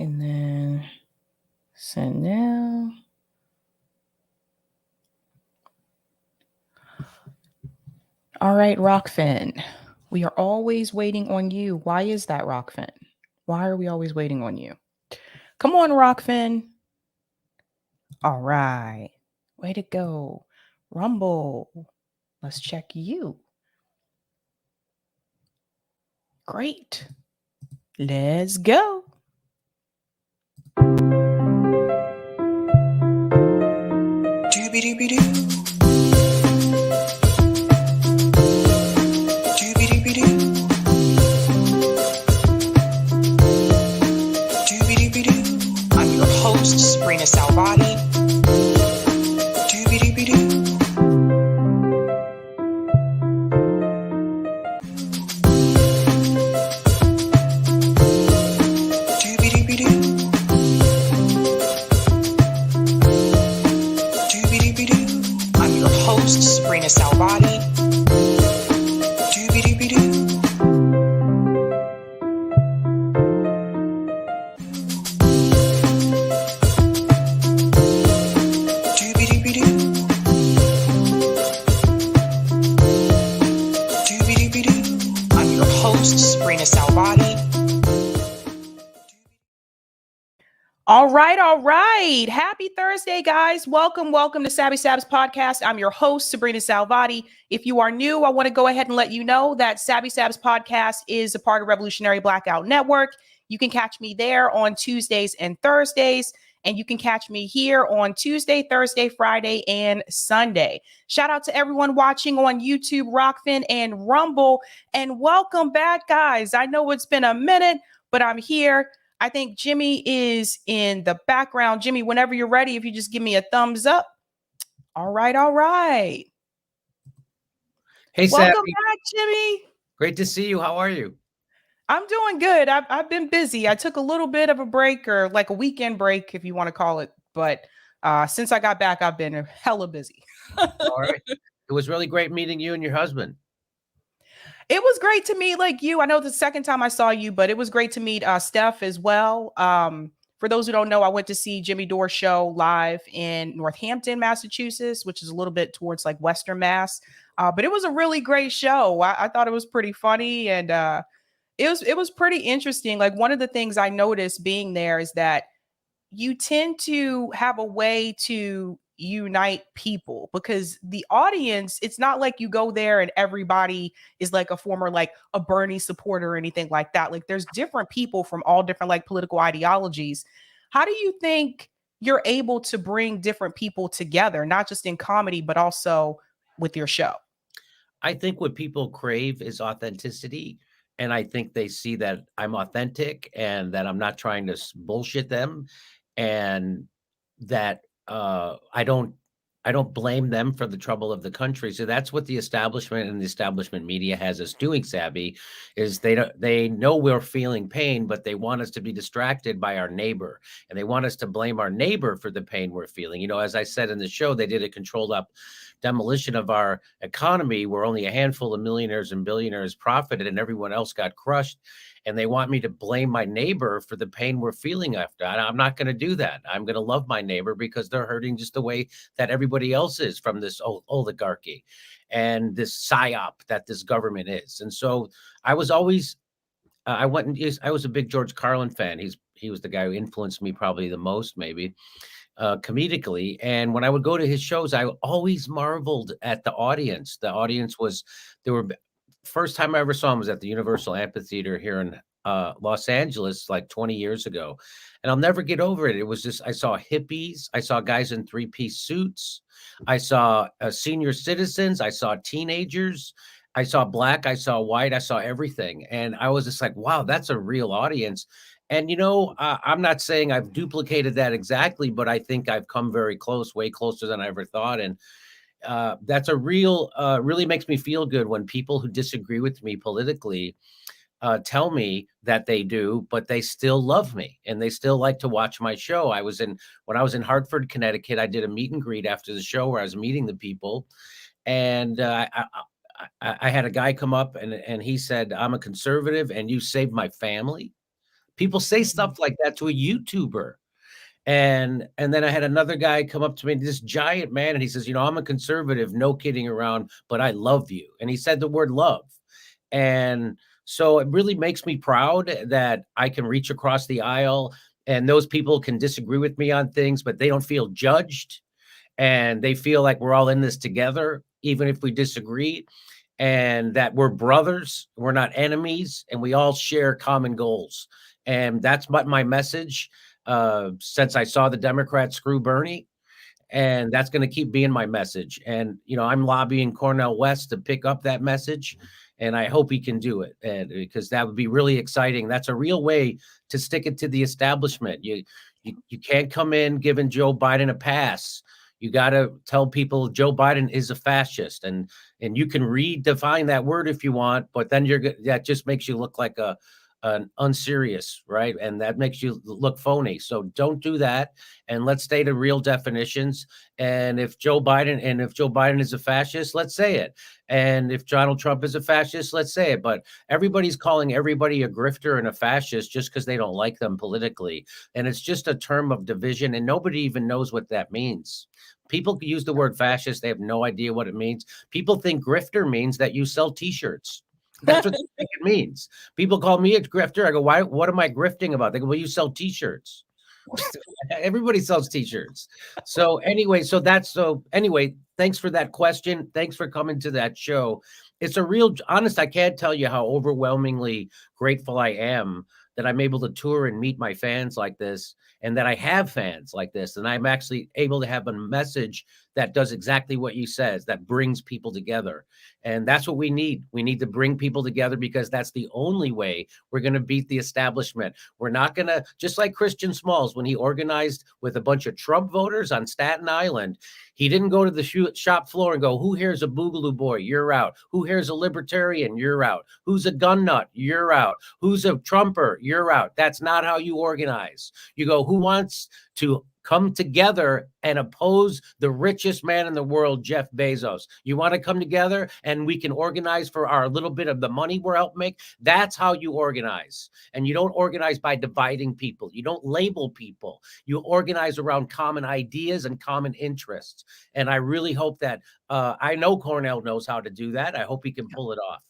And then send now. All right, Rockfin. We are always waiting on you. Why is that, Rockfin? Why are we always waiting on you? Come on, Rockfin. All right. Way to go. Rumble. Let's check you. Great. Let's go. I'm your host, sabrinasalvati. I'm your host, sabrinasalvati. I'm your host, sabrinasalvati. All right. Happy Thursday, guys. Welcome to Sabs podcast. I'm your host, Sabrina Salvati. If you are new, I want to go ahead and let you know that Sabs podcast is a part of Revolutionary Blackout Network. You can catch me there on Tuesdays and Thursdays, and you can catch me here on Tuesday, Thursday, Friday, and Sunday. Shout out to everyone watching on YouTube, Rockfin, and Rumble, and welcome back, guys. I know it's been a minute, but I'm here. I think Jimmy is in the background. Jimmy, whenever you're ready, if you just give me a thumbs up. All right. Hey, Welcome Sabby. back, Jimmy. Great to see you. How are you? I'm doing good. I've been busy. I took a little bit of a break, or like a weekend break, if you want to call it. But since I got back, I've been hella busy. All right. It was really great meeting you and your husband. It was great to meet like you. I know the second time I saw you, but it was great to meet Steph as well. For those who don't know, I went to see Jimmy Dore's show live in Northampton, Massachusetts, which is a little bit towards like Western Mass. But it was a really great show. I thought it was pretty funny, and it was pretty interesting. Like, one of the things I noticed being there is that you tend to have a way to unite people, because the audience, it's not like you go there and everybody is like a former, like a Bernie supporter or anything like that. Like, there's different people from all different like political ideologies. How do you think you're able to bring different people together, not just in comedy, but also with your show? I think what people crave is authenticity. And I think they see that I'm authentic and that I'm not trying to bullshit them, and that I don't blame them for the trouble of the country. So that's what the establishment and the establishment media has us doing, Sabby, is they know we're feeling pain, but they want us to be distracted by our neighbor, and they want us to blame our neighbor for the pain we're feeling. You know, as I said in the show, they did a controlled up demolition of our economy where only a handful of millionaires and billionaires profited and everyone else got crushed. And they want me to blame my neighbor for the pain we're feeling after. I'm not going to do that. I'm going to love my neighbor because they're hurting just the way that everybody else is from this oligarchy and this psyop that this government is. And so I was always, I was a big George Carlin fan. He was the guy who influenced me probably the most, maybe. Comedically. And when I would go to his shows, I always marveled at the audience. The audience was, first time I ever saw him was at the Universal Amphitheater here in Los Angeles, like 20 years ago. And I'll never get over it. It was just, I saw hippies. I saw guys in 3-piece suits. I saw senior citizens. I saw teenagers. I saw black. I saw white. I saw everything. And I was just like, wow, that's a real audience. And, you know, I'm not saying I've duplicated that exactly, but I think I've come very close, way closer than I ever thought. And that's a really makes me feel good when people who disagree with me politically tell me that they do, but they still love me and they still like to watch my show. When I was in Hartford, Connecticut, I did a meet and greet after the show where I was meeting the people. And I had a guy come up and he said, I'm a conservative and you saved my family. People say stuff like that to a YouTuber. And then I had another guy come up to me, this giant man, and he says, I'm a conservative, no kidding around, but I love you. And he said the word love. And so it really makes me proud that I can reach across the aisle, and those people can disagree with me on things, but they don't feel judged, and they feel like we're all in this together, even if we disagree, and that we're brothers, we're not enemies, and we all share common goals. And that's my message since I saw the Democrats screw Bernie. And that's going to keep being my message. And, I'm lobbying Cornel West to pick up that message. And I hope he can do it, and because that would be really exciting. That's a real way to stick it to the establishment. You can't come in giving Joe Biden a pass. You got to tell people Joe Biden is a fascist, and you can redefine that word if you want, but then that just makes you look like an unserious, right? And that makes you look phony. So don't do that, and let's stay to real definitions. And if Joe Biden is a fascist, let's say it. And if Donald Trump is a fascist, let's say it. But everybody's calling everybody a grifter and a fascist just because they don't like them politically. And it's just a term of division, and nobody even knows what that means. People use the word fascist. They have no idea what it means. People think grifter means that you sell T-shirts. That's what they think it means. People call me a grifter. I go, why? What am I grifting about? They go, well, you sell T-shirts. Everybody sells T-shirts. So anyway, thanks for that question. Thanks for coming to that show. It's a real, honest, I can't tell you how overwhelmingly grateful I am that I'm able to tour and meet my fans like this, and that I have fans like this, and I'm actually able to have a message that does exactly what you says, that brings people together. And that's what we need. We need to bring people together, because that's the only way we're going to beat the establishment. We're not going to, just like Christian Smalls, when he organized with a bunch of Trump voters on Staten Island, he didn't go to the shop floor and go, who here's a Boogaloo boy? You're out. Who here's a libertarian? You're out. Who's a gun nut? You're out. Who's a Trumper? You're out. That's not how you organize. You go, who wants to come together and oppose the richest man in the world, Jeff Bezos? You want to come together and we can organize for our little bit of the money we're helping make? That's how you organize. And you don't organize by dividing people. You don't label people. You organize around common ideas and common interests. And I really hope that, I know Cornell knows how to do that. I hope he can pull it off.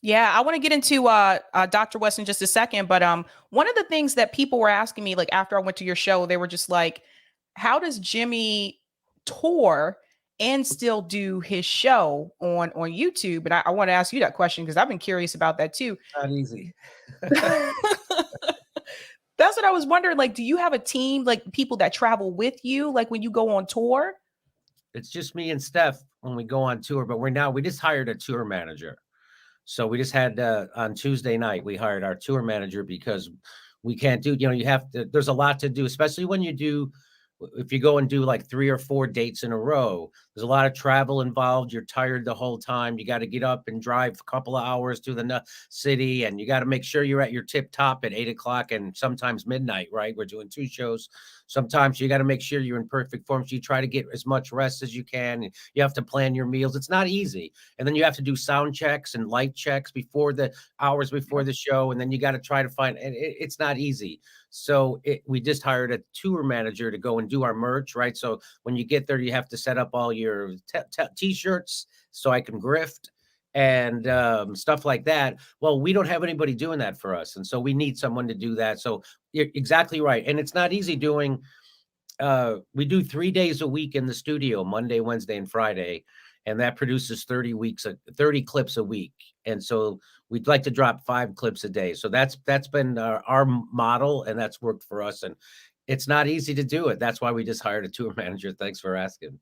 Yeah, I want to get into Dr. West in just a second, but one of the things that people were asking me, like after I went to your show, they were just like, how does Jimmy tour and still do his show on YouTube? And I want to ask you that question because I've been curious about that too. Not easy. That's what I was wondering. Like, do you have a team, like people that travel with you, like when you go on tour? It's just me and Steph when we go on tour, but we just hired a tour manager. So we just had on Tuesday night, we hired our tour manager because we can't do, you have to, there's a lot to do, especially when if you go and do like 3 or 4 dates in a row, there's a lot of travel involved. You're tired the whole time. You got to get up and drive a couple of hours to the city, and you got to make sure you're at your tip top at 8 o'clock and sometimes midnight, right? We're doing 2 shows. Sometimes you got to make sure you're in perfect form. So you try to get as much rest as you can. You have to plan your meals. It's not easy. And then you have to do sound checks and light checks hours before the show. And then you got to try to find, and it's not easy. So we just hired a tour manager to go and do our merch, right? So when you get there, you have to set up all your t-shirts so I can grift and stuff like that. Well, we don't have anybody doing that for us. And so we need someone to do that. So you're exactly right. And it's not easy doing, we do 3 days a week in the studio, Monday, Wednesday, and Friday. And that produces 30 clips a week. And so we'd like to drop 5 clips a day. So that's been our model, and that's worked for us. And it's not easy to do it. That's why we just hired a tour manager. Thanks for asking.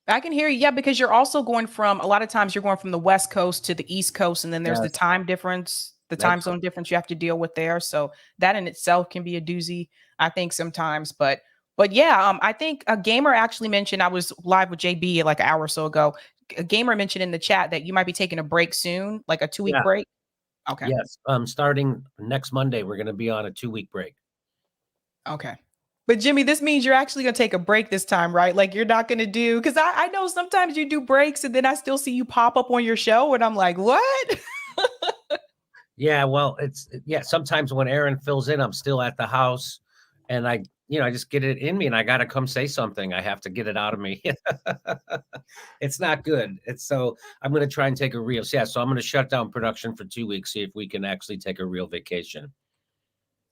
I can hear you. Yeah, because you're also going from, a lot of times you're going from the West Coast to the East Coast, and then there's the time difference, the time zone difference you have to deal with there. So that in itself can be a doozy, I think, sometimes. But yeah, I think a gamer actually mentioned, I was live with JB like an hour or so ago. A gamer mentioned in the chat that you might be taking a break soon, like a 2-week break. Okay. Yes. Starting next Monday, we're going to be on a 2-week break. Okay. But Jimmy, this means you're actually going to take a break this time, right? Like you're not going to do, because I know sometimes you do breaks and then I still see you pop up on your show and I'm like, what? Yeah, well, sometimes when Aaron fills in, I'm still at the house and I just get it in me and I got to come say something. I have to get it out of me. It's not good. So I'm going to try and take a real, so I'm going to shut down production for 2 weeks, see if we can actually take a real vacation.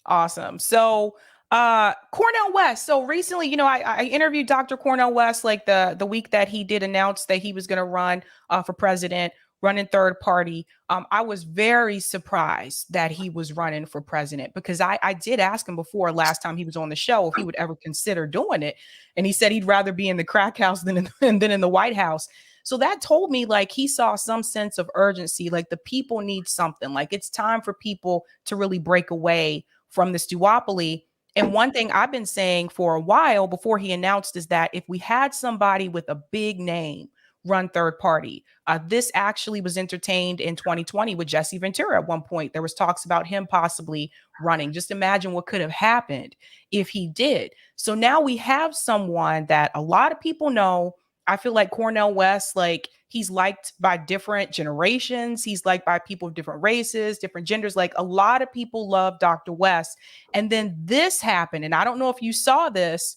Awesome. So Cornel West. So recently, I interviewed Dr. Cornel West like the week that he did announce that he was going to run for president, running third party. I was very surprised that he was running for president because I did ask him before last time he was on the show if he would ever consider doing it. And he said he'd rather be in the crack house than in the White House. So that told me like he saw some sense of urgency, like the people need something, like it's time for people to really break away from this duopoly. And one thing I've been saying for a while before he announced is that if we had somebody with a big name run third party, this actually was entertained in 2020 with Jesse Ventura. At one point, there was talks about him possibly running. Just imagine what could have happened if he did. So now we have someone that a lot of people know. I feel like Cornel West, like he's liked by different generations. He's liked by people of different races, different genders. Like a lot of people love Dr. West. And then this happened. And I don't know if you saw this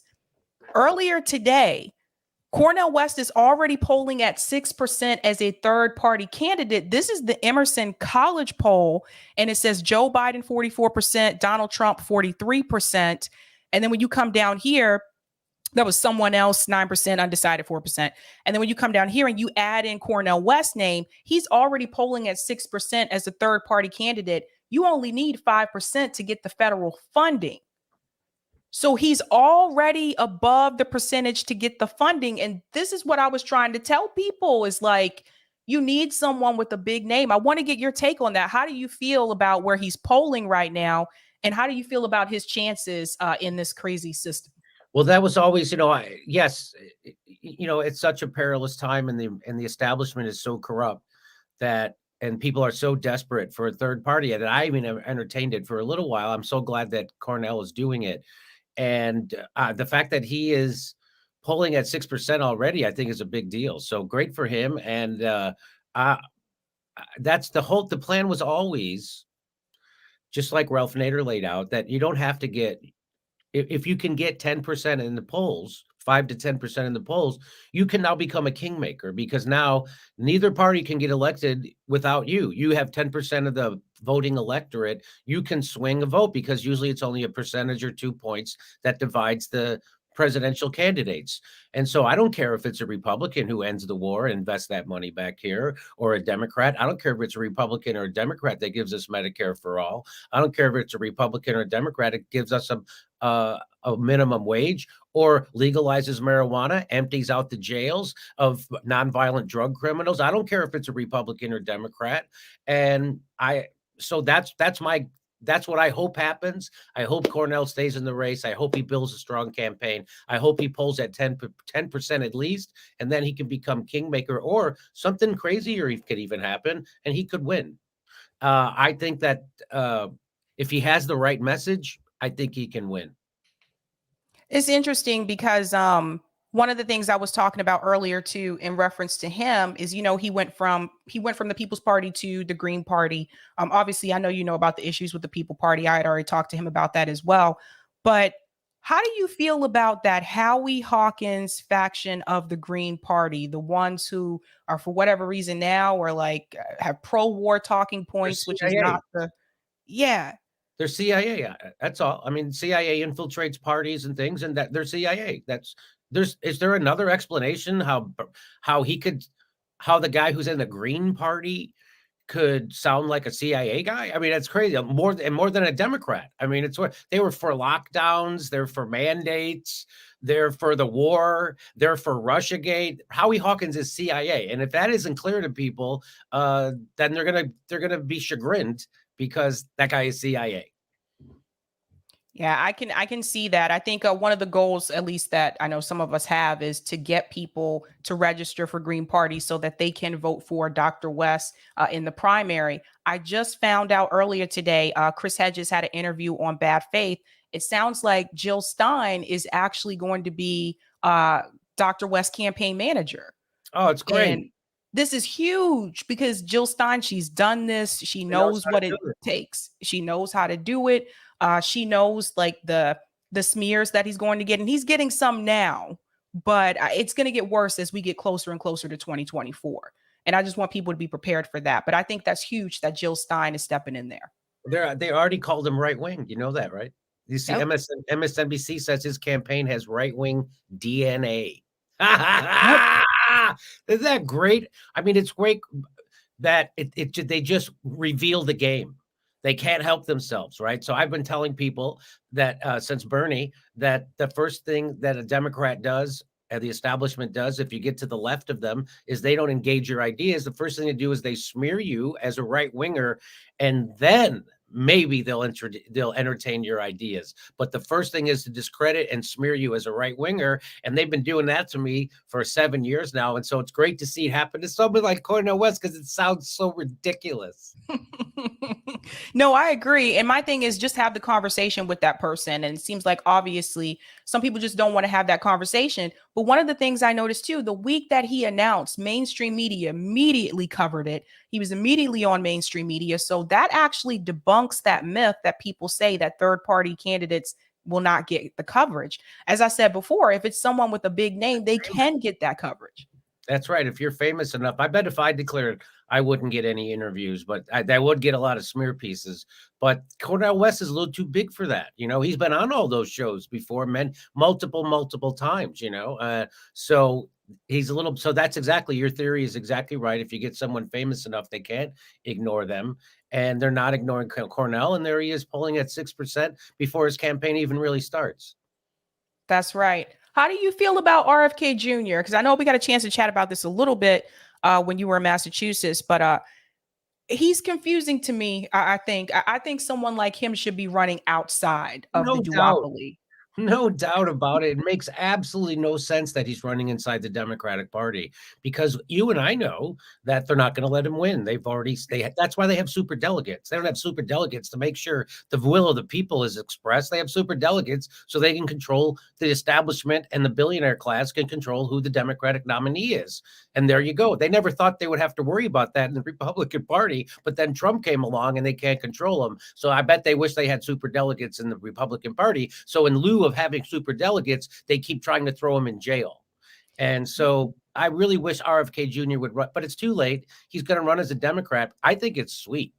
earlier today. Cornel West is already polling at 6% as a third party candidate. This is the Emerson College poll. And it says Joe Biden, 44%, Donald Trump, 43%. And then when you come down here, that was someone else, 9%, undecided, 4%. And then when you come down here and you add in Cornel West's name, he's already polling at 6% as a third party candidate. You only need 5% to get the federal funding. So he's already above the percentage to get the funding. And this is what I was trying to tell people is like, you need someone with a big name. I want to get your take on that. How do you feel about where he's polling right now? And how do you feel about his chances in this crazy system? Well, that was always, yes, it's such a perilous time and the establishment is so corrupt and people are so desperate for a third party that I even entertained it for a little while. I'm so glad that Cornel is doing it. And the fact that he is polling at 6% already, I think is a big deal. So great for him. And that's the plan was always, just like Ralph Nader laid out, that you don't have to get, if you can get 10% in the polls, 5 to 10% in the polls, you can now become a kingmaker because now neither party can get elected without you. You have 10% of the voting electorate. You can swing a vote because usually it's only a percentage or 2 points that divides the presidential candidates. And so I don't care if it's a Republican who ends the war and invests that money back here or a Democrat. I don't care if it's a Republican or a Democrat that gives us Medicare for all. I don't care if it's a Republican or a Democrat that gives us a minimum wage or legalizes marijuana, empties out the jails of nonviolent drug criminals. I don't care if it's a Republican or Democrat. And so that's what I hope happens. I hope Cornel stays in the race. I hope he builds a strong campaign. I hope he polls at 10% at least, and then he can become kingmaker or something crazier could even happen, and he could win. I think that if he has the right message, I think he can win. It's interesting because one of the things I was talking about earlier too, in reference to him, is he went from the People's Party to the Green Party. Obviously, I know you know about the issues with the People Party. I had already talked to him about that as well. But how do you feel about that Howie Hawkins faction of the Green Party, the ones who are for whatever reason now or like have pro-war talking points, which is not the They're CIA. That's all. I mean, CIA infiltrates parties and things, and that they're CIA. Is there another explanation how the guy who's in the Green Party could sound like a CIA guy? I mean, that's crazy. More than a Democrat. I mean, they were for lockdowns, they're for mandates, they're for the war, they're for Russiagate. Howie Hawkins is CIA, and if that isn't clear to people, then they're gonna be chagrined because that guy is CIA. Yeah, I can see that. I think one of the goals, at least that I know some of us have, is to get people to register for Green Party so that they can vote for Dr. West in the primary. I just found out earlier today, Chris Hedges had an interview on Bad Faith. It sounds like Jill Stein is actually going to be Dr. West's campaign manager. Oh, it's great. And this is huge because Jill Stein, she's done this. She She knows knows how to what it do it. takes. She knows how to do it. She knows like the smears that he's going to get, and he's getting some now, but it's going to get worse as we get closer and closer to 2024. And I just want people to be prepared for that. But I think that's huge that Jill Stein is stepping in there. They already called him right wing. You know that, right? You see, Yep. MSNBC says his campaign has right wing DNA. Yep. Isn't that great? I mean, it's great that they just reveal the game. They can't help themselves, right? So I've been telling people that since Bernie, that the first thing that a Democrat does, and the establishment does, if you get to the left of them, is they don't engage your ideas. The first thing they do is they smear you as a right winger, and then maybe they'll entertain your ideas. But the first thing is to discredit and smear you as a right winger, and they've been doing that to me for 7 years now. And so it's great to see it happen to somebody like Cornel West because it sounds so ridiculous. No, I agree. And my thing is just have the conversation with that person. And it seems like obviously some people just don't want to have that conversation. But one of the things I noticed too, the week that he announced, mainstream media immediately covered it. He was immediately on mainstream media. So that actually debunks that myth that people say that third party candidates will not get the coverage. As I said before, if it's someone with a big name, they can get that coverage. That's right. If you're famous enough, I bet if I declared, I wouldn't get any interviews, but I would get a lot of smear pieces. But Cornel West is a little too big for that. You know, he's been on all those shows before, multiple times, you know. So he's a little, so that's exactly, your theory is exactly right. If you get someone famous enough, they can't ignore them. And they're not ignoring Cornel. And there he is polling at 6% before his campaign even really starts. That's right. How do you feel about RFK Jr.? Because I know we got a chance to chat about this a little bit when you were in Massachusetts, but he's confusing to me. I think someone like him should be running outside of the No doubt. duopoly. No doubt about it. It makes absolutely no sense that he's running inside the Democratic Party because you and I know that they're not going to let him win. That's why they have super delegates. They don't have super delegates to make sure the will of the people is expressed. They have super delegates so they can control the establishment, and the billionaire class can control who the Democratic nominee is. And there you go. They never thought they would have to worry about that in the Republican Party, but then Trump came along and they can't control them. So I bet they wish they had super delegates in the Republican Party. So in lieu of having super delegates, they keep trying to throw him in jail. And so I really wish RFK Jr. would run, but it's too late. He's going to run as a Democrat. I think it's sweet.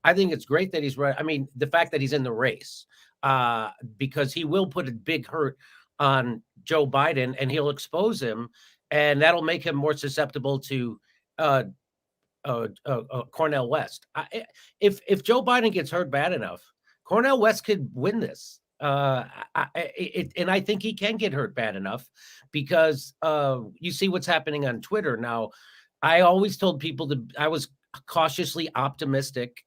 I think it's great that he's run. I mean, the fact that he's in the race, because he will put a big hurt on Joe Biden and he'll expose him, and that'll make him more susceptible to Cornel West. If Joe Biden gets hurt bad enough, Cornel West could win this. And I think he can get hurt bad enough because you see what's happening on Twitter now. I always told people I was cautiously optimistic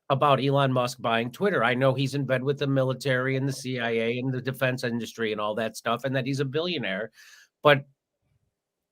about Elon Musk buying Twitter. I know he's in bed with the military and the CIA and the defense industry and all that stuff, and that he's a billionaire. But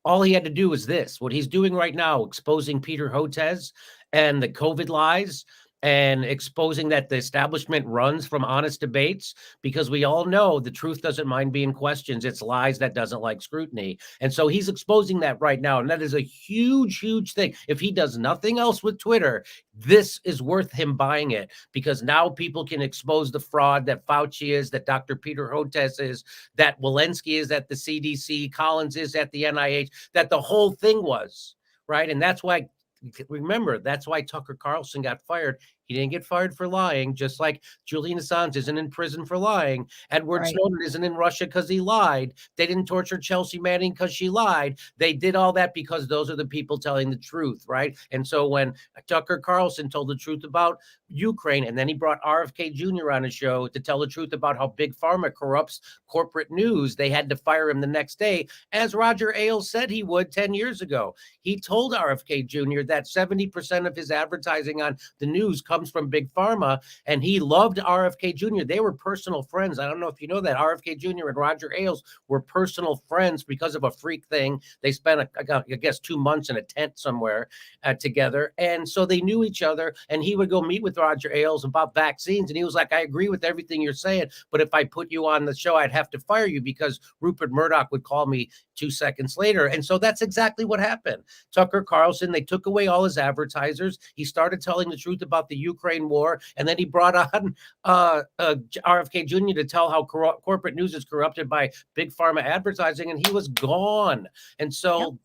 all he had to do was this, what he's doing right now, exposing Peter Hotez and the COVID lies, and exposing that the establishment runs from honest debates, because we all know the truth doesn't mind being questioned. It's lies that doesn't like scrutiny. And so he's exposing that right now. And that is a huge, huge thing. If he does nothing else with Twitter, this is worth him buying it, because now people can expose the fraud that Fauci is, that Dr. Peter Hotez is, that Walensky is at the CDC, Collins is at the NIH, that the whole thing was, right? And that's why, remember, that's why Tucker Carlson got fired. He didn't get fired for lying, just like Julian Assange isn't in prison for lying. Edward Snowden isn't in Russia because he lied. They didn't torture Chelsea Manning because she lied. They did all that because those are the people telling the truth, right? And so when Tucker Carlson told the truth about Ukraine, and then he brought RFK Jr. on his show to tell the truth about how Big Pharma corrupts corporate news, they had to fire him the next day, as Roger Ailes said he would 10 years ago. He told RFK Jr. that 70% of his advertising on the news comes from Big Pharma, and he loved RFK Jr. They were personal friends. I don't know if you know that RFK Jr. and Roger Ailes were personal friends because of a freak thing. They spent, I guess, 2 months in a tent somewhere together, and so they knew each other. And he would go meet with Roger Ailes about vaccines, and he was like, "I agree with everything you're saying, but if I put you on the show, I'd have to fire you because Rupert Murdoch would call me 2 seconds later. And so that's exactly what happened. Tucker Carlson, they took away all his advertisers. He started telling the truth about the Ukraine war. And then he brought on RFK Jr. to tell how corporate news is corrupted by big pharma advertising. And he was gone. And so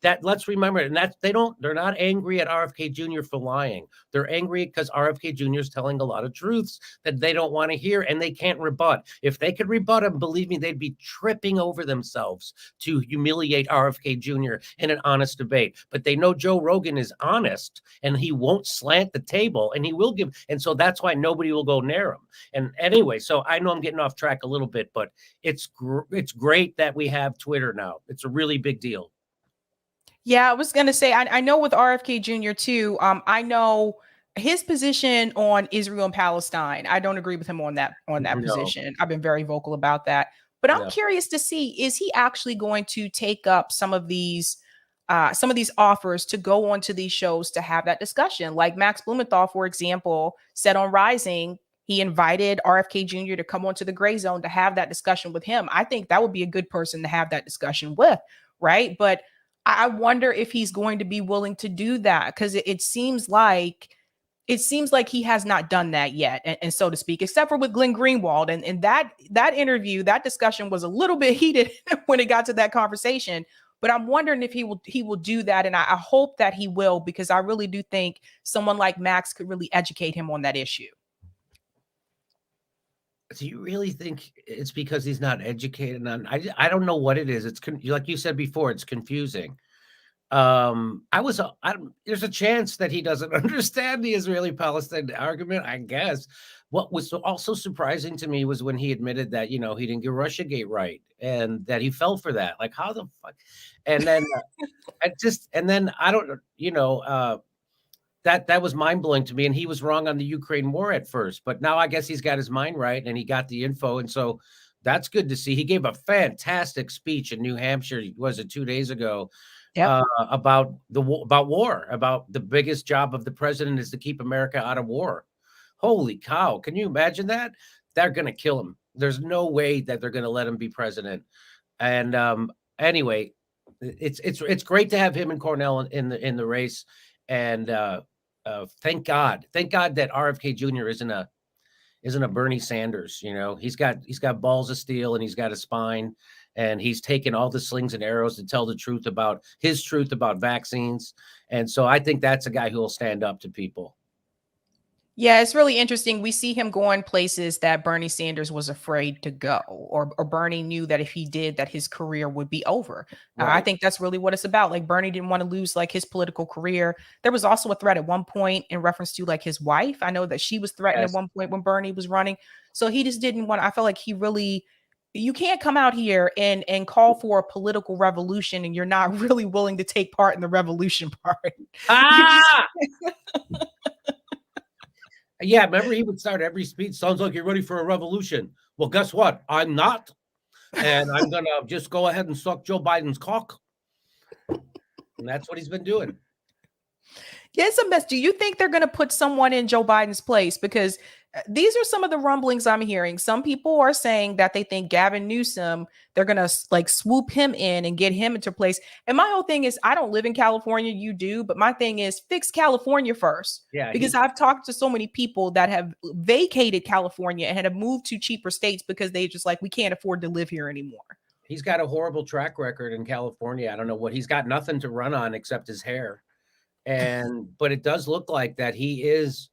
that, let's remember, and that's, they're not angry at RFK Jr. for lying. They're angry because RFK Jr. is telling a lot of truths that they don't want to hear and they can't rebut. If they could rebut him, believe me, they'd be tripping over themselves to humiliate RFK Jr. in an honest debate. But they know Joe Rogan is honest and he won't slant the table and he will give. And so that's why nobody will go near him. And anyway, so I know I'm getting off track a little bit, but it's great that we have Twitter now. It's a really big deal. Yeah, I was going to say, I know with RFK Jr. too, I know his position on Israel and Palestine. I don't agree with him on that position. I've been very vocal about that. But I'm curious to see, is he actually going to take up some of these offers to go onto these shows to have that discussion? Like Max Blumenthal, for example, said on Rising, he invited RFK Jr. to come onto the Gray Zone to have that discussion with him. I think that would be a good person to have that discussion with, right? But I wonder if he's going to be willing to do that, because it seems like he has not done that yet, and so to speak, except for with Glenn Greenwald. And that interview, that discussion was a little bit heated when it got to that conversation. But I'm wondering if he will do that, and I hope that he will, because I really do think someone like Max could really educate him on that issue. Do you really think it's because he's not educated on? I don't know what it is. It's like you said before, it's confusing. There's a chance that he doesn't understand the Israeli-Palestine argument, I guess. What was also surprising to me was when he admitted that, he didn't get Russiagate right and that he fell for that. Like, how the fuck? And then I don't, that was mind-blowing to me. And he was wrong on the Ukraine war at first, but now I guess he's got his mind right and he got the info. And so that's good to see. He gave a fantastic speech in New Hampshire, was it 2 days ago, about war, about the biggest job of the president is to keep America out of war. Holy cow. Can you imagine that? They're going to kill him. There's no way that they're going to let him be president. And anyway, it's great to have him and Cornell in the race. And thank God that RFK Jr. isn't a Bernie Sanders. He's got balls of steel and he's got a spine, and he's taken all the slings and arrows to tell the truth about vaccines. And so I think that's a guy who will stand up to people. Yeah, it's really interesting. We see him going places that Bernie Sanders was afraid to go, or Bernie knew that if he did, that his career would be over. Right. I think that's really what it's about. Like, Bernie didn't want to lose like his political career. There was also a threat at one point in reference to like his wife. I know that she was threatened at one point when Bernie was running. So he just didn't want, I felt like you can't come out here and call for a political revolution and you're not really willing to take part in the revolution part. Yeah, remember he would start every speech, sounds like you're ready for a revolution. Well, guess what? I'm not. And I'm going to just go ahead and suck Joe Biden's cock. And that's what he's been doing. Yeah, it's a mess. Do you think they're going to put someone in Joe Biden's place? Because these are some of the rumblings I'm hearing. Some people are saying that they think Gavin Newsom, they're going to like swoop him in and get him into place. And my whole thing is, I don't live in California. You do. But my thing is, fix California first. Yeah, because I've talked to so many people that have vacated California and have moved to cheaper states because they just like, we can't afford to live here anymore. He's got a horrible track record in California. I don't know he's got nothing to run on except his hair. But it does look like that he is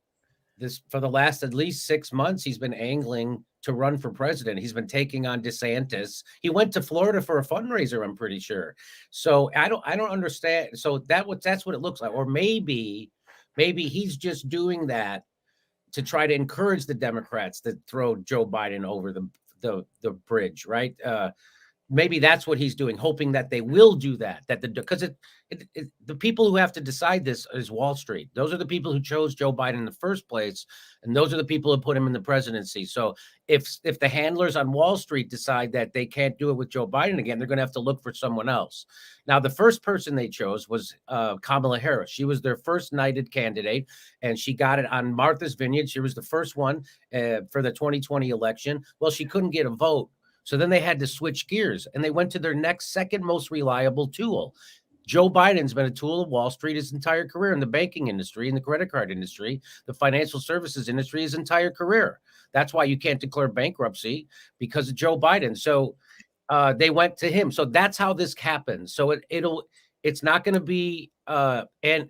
this for the last at least 6 months. He's been angling to run for president. He's been taking on DeSantis. He went to Florida for a fundraiser, I'm pretty sure. So I don't understand. So that's what it looks like. Or maybe he's just doing that to try to encourage the Democrats to throw Joe Biden over the bridge, right? Maybe that's what he's doing, hoping that they will do that. Because the people who have to decide this is Wall Street. Those are the people who chose Joe Biden in the first place, and those are the people who put him in the presidency. So if the handlers on Wall Street decide that they can't do it with Joe Biden again, they're going to have to look for someone else. Now, the first person they chose was Kamala Harris. She was their first knighted candidate, and she got it on Martha's Vineyard. She was the first one for the 2020 election. Well, she couldn't get a vote. So then they had to switch gears and they went to their next second most reliable tool. Joe Biden's been a tool of Wall Street his entire career, in the banking industry, in the credit card industry, the financial services industry, his entire career. That's why you can't declare bankruptcy, because of Joe Biden. So they went to him. So that's how this happens. So it's not going to be and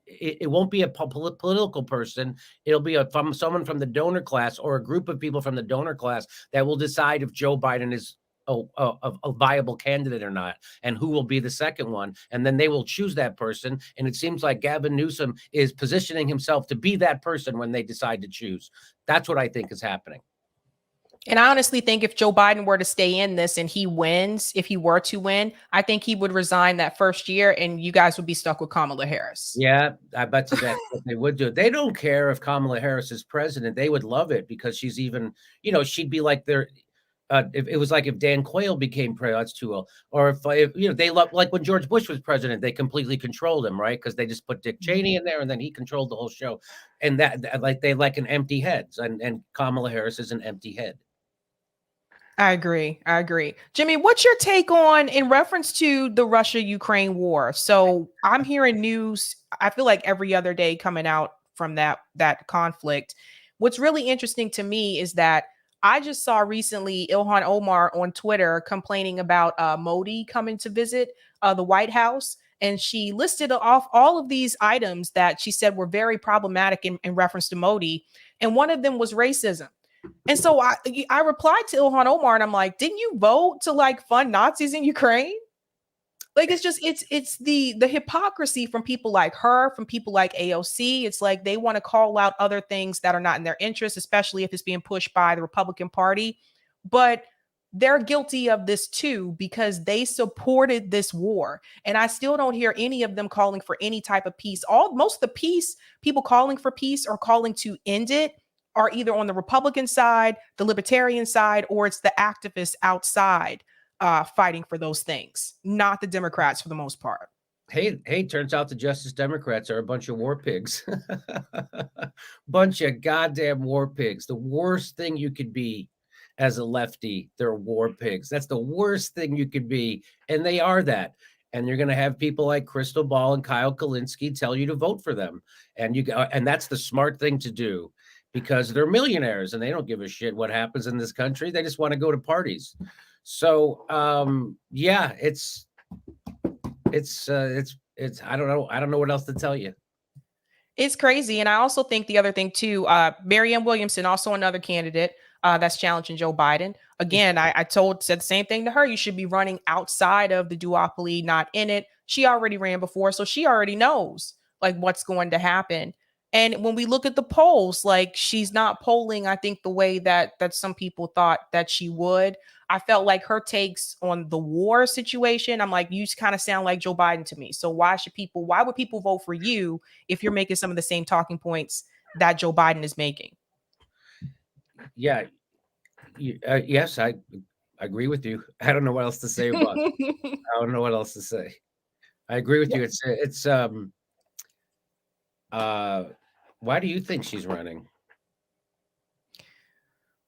it won't be a political person. It'll be someone from the donor class, or a group of people from the donor class, that will decide if Joe Biden is a viable candidate or not, and who will be the second one. And then they will choose that person. And it seems like Gavin Newsom is positioning himself to be that person when they decide to choose. That's what I think is happening. And I honestly think if Joe Biden were to stay in this and he wins, if he were to win, I think he would resign that first year and you guys would be stuck with Kamala Harris. Yeah, I bet you that's what they would do. They don't care if Kamala Harris is president. They would love it, because she's even, she'd be like their, if it was like if Dan Quayle became president, that's too old. Or if they love, like when George Bush was president, they completely controlled him, right? Because they just put Dick Cheney in there, and then he controlled the whole show. And that like they like an empty head, and Kamala Harris is an empty head. I agree. Jimmy, what's your take on, in reference to the Russia-Ukraine war? So I'm hearing news, I feel like every other day, coming out from that conflict. What's really interesting to me is that I just saw recently Ilhan Omar on Twitter complaining about Modi coming to visit the White House. And she listed off all of these items that she said were very problematic in reference to Modi. And one of them was racism. And so I replied to Ilhan Omar and I'm like, didn't you vote to like fund Nazis in Ukraine? Like, it's just, it's the hypocrisy from people like her, from people like AOC. It's like they want to call out other things that are not in their interest, especially if it's being pushed by the Republican Party. But they're guilty of this too, because they supported this war. And I still don't hear any of them calling for any type of peace. Most of the peace, people calling for peace or calling to end it, are either on the Republican side, the Libertarian side, or it's the activists outside fighting for those things, not the Democrats for the most part. Hey, turns out the Justice Democrats are a bunch of war pigs. Bunch of goddamn war pigs. The worst thing you could be as a lefty, they're war pigs. That's the worst thing you could be. And they are that. And you're going to have people like Crystal Ball and Kyle Kalinske tell you to vote for them. And that's the smart thing to do, because they're millionaires and they don't give a shit what happens in this country. They just want to go to parties. So yeah, it's I don't know what else to tell you. It's crazy. And I also think the other thing too, Marianne Williamson, also another candidate that's challenging Joe Biden. Again, I said the same thing to her. You should be running outside of the duopoly, not in it. She already ran before, so she already knows like what's going to happen. And when we look at the polls, like she's not polling, I think, the way that some people thought that she would. I felt like her takes on the war situation, I'm like, you kind of sound like Joe Biden to me. So why would people vote for you if you're making some of the same talking points that Joe Biden is making? Yeah. Yes, I agree with you. I don't know what else to say about it. I don't know what else to say. I agree with you. It's why do you think she's running?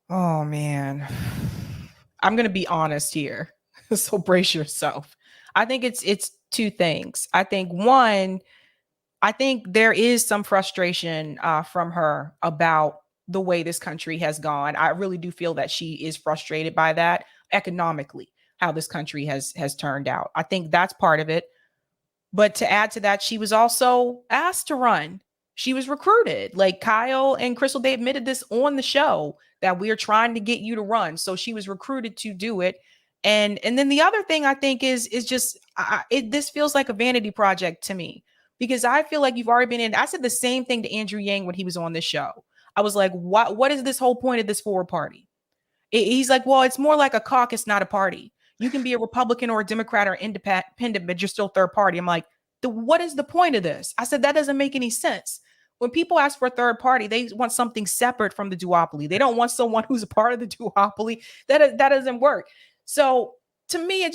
Oh man, I'm gonna be honest here, so brace yourself. I think it's two things. I think one, I think there is some frustration from her about the way this country has gone. I really do feel that she is frustrated by that economically, how this country has turned out. I think that's part of it. But to add to that, she was also asked to run. She was recruited. Like Kyle and Crystal, they admitted this on the show that we are trying to get you to run. So she was recruited to do it. And then the other thing I think is just this feels like a vanity project to me, because I feel like you've already been in. I said the same thing to Andrew Yang when he was on this show. I was like, what is this whole point of this forward party? He's like, well, it's more like a caucus, not a party. You can be a Republican or a Democrat or independent, but you're still third party. I'm like, what is the point of this? I said, that doesn't make any sense. When people ask for a third party, they want something separate from the duopoly. They don't want someone who's a part of the duopoly. That doesn't work. So to me,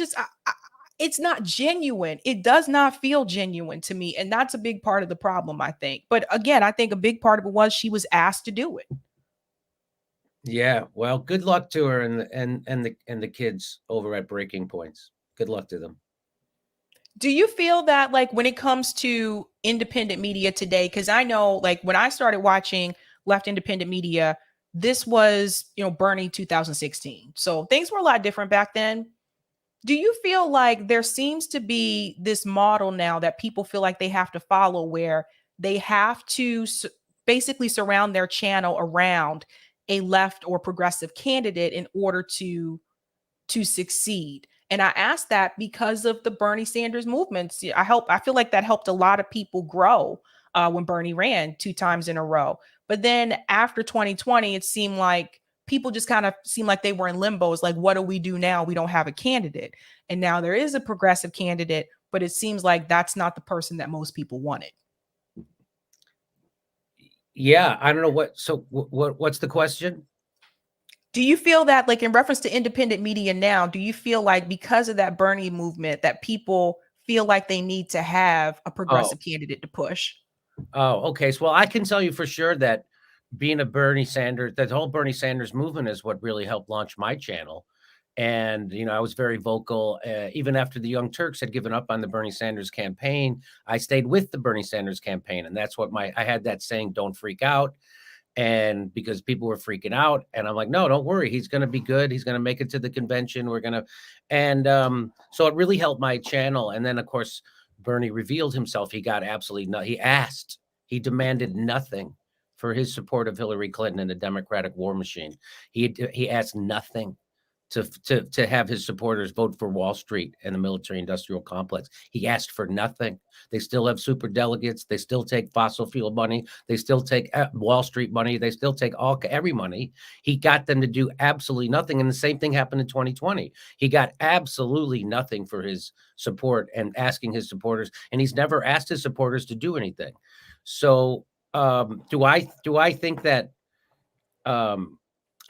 it's not genuine. It does not feel genuine to me. And that's a big part of the problem, I think. But again, I think a big part of it was she was asked to do it. Yeah, well, good luck to her and the kids over at Breaking Points. Good luck to them. Do you feel that like when it comes to independent media today, because I know like when I started watching left independent media, this was, Bernie 2016. So things were a lot different back then. Do you feel like there seems to be this model now that people feel like they have to follow where they have to basically surround their channel around a left or progressive candidate in order to succeed? And I ask that because of the Bernie Sanders movements. I feel like that helped a lot of people grow when Bernie ran 2 times in a row. But then after 2020, it seemed like people just kind of seemed like they were in limbo. It's like, what do we do now? We don't have a candidate. And now there is a progressive candidate, but it seems like that's not the person that most people wanted. Yeah, I don't know what. So what's the question? Do you feel that, like in reference to independent media now, do you feel like because of that Bernie movement that people feel like they need to have a Oh, progressive candidate to push? oh, okay. So, well, I can tell you for sure that being a Bernie Sanders, that whole Bernie Sanders movement is what really helped launch my channel. And, I was very vocal. Even after the Young Turks had given up on the Bernie Sanders campaign, I stayed with the Bernie Sanders campaign. And that's what I had that saying, don't freak out. And because people were freaking out, and I'm like, no, don't worry, he's going to be good, he's going to make it to the convention, we're going to. And so it really helped my channel. And then of course Bernie revealed himself. He got absolutely no, he demanded nothing for his support of Hillary Clinton and the Democratic war machine. He asked nothing to have his supporters vote for Wall Street and the military industrial complex. He asked for nothing. They still have super delegates. They still take fossil fuel money. They still take Wall Street money. They still take every money. He got them to do absolutely nothing. And the same thing happened in 2020. He got absolutely nothing for his support and asking his supporters. And he's never asked his supporters to do anything. So do I think that I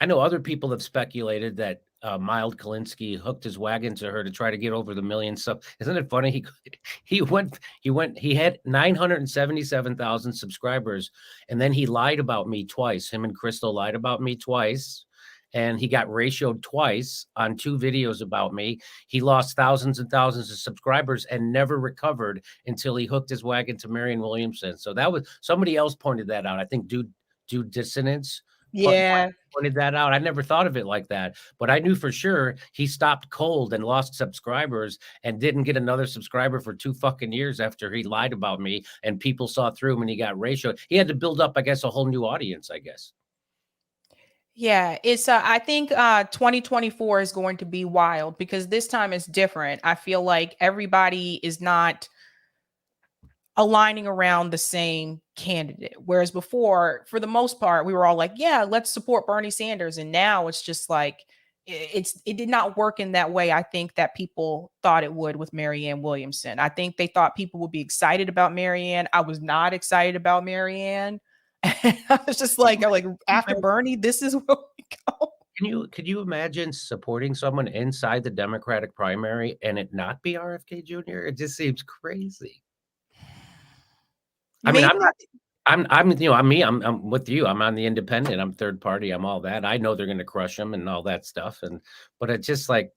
know other people have speculated that Mild Kalinsky hooked his wagon to her to try to get over the million sub. Isn't it funny? He had 977,000 subscribers, and then he lied about me twice. Him and Crystal lied about me twice, and he got ratioed twice on 2 videos about me. He lost thousands and thousands of subscribers and never recovered until he hooked his wagon to Marianne Williamson. So that was somebody else pointed that out. I think Dude Dissonance Yeah. pointed that out. I never thought of it like that, but I knew for sure he stopped cold and lost subscribers and didn't get another subscriber for 2 fucking years after he lied about me and people saw through him and he got ratioed. He had to build up, I guess, a whole new audience, I guess. Yeah, it's I think 2024 is going to be wild because this time is different. I feel like everybody is not aligning around the same candidate. Whereas before, for the most part, we were all like, yeah, let's support Bernie Sanders. And now it's just like it did not work in that way. I think that people thought it would with Marianne Williamson. I think they thought people would be excited about Marianne. I was not excited about Marianne. I was just like, after Bernie, this is where we go. Could you imagine supporting someone inside the Democratic primary and it not be RFK Jr.? It just seems crazy. I mean, Maybe I'm me. I'm with you. I'm on the independent. I'm third party. I'm all that. I know they're going to crush them and all that stuff. But it's just like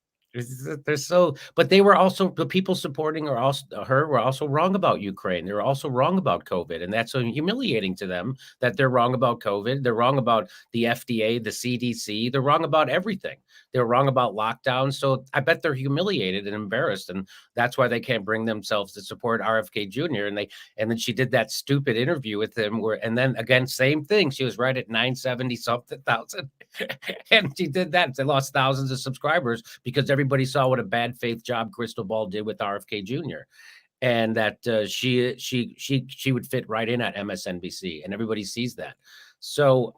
they're so. But they were also the people supporting her were also wrong about Ukraine. They were also wrong about COVID, and that's so humiliating to them that they're wrong about COVID. They're wrong about the FDA, the CDC. They're wrong about everything. They're wrong about lockdowns. So I bet they're humiliated and embarrassed, and that's why they can't bring themselves to support RFK Jr. And then she did that stupid interview with him and then again, same thing. She was right at 970 something thousand. And she did that. They lost thousands of subscribers because everybody saw what a bad faith job Crystal Ball did with RFK Jr. And that she would fit right in at MSNBC, and everybody sees that. So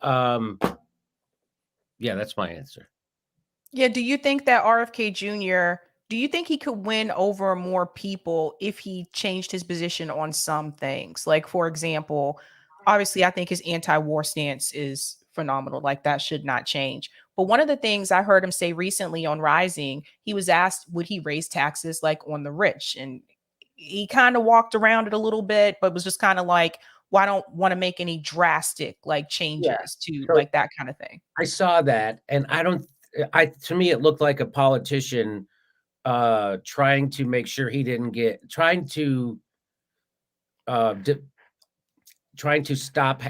yeah, that's my answer. Yeah, do you think that RFK Jr., do you think he could win over more people if he changed his position on some things? Like, for example, obviously, I think his anti-war stance is phenomenal. Like, that should not change. But one of the things I heard him say recently on Rising, he was asked, would he raise taxes like on the rich? And he kind of walked around it a little bit, but was just kind of like, well, I don't want to make any drastic like Yeah. changes to So like that kind of thing. I saw that, and I don't. To me, it looked like a politician trying to make sure he didn't get uh, di- trying to stop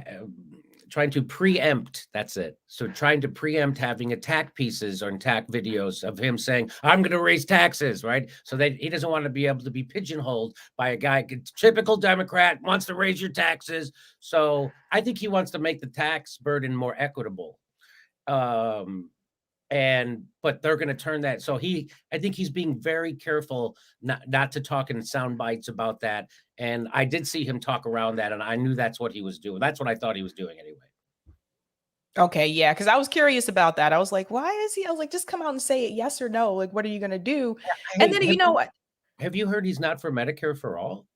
trying to preempt, that's it, so trying to preempt having attack pieces or attack videos of him saying I'm going to raise taxes, right? So that he doesn't want to be able to be pigeonholed by a guy, typical Democrat, wants to raise your taxes. So I think he wants to make the tax burden more equitable. um but they're going to turn that, so I think he's being very careful not to talk in sound bites about that. And I did see him talk around that, and I knew that's what he was doing. That's what I thought he was doing anyway. Okay, yeah, because I was curious about that. I was like, why is he? I was like, just come out and say it, yes or no. Like, what are you gonna do? And Hey, then you know what? have you heard he's not for Medicare for all?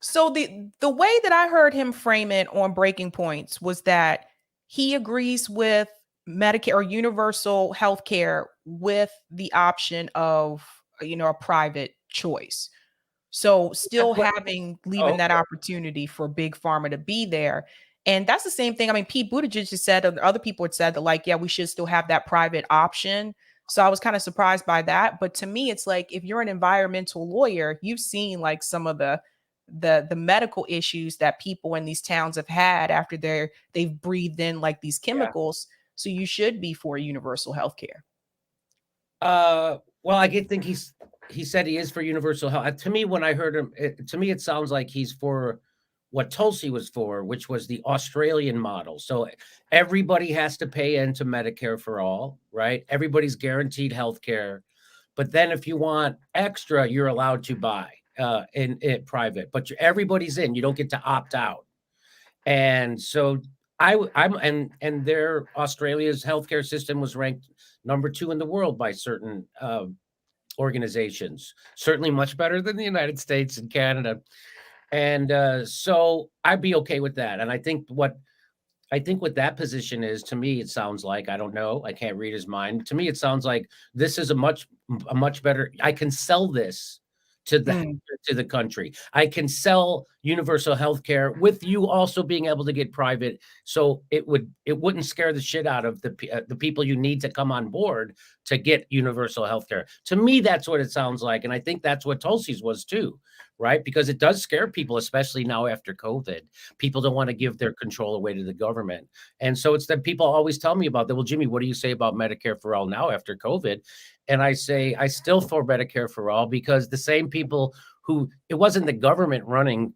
So the way that I heard him frame it on Breaking Points was that he agrees with Medicare or universal health care with the option of a private choice. So That's still what. leaving Oh, that opportunity for big pharma to be there. And that's the same thing. I mean, Pete Buttigieg has said, and other people had said that, like, yeah, we should still have that private option. So I was kind of surprised by that. But to me, it's like if you're an environmental lawyer, you've seen like some of the medical issues that people in these towns have had after they've breathed in like these yeah. chemicals. So you should be for universal health care. Well, I get think he said he is for universal health. To me, when I heard him, to me it sounds like he's for what Tulsi was for, which was the Australian model. So everybody has to pay into Medicare for all, right? Everybody's guaranteed health care. But then if you want extra, you're allowed to buy in private, but everybody's in. You don't get to opt out. And so I'm and their Australia's healthcare system was ranked number 2 in the world by certain organizations, certainly much better than the United States and Canada. And so I'd be okay with that. And I think what that position is, to me, it sounds like, I don't know, I can't read his mind. To me, it sounds like this is a much better. I can sell this to the Mm. to the country. I can sell universal health care with you also being able to get private. So it wouldn't scare the shit out of the people you need to come on board to get universal health care. To me, that's what it sounds like. And I think that's what Tulsi's was too, right? Because it does scare people, especially now after COVID. People don't want to give their control away to the government. And so it's that people always tell me about that. Well, Jimmy, what do you say about Medicare for all now after COVID? And I say, I still for Medicare for all, because the same people who, it wasn't the government running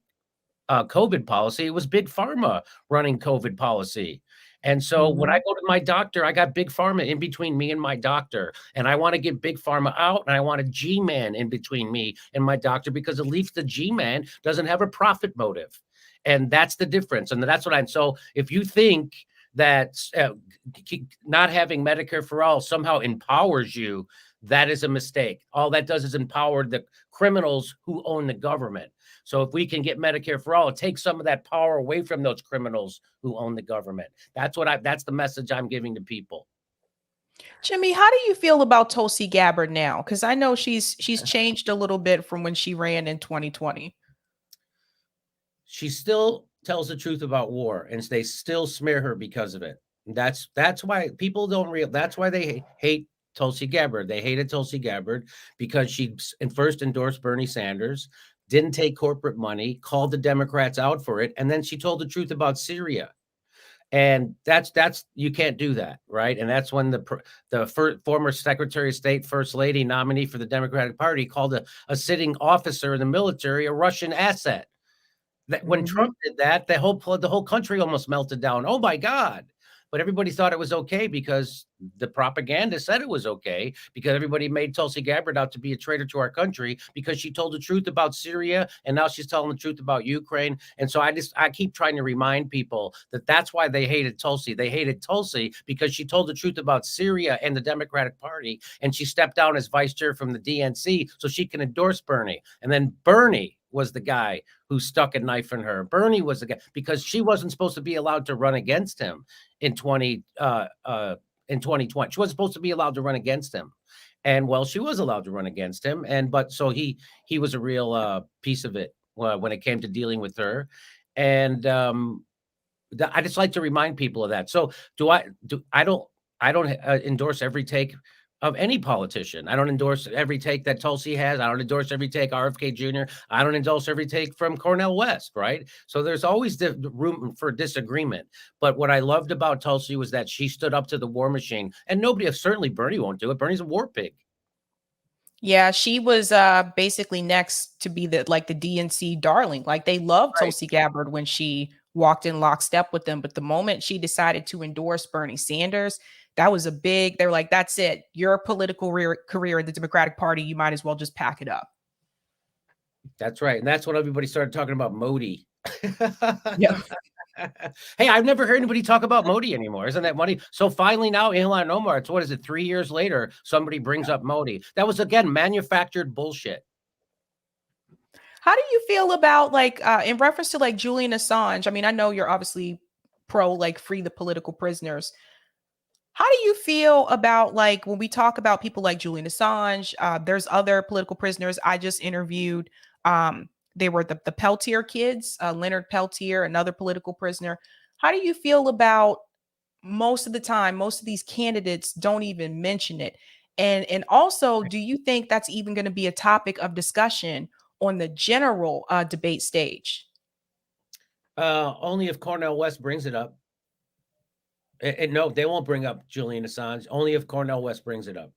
COVID policy, it was big pharma running COVID policy. And so when I Mhm. go to my doctor, I got big pharma in between me and my doctor. And I want to get big pharma out, and I want a G-man in between me and my doctor, because at least the G-man doesn't have a profit motive. And that's the difference. And that's what I'm, so if you think that not having Medicare for all somehow empowers you, that is a mistake. All that does is empower the criminals who own the government. So if we can get Medicare for all, it takes some of that power away from those criminals who own the government. That's the message I'm giving to people. Jimmy, how do you feel about Tulsi Gabbard now? Because I know she's changed a little bit from when she ran in 2020. She still tells the truth about war, and they still smear her because of it. That's why people don't real. That's why they hate Tulsi Gabbard. They hated Tulsi Gabbard because she first endorsed Bernie Sanders, didn't take corporate money, called the Democrats out for it, and then she told the truth about Syria. And that's you can't do that, right? And that's when the former Secretary of State, First Lady nominee for the Democratic Party, called a sitting officer in the military a Russian asset. That when Mhm. Trump did that, the whole country almost melted down. Oh my God. But everybody thought it was okay because the propaganda said it was okay, because everybody made Tulsi Gabbard out to be a traitor to our country because she told the truth about Syria, and now she's telling the truth about Ukraine. And so I keep trying to remind people that that's why they hated Tulsi. They hated Tulsi because she told the truth about Syria and the Democratic Party, and she stepped down as vice chair from the DNC so she can endorse Bernie. And then Bernie was the guy who stuck a knife in her. Bernie was the guy, because she wasn't supposed to be allowed to run against him in 2020. She wasn't supposed to be allowed to run against him. And well, she was allowed to run against him. And but so he was a real piece of it when it came to dealing with her. And I just like to remind people of that. So I don't endorse every take of any politician. I don't endorse every take that Tulsi has. I don't endorse every take RFK Jr. I don't endorse every take from Cornel West, right? So there's always the room for disagreement. But what I loved about Tulsi was that she stood up to the war machine, and nobody, certainly Bernie won't do it. Bernie's a war pig. Yeah, she was basically next to be the DNC darling. Like they loved Right. Tulsi Gabbard when she walked in lockstep with them, but the moment she decided to endorse Bernie Sanders, that was a big. They're like, "That's it. Your political career in the Democratic Party, you might as well just pack it up." That's right. And that's when everybody started talking about Modi. Yeah. Hey, I've never heard anybody talk about Modi anymore. Isn't that funny? So finally now, Ilhan Omar, it's what is it, 3 years later, somebody brings up Modi. That was, again, manufactured bullshit. How do you feel about in reference to like Julian Assange? I mean, I know you're obviously pro like free the political prisoners. How do you feel about like when we talk about people like Julian Assange? There's other political prisoners I just interviewed. They were the Peltier kids, Leonard Peltier, another political prisoner. How do you feel about most of the time, most of these candidates don't even mention it? And also, do you think that's even going to be a topic of discussion on the general debate stage? Only if Cornel West brings it up. And no, they won't bring up Julian Assange, only if Cornel West brings it up.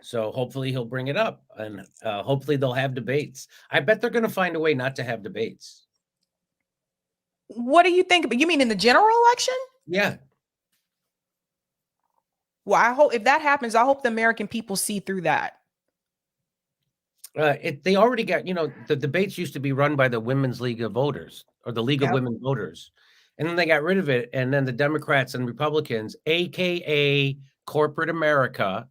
So hopefully he'll bring it up, and hopefully they'll have debates. I bet they're going to find a way not to have debates. What do you think? You mean in the general election? Yeah. Well, I hope if that happens, I hope the American people see through that. They already got, the debates used to be run by the Women's League of Voters or the League of Yep. Women Voters. And then they got rid of it. And then the Democrats and Republicans, AKA corporate America,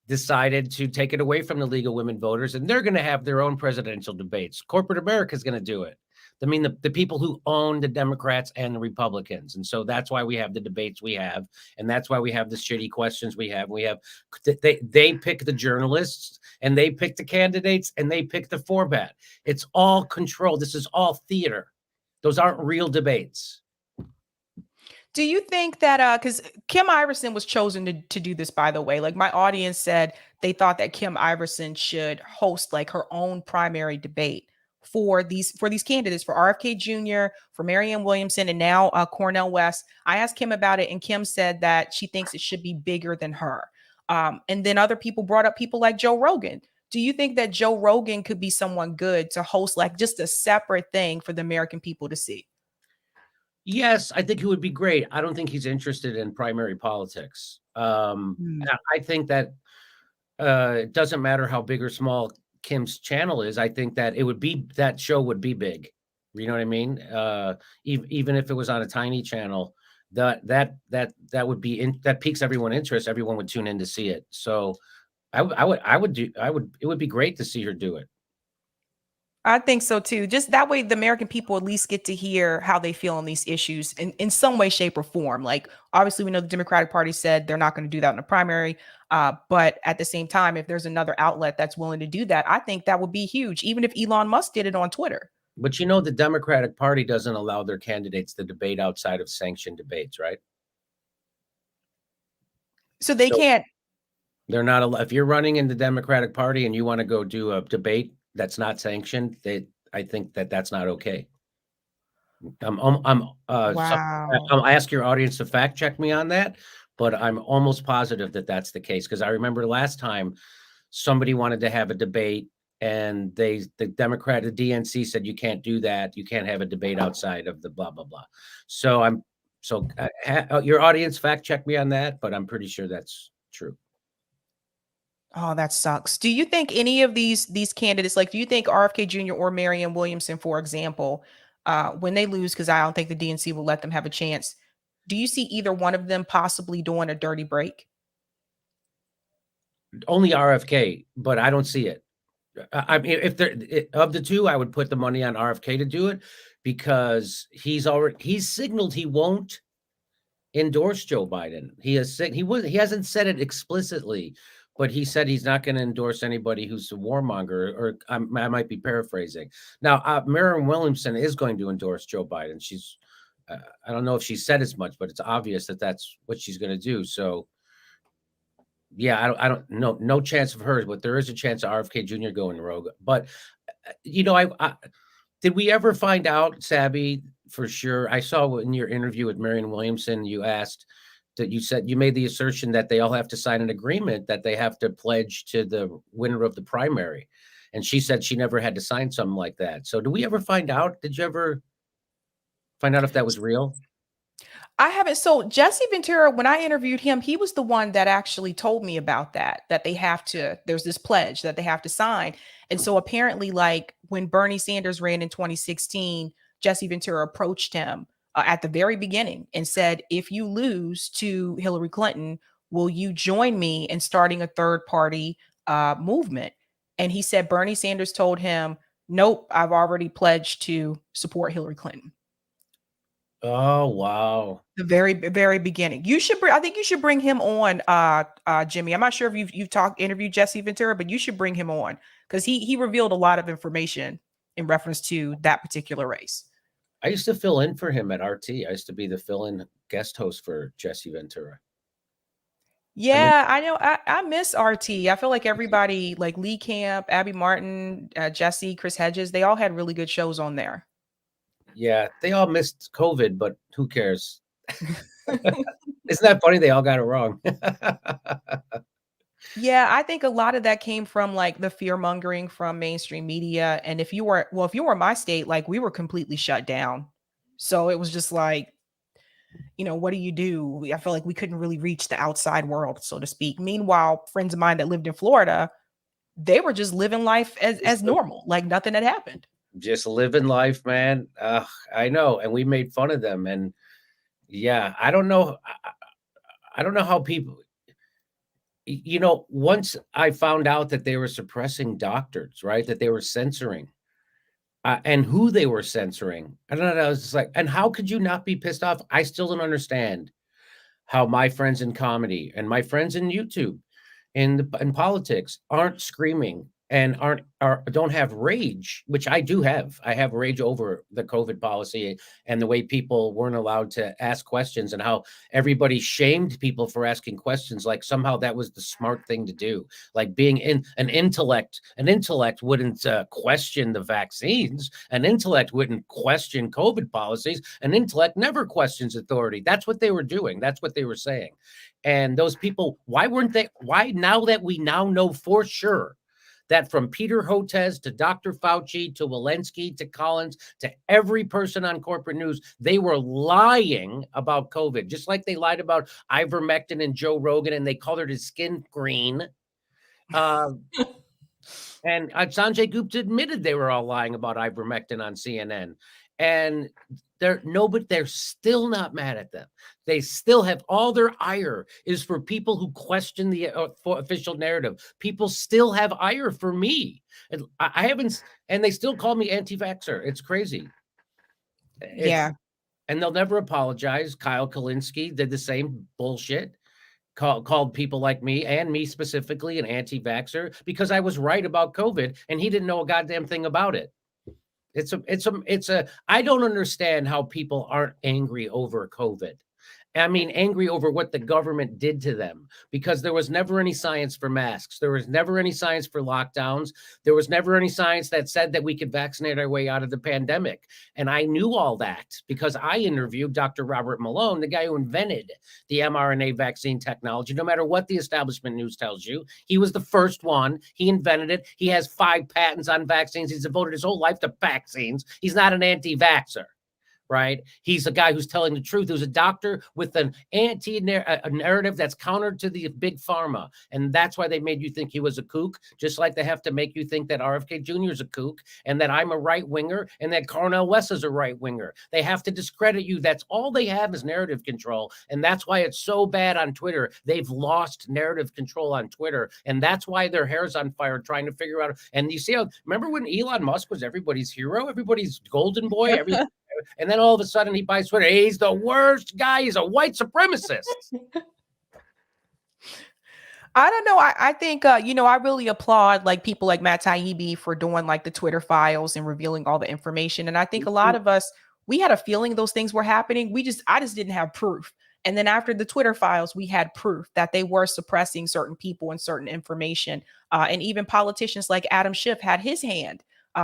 decided to take it away from the League of Women Voters. And they're going to have their own presidential debates. Corporate America is going to do it. I mean, the people who own the Democrats and the Republicans. And so that's why we have the debates we have. And that's why we have the shitty questions we have. They pick the journalists, and they pick the candidates, and they pick the format. It's all controlled. This is all theater. Those aren't real debates. Do you think that because Kim Iverson was chosen to do this, by the way, like my audience said they thought that Kim Iverson should host like her own primary debate for these candidates, for RFK Jr., for Marianne Williamson, and now Cornel West. I asked Kim about it, and Kim said that she thinks it should be bigger than her. And then other people brought up people like Joe Rogan. Do you think that Joe Rogan could be someone good to host like just a separate thing for the American people to see? Yes, I think he would be great. I don't think he's interested in primary politics. Hmm. I think that it doesn't matter how big or small Kim's channel is. I think that that show would be big. You know what I mean? Even if it was on a tiny channel, that would be that piques everyone's interest. Everyone would tune in to see it. So it would be great to see her do it. I think so too. Just that way, the American people at least get to hear how they feel on these issues in some way, shape, or form. Like, obviously, we know the Democratic Party said they're not going to do that in the primary. But at the same time, if there's another outlet that's willing to do that, I think that would be huge, even if Elon Musk did it on Twitter. But the Democratic Party doesn't allow their candidates to debate outside of sanctioned debates, right? So they can't. They're not allowed. If you're running in the Democratic Party and you want to go do a debate that's not sanctioned, I think that's not okay. Wow. I'll ask your audience to fact check me on that, but I'm almost positive that that's the case, because I remember last time somebody wanted to have a debate, and the DNC said you can't do that. You can't have a debate outside of the blah blah blah. So your audience fact check me on that, but I'm pretty sure that's true. Oh, that sucks. Do you think any of these candidates, like, do you think RFK Jr. or Marianne Williamson, for example, when they lose, because I don't think the DNC will let them have a chance, do you see either one of them possibly doing a dirty break? Only RFK, but I don't see it. I mean, if of the two, I would put the money on RFK to do it, because he's signaled he won't endorse Joe Biden. He hasn't said it explicitly, but he said he's not going to endorse anybody who's a warmonger, or I might be paraphrasing. Now, Marianne Williamson is going to endorse Joe Biden. She's, I don't know if she said as much, but it's obvious that that's what she's going to do. So, yeah, I don't know, no chance of hers, but there is a chance of RFK Jr. going rogue. But you know, I did we ever find out, Sabby, for sure? I saw in your interview with Marianne Williamson, you asked that you said you made the assertion that they all have to sign an agreement that they have to pledge to the winner of the primary. And she said she never had to sign something like that. So do we ever find out? Did you ever find out if that was real? I haven't. So Jesse Ventura, when I interviewed him, he was the one that actually told me about that they have to, there's this pledge that they have to sign. And so apparently, like when Bernie Sanders ran in 2016, Jesse Ventura approached him at the very beginning and said, if you lose to Hillary Clinton, will you join me in starting a third party movement? And he said Bernie Sanders told him, nope, I've already pledged to support Hillary Clinton. Oh, wow. The very, very beginning. You should I think you should bring him on, Jimmy. I'm not sure if you've interviewed Jesse Ventura, but you should bring him on because he revealed a lot of information in reference to that particular race. I used to fill in for him at RT. I used to be the fill-in guest host for Jesse Ventura. Yeah, I know. I miss RT. I feel like everybody, like Lee Camp, Abby Martin, Jesse, Chris Hedges, they all had really good shows on there. Yeah, they all missed COVID, but who cares? Isn't that funny? They all got it wrong. Yeah, I think a lot of that came from like the fear mongering from mainstream media. And if you were my state, like we were completely shut down. So it was just like, what do you do? I feel like we couldn't really reach the outside world, so to speak. Meanwhile, friends of mine that lived in Florida, they were just living life as normal, like nothing had happened. Just living life, man. I know. And we made fun of them. And yeah, I don't know. I don't know how people, once I found out that they were suppressing doctors, right? That they were censoring and who they were censoring. I don't know. I was just like, and how could you not be pissed off? I still don't understand how my friends in comedy and my friends in YouTube in politics aren't screaming and don't have rage, which I do have. I have rage over the COVID policy and the way people weren't allowed to ask questions and how everybody shamed people for asking questions. Like somehow that was the smart thing to do. Like being in an intellect wouldn't question the vaccines. An intellect wouldn't question COVID policies. An intellect never questions authority. That's what they were doing. That's what they were saying. And those people, why now that we now know for sure that from Peter Hotez to Dr. Fauci to Walensky to Collins to every person on corporate news, they were lying about COVID, just like they lied about ivermectin and Joe Rogan, and they colored his skin green. And Sanjay Gupta admitted they were all lying about ivermectin on CNN. And they're still not mad at them. They still have all their ire is for people who question the official narrative. People still have ire for me. And I haven't, and they still call me anti-vaxxer. It's crazy. Yeah. And they'll never apologize. Kyle Kalinske did the same bullshit. Called people like me and me specifically an anti-vaxxer because I was right about COVID and he didn't know a goddamn thing about it. I don't understand how people aren't angry over COVID. I mean, angry over what the government did to them because there was never any science for masks. There was never any science for lockdowns. There was never any science that said that we could vaccinate our way out of the pandemic. And I knew all that because I interviewed Dr. Robert Malone, the guy who invented the mRNA vaccine technology. No matter what the establishment news tells you, he was the first one. He invented it. He has 5 patents on vaccines. He's devoted his whole life to vaccines. He's not an anti-vaxxer. Right? He's a guy who's telling the truth. Who's a doctor with an narrative that's counter to the big pharma. And that's why they made you think he was a kook, just like they have to make you think that RFK Jr. is a kook and that I'm a right winger and that Cornel West is a right winger. They have to discredit you. That's all they have is narrative control. And that's why it's so bad on Twitter. They've lost narrative control on Twitter. And that's why their hair's on fire trying to figure out. And you see how, remember when Elon Musk was everybody's hero, everybody's golden boy, and then all of a sudden he buys Twitter. He's the worst guy. He's a white supremacist. I don't know. I think, I really applaud like people like Matt Taibbi for doing like the Twitter files and revealing all the information. And I think a lot of us, we had a feeling those things were happening. I just didn't have proof. And then after the Twitter files, we had proof that they were suppressing certain people and certain information. And even politicians like Adam Schiff had his hand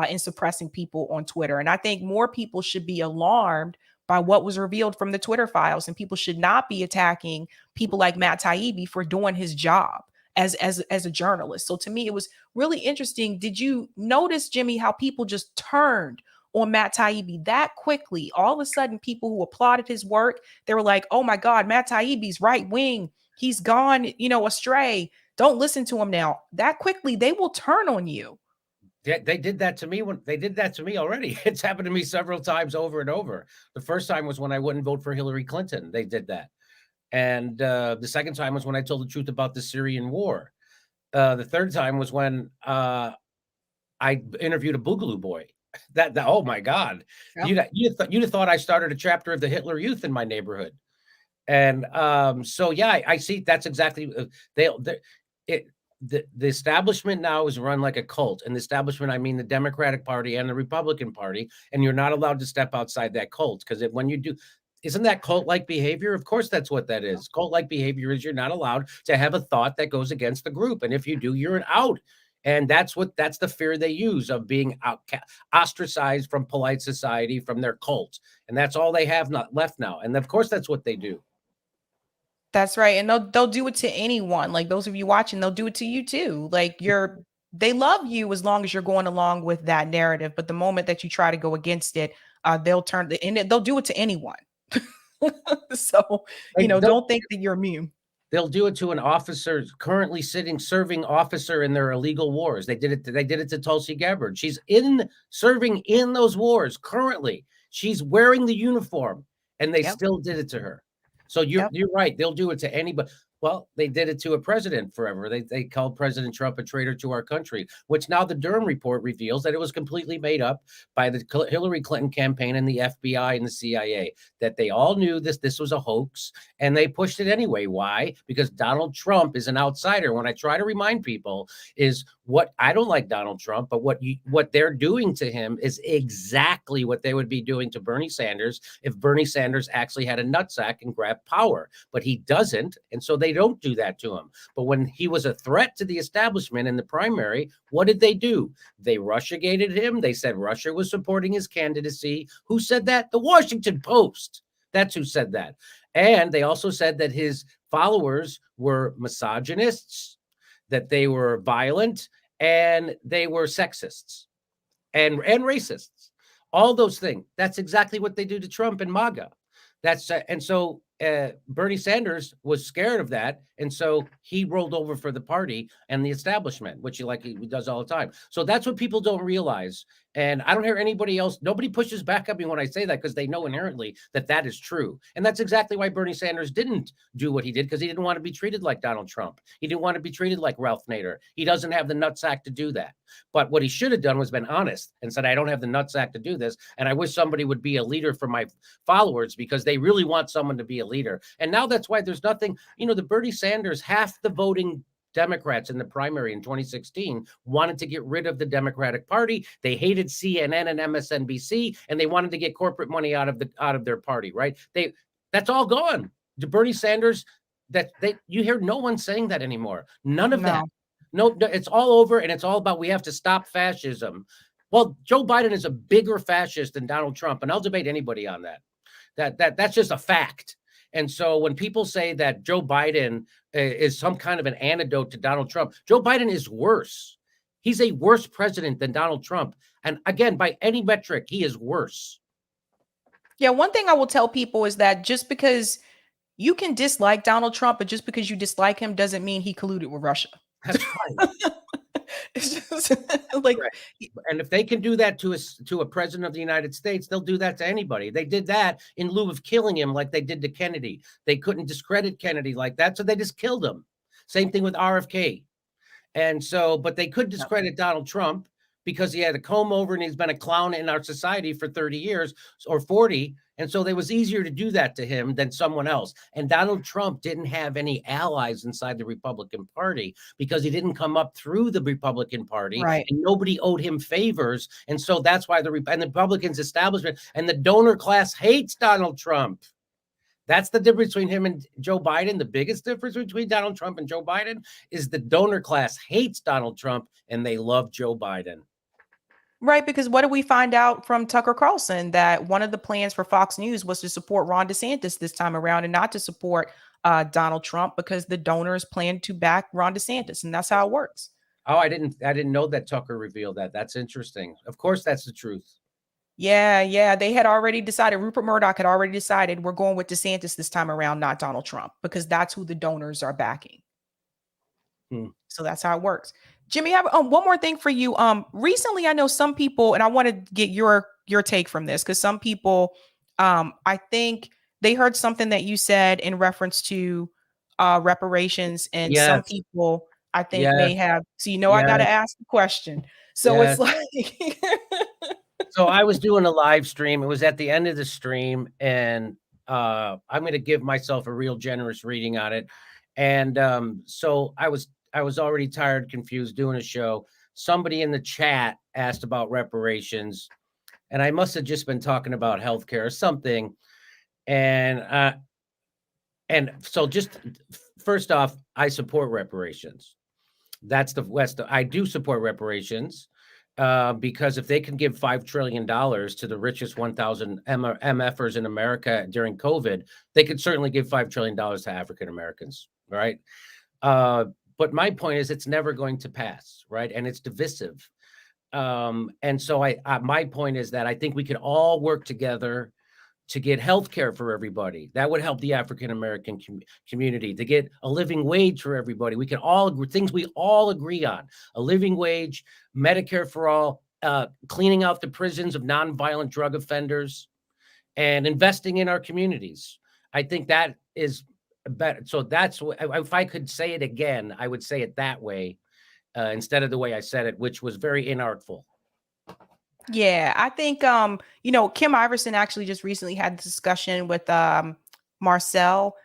in suppressing people on Twitter. And I think more people should be alarmed by what was revealed from the Twitter files, and people should not be attacking people like Matt Taibbi for doing his job as a journalist. So to me, it was really interesting. Did you notice, Jimmy, how people just turned on Matt Taibbi that quickly? All of a sudden, people who applauded his work, they were like, "Oh my God, Matt Taibbi's right wing. He's gone, astray. Don't listen to him now." That quickly, they will turn on you. They did that to me when they did that to me already. It's happened to me several times over and over. The first time was when I wouldn't vote for Hillary Clinton. They did that. And the second time was when I told the truth about the Syrian war. The third time was when I interviewed a Boogaloo boy. That oh my God, Yep. you'd have thought I started a chapter of the Hitler Youth in my neighborhood. And so yeah, I see that's exactly it. The establishment now is run like a cult, and the establishment, I mean the Democratic Party and the Republican Party, and you're not allowed to step outside that cult because when you do, isn't that cult-like behavior? Of course, that's what that is. Cult-like behavior is you're not allowed to have a thought that goes against the group, and if you do, you're an out. And that's the fear they use of being ostracized from polite society, from their cult, and that's all they have not left now. And of course, that's what they do. That's right. And they'll do it to anyone. Like those of you watching, they'll do it to you too. Like they love you as long as you're going along with that narrative. But the moment that you try to go against it, they'll do it to anyone. So, Like, don't think that you're immune. they'll do it to an officer currently serving officer in their illegal wars. They did it. They did it to Tulsi Gabbard. She's serving in those wars currently. She's wearing the uniform, and they Yep. still did it to her. So you're Yep. you're right. They'll do it to anybody. Well, they did it to a president forever. They called President Trump a traitor to our country, which now the Durham report reveals that it was completely made up by the Hillary Clinton campaign and the FBI and the CIA, that they all knew this was a hoax and they pushed it anyway. Why? Because Donald Trump is an outsider. When I try to remind people is what I don't like Donald Trump, but what they're doing to him is exactly what they would be doing to Bernie Sanders if Bernie Sanders actually had a nutsack and grabbed power, but he doesn't. And so they don't do that to him. But when he was a threat to the establishment in the primary, what did they do? They Russiagated him. They said Russia was supporting his candidacy. Who said that? The Washington Post. That's who said that. And they also said that his followers were misogynists, that they were violent, and they were sexists and racists. All those things. That's exactly what they do to Trump and MAGA. And so Bernie Sanders was scared of that, and so he rolled over for the party and the establishment, which he does all the time. So that's what people don't realize. And I don't hear anybody else. Nobody pushes back at me when I say that because they know inherently that that is true. And that's exactly why Bernie Sanders didn't do what he did, because he didn't want to be treated like Donald Trump. He didn't want to be treated like Ralph Nader. He doesn't have the nutsack to do that. But what he should have done was been honest and said, I don't have the nutsack to do this. And I wish somebody would be a leader for my followers, because they really want someone to be a leader. And now that's why there's nothing, the Bernie Sanders, half the voting Democrats in the primary in 2016 wanted to get rid of the Democratic Party. They hated CNN and MSNBC, and they wanted to get corporate money out of their party, right? That's all gone. The Bernie Sanders, you hear no one saying that anymore. None of that. No, it's all over, and it's all about we have to stop fascism. Well, Joe Biden is a bigger fascist than Donald Trump, and I'll debate anybody on that. That's just a fact. And so when people say that Joe Biden is some kind of an antidote to Donald Trump, Joe Biden is worse. He's a worse president than Donald Trump. And again, by any metric, he is worse. Yeah, one thing I will tell people is that just because you can dislike Donald Trump, but just because you dislike him doesn't mean he colluded with Russia. That's right. It's just like, right. And if they can do that to a president of the United States, they'll do that to anybody. They did that in lieu of killing him, like they did to Kennedy. They couldn't discredit Kennedy like that, so they just killed him. Same thing with RFK. And so, but they could discredit Donald Trump because he had a comb over and he's been a clown in our society for 30 years or 40. And so it was easier to do that to him than someone else. And Donald Trump didn't have any allies inside the Republican Party because he didn't come up through the Republican Party, Right. and nobody owed him favors. And so that's why the Republicans establishment and the donor class hates Donald Trump. That's the difference between him and Joe Biden. The biggest difference between Donald Trump and Joe Biden is the donor class hates Donald Trump and they love Joe Biden. Right, because what did we find out from Tucker Carlson? That one of the plans for Fox News was to support Ron DeSantis this time around and not to support Donald Trump, because the donors plan to back Ron DeSantis, and that's how it works. Oh, I didn't know that Tucker revealed that. That's interesting. Of course, that's the truth. Yeah. They had already decided, Rupert Murdoch had already decided, we're going with DeSantis this time around, not Donald Trump, because that's who the donors are backing. So that's how it works. Jimmy, I have one more thing for you. Recently, I know some people, and I want to get your take from this, because some people, I think they heard something that you said in reference to reparations, and Yes. some people, I think, Yes. may have. So I got to Yes. ask the question. So Yes. it's like, so I was doing a live stream. It was at the end of the stream, and I'm going to give myself a real generous reading on it. And so I was already tired, confused, doing a show. Somebody in the chat asked about reparations, and I must have just been talking about healthcare or something. And so just first off, I support reparations. That's the West. I do support reparations because if they can give $5 trillion to the richest 1,000 MFers in America during COVID, they could certainly give $5 trillion to African Americans, right? But my point is, it's never going to pass, right? And it's divisive. And so my point is that I think we could all work together to get health care for everybody. That would help the African American community, to get a living wage for everybody. We can all agree, things we all agree on: a living wage, Medicare for all, cleaning out the prisons of nonviolent drug offenders, and investing in our communities. I think that is better. So that's what, if I could say it again, I would say it that way instead of the way I said it, which was very inartful. yeah, I think Kim Iverson actually just recently had this discussion with Marcel.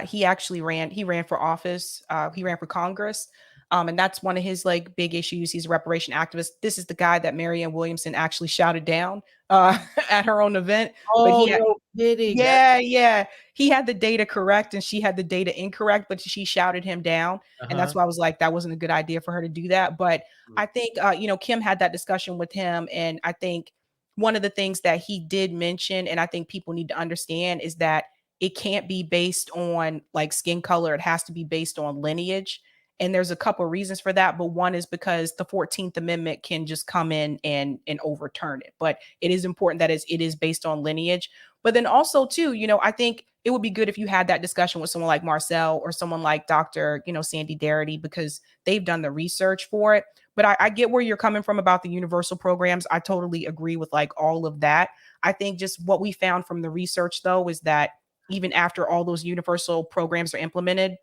He actually ran for office. He ran for Congress. And that's one of his like big issues. He's a reparation activist. This is the guy that Marianne Williamson actually shouted down at her own event. Oh, But no kidding. yeah. He had the data correct and she had the data incorrect, but she shouted him down. And that's why I was like, that wasn't a good idea for her to do that. But I think, Kim had that discussion with him. And I think one of the things that he did mention, and I think people need to understand, is that it can't be based on like skin color. It has to be based on lineage. And there's a couple of reasons for that. But one is because the 14th Amendment can just come in and overturn it. But it is important that it is based on lineage. But then also, too, I think it would be good if you had that discussion with someone like Marcel or someone like Dr. Sandy Darity, because they've done the research for it. But I get where you're coming from about the universal programs. I totally agree with like all of that. I think just what we found from the research, though, is that even after all those universal programs are implemented,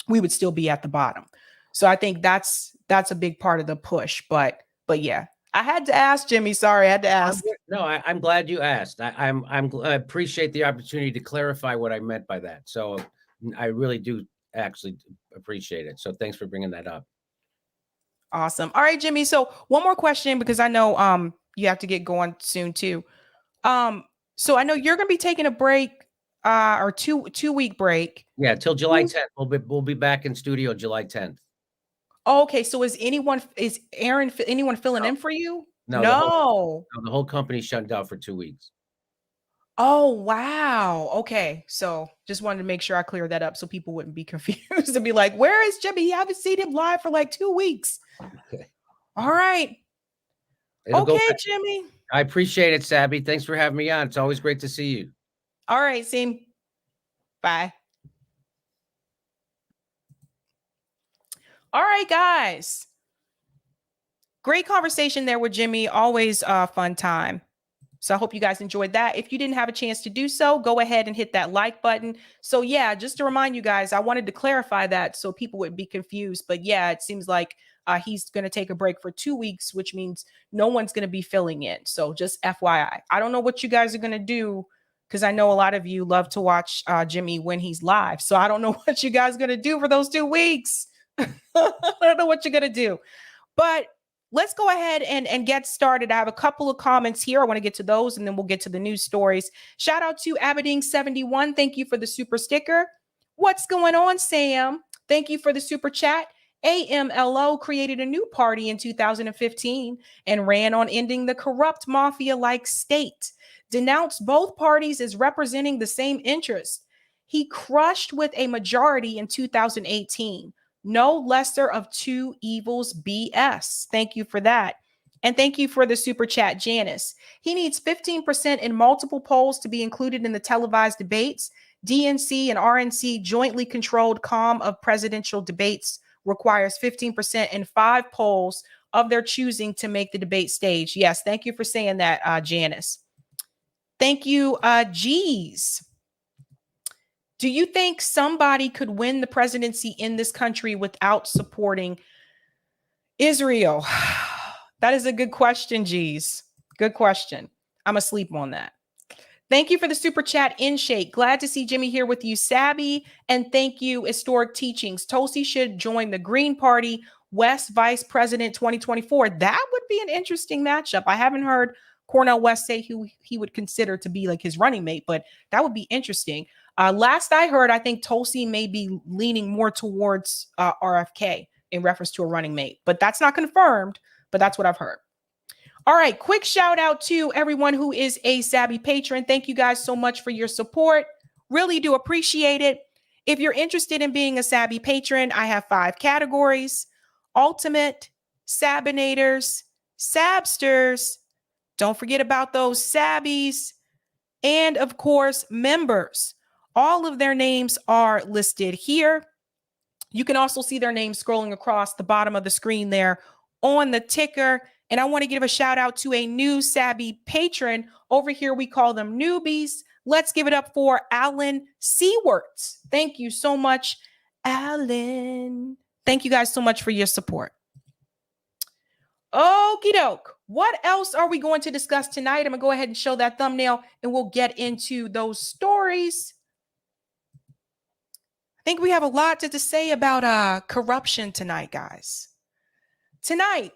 we would still be at the bottom. So I think that's a big part of the push. But yeah, I had to ask, Jimmy. Sorry, I had to ask. No, I'm glad you asked. I appreciate the opportunity to clarify what I meant by that. So I really do actually appreciate it. So thanks for bringing that up. Awesome. All right, Jimmy. So one more question, because I know you have to get going soon too. So I know you're going to be taking a break, or two-week break. Yeah, till July 10th. We'll be back in studio July 10th. Oh, okay. So is anyone filling in for you? No. The whole company's shut down for 2 weeks. Oh, wow. Okay. So just wanted to make sure I cleared that up so people wouldn't be confused and be like, where is Jimmy? I haven't seen him live for like 2 weeks. Okay. All right. Okay, Jimmy. I appreciate it, Sabby. Thanks for having me on. It's always great to see you. All right, Seam. Bye. All right, guys. Great conversation there with Jimmy. Always a fun time. So I hope you guys enjoyed that. If you didn't have a chance to do so, go ahead and hit that like button. So yeah, just to remind you guys, I wanted to clarify that so people wouldn't be confused. But yeah, it seems like he's going to take a break for 2 weeks, which means no one's going to be filling in. So just FYI, I don't know what you guys are going to do because I know a lot of you love to watch Jimmy when he's live. So I don't know what you guys going to do for those 2 weeks. I don't know what you're going to do. But let's go ahead and get started. I have a couple of comments here. I want to get to those, and then we'll get to the news stories. Shout out to Aberdeen71. Thank you for the super sticker. What's going on, Sam? Thank you for the super chat. AMLO created a new party in 2015 and ran on ending the corrupt mafia-like state. Denounced both parties as representing the same interest. He crushed with a majority in 2018. No lesser of 2 evils BS. Thank you for that. And thank you for the super chat, Janice. He needs 15% in multiple polls to be included in the televised debates. DNC and RNC jointly controlled calm of presidential debates requires 15% in 5 polls of their choosing to make the debate stage. Yes, thank you for saying that, Janice. Thank you, G's. Do you think somebody could win the presidency in this country without supporting Israel? That is a good question, G's. Good question. I'm asleep on that. Thank you for the super chat, InShake. Glad to see Jimmy here with you, Sabby. And thank you, Historic Teachings. Tulsi should join the Green Party, West Vice President 2024. That would be an interesting matchup. I haven't heard Cornel West say who he would consider to be like his running mate, but that would be interesting. Last I heard, I think Tulsi may be leaning more towards RFK in reference to a running mate, but that's not confirmed, but that's what I've heard. All right, quick shout out to everyone who is a Sabby patron. Thank you guys so much for your support. Really do appreciate it. If you're interested in being a Sabby patron, I have 5 categories: Ultimate, Sabinators, Sabsters. Don't forget about those Sabbies. And of course, members. All of their names are listed here. You can also see their names scrolling across the bottom of the screen there on the ticker. And I want to give a shout out to a new Sabby patron. Over here, we call them newbies. Let's give it up for Alan Seaworts. Thank you so much, Alan. Thank you guys so much for your support. Okie doke. What else are we going to discuss tonight? I'm going to go ahead and show that thumbnail and we'll get into those stories. I think we have a lot to say about corruption tonight, guys. Tonight,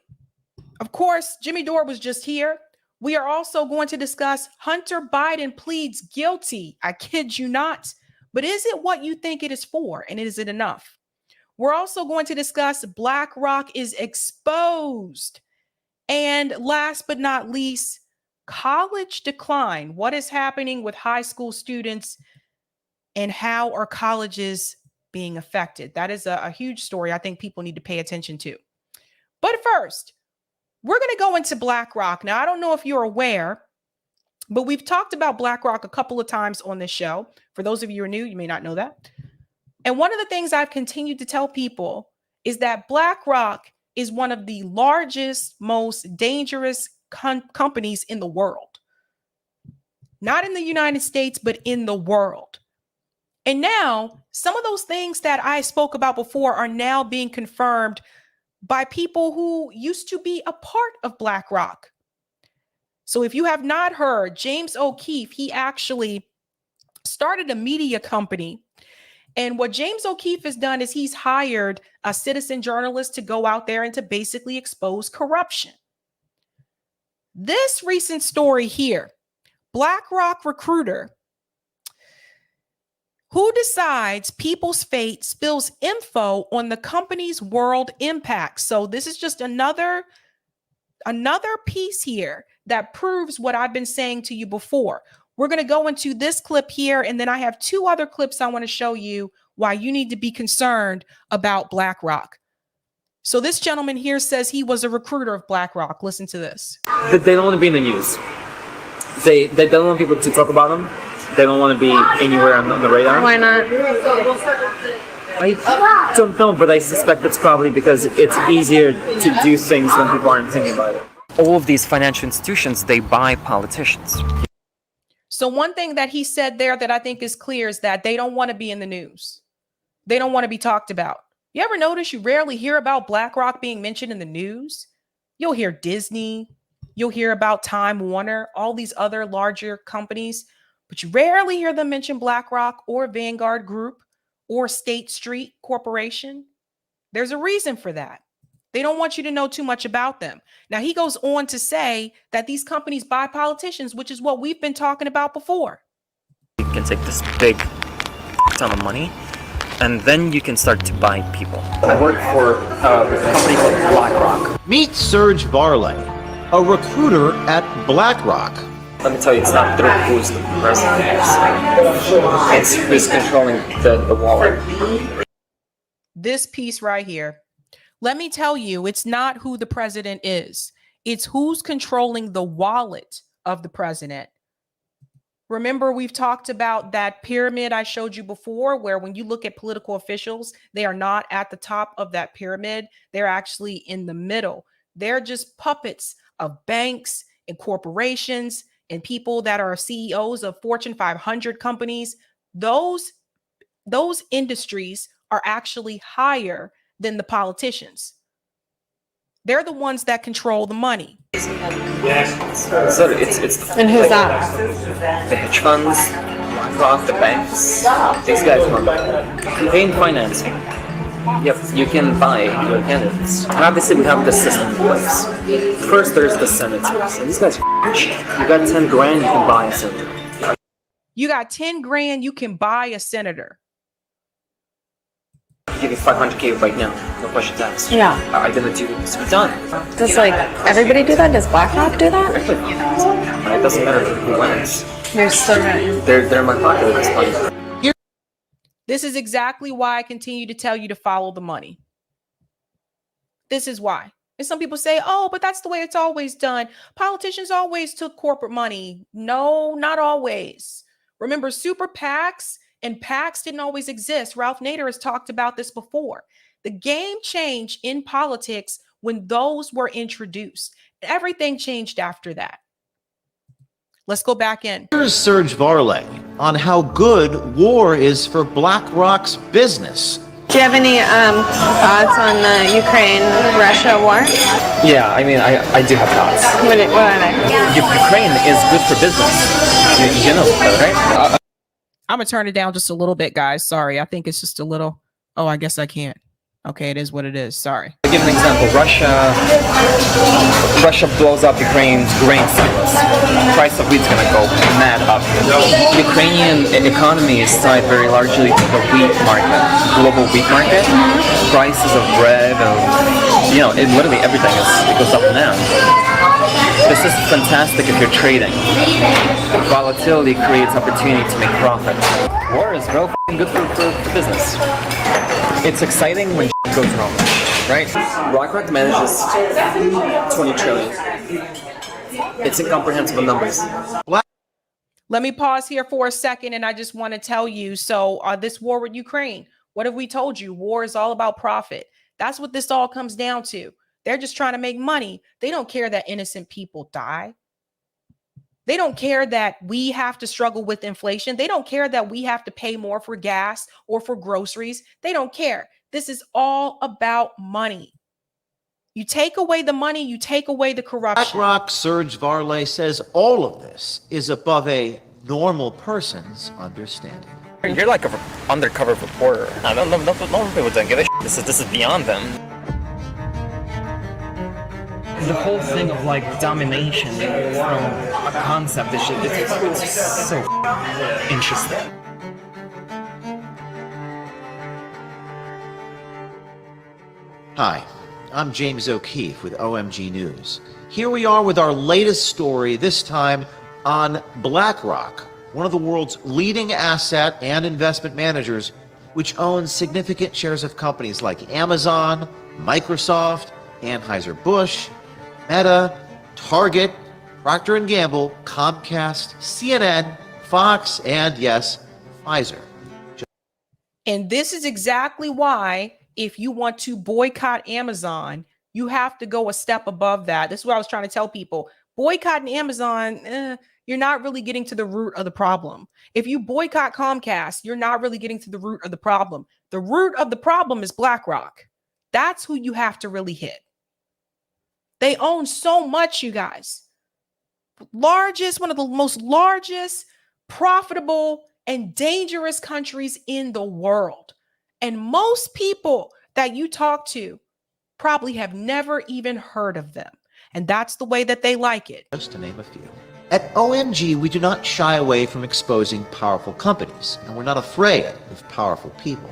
of course, Jimmy Dore was just here. We are also going to discuss Hunter Biden pleads guilty. I kid you not. But is it what you think it is for? And is it enough? We're also going to discuss Blackrock is exposed. And last but not least, college decline. What is happening with high school students and how are colleges being affected? That is a huge story I think people need to pay attention to. But first, we're going to go into Blackrock. Now, I don't know if you're aware, but we've talked about Blackrock a couple of times on this show. For those of you who are new, you may not know that. And one of the things I've continued to tell people is that Blackrock is one of the largest, most dangerous companies in the world. Not in the United States, but in the world. And now, some of those things that I spoke about before are now being confirmed by people who used to be a part of Blackrock. So if you have not heard, James O'Keefe, he actually started a media company. And what James O'Keefe has done is he's hired a citizen journalist to go out there and to basically expose corruption. This recent story here, Blackrock recruiter who decides people's fate spills info on the company's world impact. So this is just another piece here that proves what I've been saying to you before. We're going to go into this clip here, and then I have 2 other clips I want to show you why you need to be concerned about Blackrock. So this gentleman here says he was a recruiter of Blackrock. Listen to this. They don't want to be in the news. They don't want people to talk about them. They don't want to be anywhere on the radar. Why not? I don't know, but I suspect it's probably because it's easier to do things when people aren't thinking about it. All of these financial institutions, they buy politicians. So one thing that he said there that I think is clear is that they don't want to be in the news. They don't want to be talked about. You ever notice you rarely hear about Blackrock being mentioned in the news? You'll hear Disney. You'll hear about Time Warner, all these other larger companies. but you rarely hear them mention BlackRock or Vanguard Group or State Street Corporation. There's a reason for that. They don't want you to know too much about them. Now, he goes on to say that these companies buy politicians, which is what we've been talking about before. You can take this big ton of money, and then you can start to buy people. I work for a company called Blackrock. Meet Serge Varley, a recruiter at Blackrock. Let me tell you, it's not through who's the president. It's who's controlling the wallet. This piece right here. Let me tell you, it's not who the president is. It's who's controlling the wallet of the president. Remember, we've talked about that pyramid I showed you before, where when you look at political officials, they are not at the top of that pyramid. They're actually in the middle. They're just puppets of banks and corporations and people that are CEOs of Fortune 500 companies. Those industries are actually higher than the politicians. They're the ones that control the money. So it's And who's that? the hedge funds, BlackRock, the banks. These guys run campaign financing. Yep, you can buy your candidates. And obviously, we have the system in place. First, there's the senators. And these guys are rich. You got 10 grand, you can buy a senator. You got 10 grand, you can buy a senator. I'll give you 500K right now. No questions asked. Yeah. I did it 2 weeks. We're done. Does like everybody do that? Does BlackRock do that? It doesn't matter who wins. They're still gonna. They're in my pocket at this point. This is exactly why I continue to tell you to follow the money. This is why. And some people say, oh, but that's the way it's always done. Politicians always took corporate money. No, not always. Remember, super PACs and PACs didn't always exist. Ralph Nader has talked about this before. The game changed in politics when those were introduced. Everything changed after that. Let's go back in. Here's Serge Varley on how good war is for BlackRock's business. Do you have any thoughts on the Ukraine-Russia war? Yeah, I mean, I do have thoughts. What are they? Ukraine is good for business. You know that, right? I'm going to turn it down just a little bit, guys. Sorry. I think it's just a little. Oh, I guess I can't. Okay, it is what it is. Sorry. I'll give an example. Russia blows up Ukraine's grain silos. Price of wheat's gonna go mad up. Ukrainian economy is tied very largely to the wheat market, global wheat market. Prices of bread, literally everything it goes up and down. This is fantastic if you're trading. Volatility creates opportunity to make profit. War is real good for business. It's exciting when goes wrong, right? BlackRock manages 20 trillion. It's incomprehensible numbers. Let me pause here for a second, and I just want to tell you, so this war with Ukraine, what have we told you? War is all about profit. That's what this all comes down to. They're just trying to make money. They don't care that innocent people die. They don't care that we have to struggle with inflation. They don't care that we have to pay more for gas or for groceries. They don't care. This is all about money. You take away the money, you take away the corruption. BlackRock Serge Varley says all of this is above a normal person's understanding. You're like an undercover reporter. No people don't give a shit. This is beyond them. The whole thing of like domination from a concept it's so interesting. Hi, I'm James O'Keefe with OMG News. Here we are with our latest story, this time on BlackRock, one of the world's leading asset and investment managers, which owns significant shares of companies like Amazon, Microsoft, Anheuser-Busch, Meta, Target, Procter & Gamble, Comcast, CNN, Fox, and yes, Pfizer. And this is exactly why, if you want to boycott Amazon, you have to go a step above that. This is what I was trying to tell people. Boycotting Amazon, you're not really getting to the root of the problem. If you boycott Comcast, you're not really getting to the root of the problem. The root of the problem is BlackRock. That's who you have to really hit. They own so much, you guys. One of the most largest profitable and dangerous countries in the world. And most people that you talk to probably have never even heard of them. And that's the way that they like it. Just to name a few. At OMG, we do not shy away from exposing powerful companies, and we're not afraid of powerful people.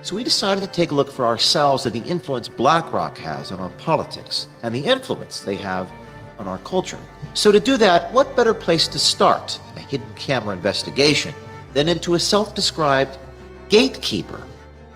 So we decided to take a look for ourselves at the influence BlackRock has on our politics and the influence they have on our culture. So to do that, what better place to start a hidden camera investigation than into a self-described gatekeeper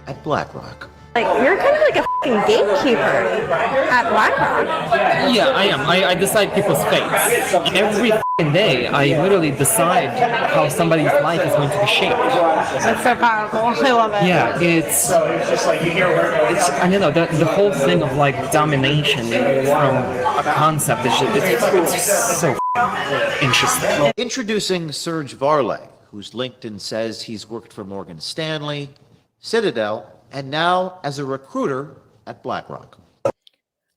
at BlackRock? Like, you're kind of like a fucking gatekeeper at Blackrock. Yeah, I am. I decide people's fates. Every fucking day, I literally decide how somebody's life is going to be shaped. That's so powerful. I love it. Yeah, it's I don't know, the whole thing of like domination from a concept is it's so interesting. Introducing Serge Varley, whose LinkedIn says he's worked for Morgan Stanley, Citadel, and now as a recruiter at BlackRock.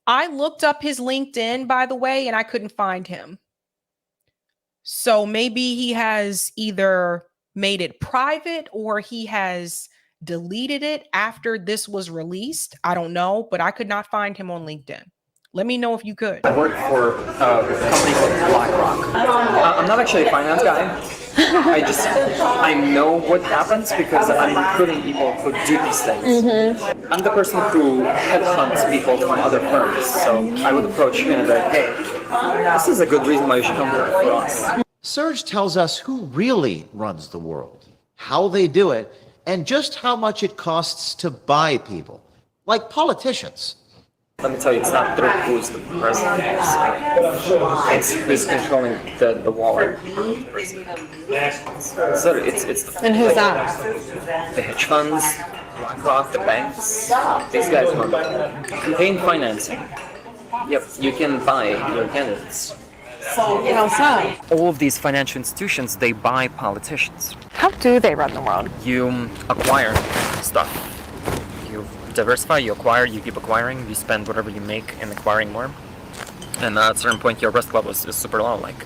I looked up his LinkedIn, by the way, and I couldn't find him. So maybe he has either made it private or he has deleted it after this was released. I don't know, but I could not find him on LinkedIn. Let me know if you could. I work for a company called Blackrock. I'm not actually a finance guy. I know what happens because I'm recruiting people who do these things. I'm the person who headhunts people from other firms. So I would approach you and be like, hey, this is a good reason why you should come work for us. Serge tells us who really runs the world, how they do it, and just how much it costs to buy people, like politicians. Let me tell you, it's not through who's the president. It's who's controlling the wallet. So it's the, And who's that? the hedge funds, BlackRock, the banks. These guys run campaign financing. Yep, you can buy your candidates. How so? All of these financial institutions, they buy politicians. How do they run the world? You acquire stuff. You diversify, you acquire, you keep acquiring, you spend whatever you make in acquiring more. And at a certain point, your risk level is super low. Like,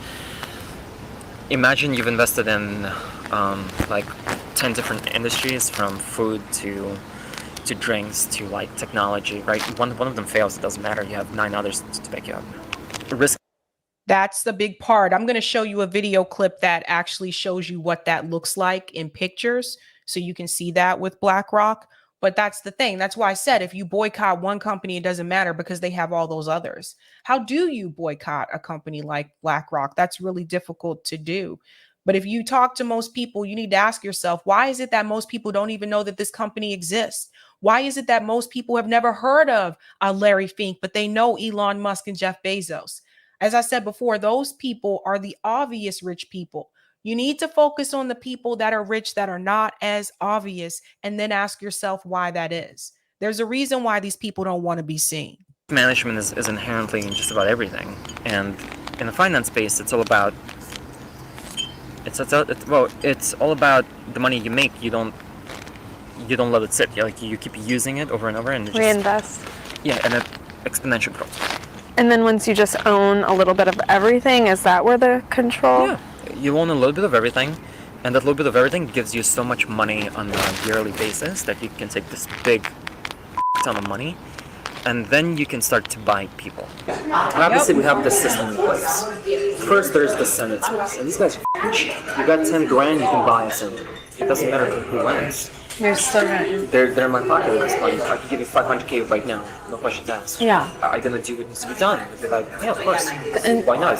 imagine you've invested in like 10 different industries, from food to drinks to like technology, right? One of them fails, it doesn't matter. You have 9 others to back you up. Risk. That's the big part. I'm going to show you a video clip that actually shows you what that looks like in pictures, so you can see that with BlackRock. But that's the thing. That's why I said if you boycott one company, it doesn't matter because they have all those others. How do you boycott a company like BlackRock? That's really difficult to do. But if you talk to most people, you need to ask yourself, why is it that most people don't even know that this company exists? Why is it that most people have never heard of Larry Fink, but they know Elon Musk and Jeff Bezos? As I said before, those people are the obvious rich people. You need to focus on the people that are rich that are not as obvious, and then ask yourself why that is. There's a reason why these people don't want to be seen. Management is inherently in just about everything. And in the finance space, it's all about it's all about the money you make. You don't let it sit. You keep using it over and over, and Reinvest. Yeah, and it exponential growth. And then once you just own a little bit of everything, is that where the control? Yeah, you own a little bit of everything, and that little bit of everything gives you so much money on a yearly basis that you can take this big ton of money, and then you can start to buy people. Obviously, we have the system in place. First, there's the Senate space, and these guys are cheap. You got 10 grand, you can buy a Senate. It doesn't matter who wins. You're still right. They're in my pocket at this point. I can give you 500K right now, no questions asked. Yeah. I'm gonna do what needs to be done. They're like, yeah, of course. And why not?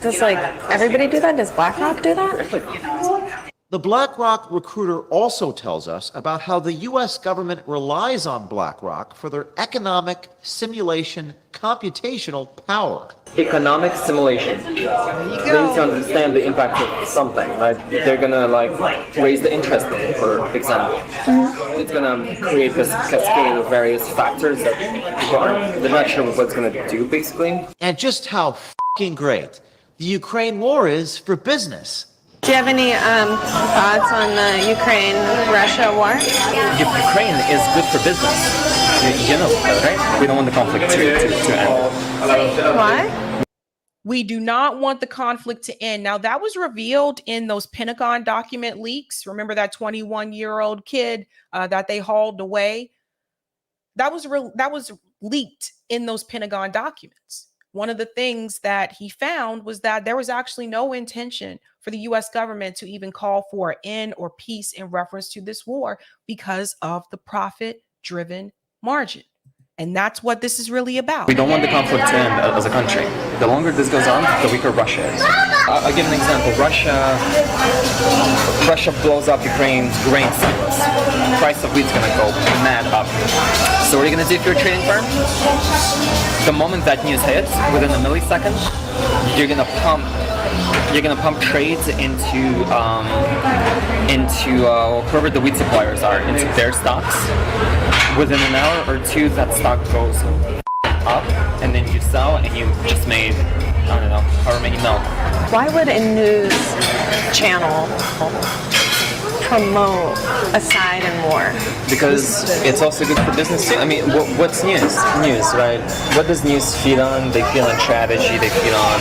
does like everybody do that? Does BlackRock do that? The BlackRock recruiter also tells us about how the U.S. government relies on BlackRock for their economic simulation computational power. Economic simulation. They need to understand the impact of something, right? They're gonna raise the interest rate, for example. It's gonna create this cascade of various factors that people they're not sure what it's gonna do, basically. And just how fucking great the Ukraine war is for business. Do you have any thoughts on the Ukraine-Russia war? Ukraine is good for business. You know, right? We don't want the conflict to end. Why? We do not want the conflict to end. Now, that was revealed in those Pentagon document leaks. Remember that 21-year-old kid that they hauled away? That was leaked in those Pentagon documents. One of the things that he found was that there was actually no intention for the US government to even call for an end or peace in reference to this war because of the profit-driven margin. And that's what this is really about. We don't want the conflict to end as a country. The longer this goes on, the weaker Russia is. I'll give an example. Russia blows up Ukraine's grain silos. The price of wheat's gonna go mad up. So what are you gonna do if you're a trading firm? The moment that news hits, within a millisecond, you're gonna pump trades into whoever the wheat suppliers are, into their stocks. Within an hour or two, that stock goes up, and then you sell, and you just made, I don't know, however many mil. Why would a news channel promote a side in war? Because it's also good for business too. I mean, what's news? News, right? What does news feed on? They feed on strategy, they feed on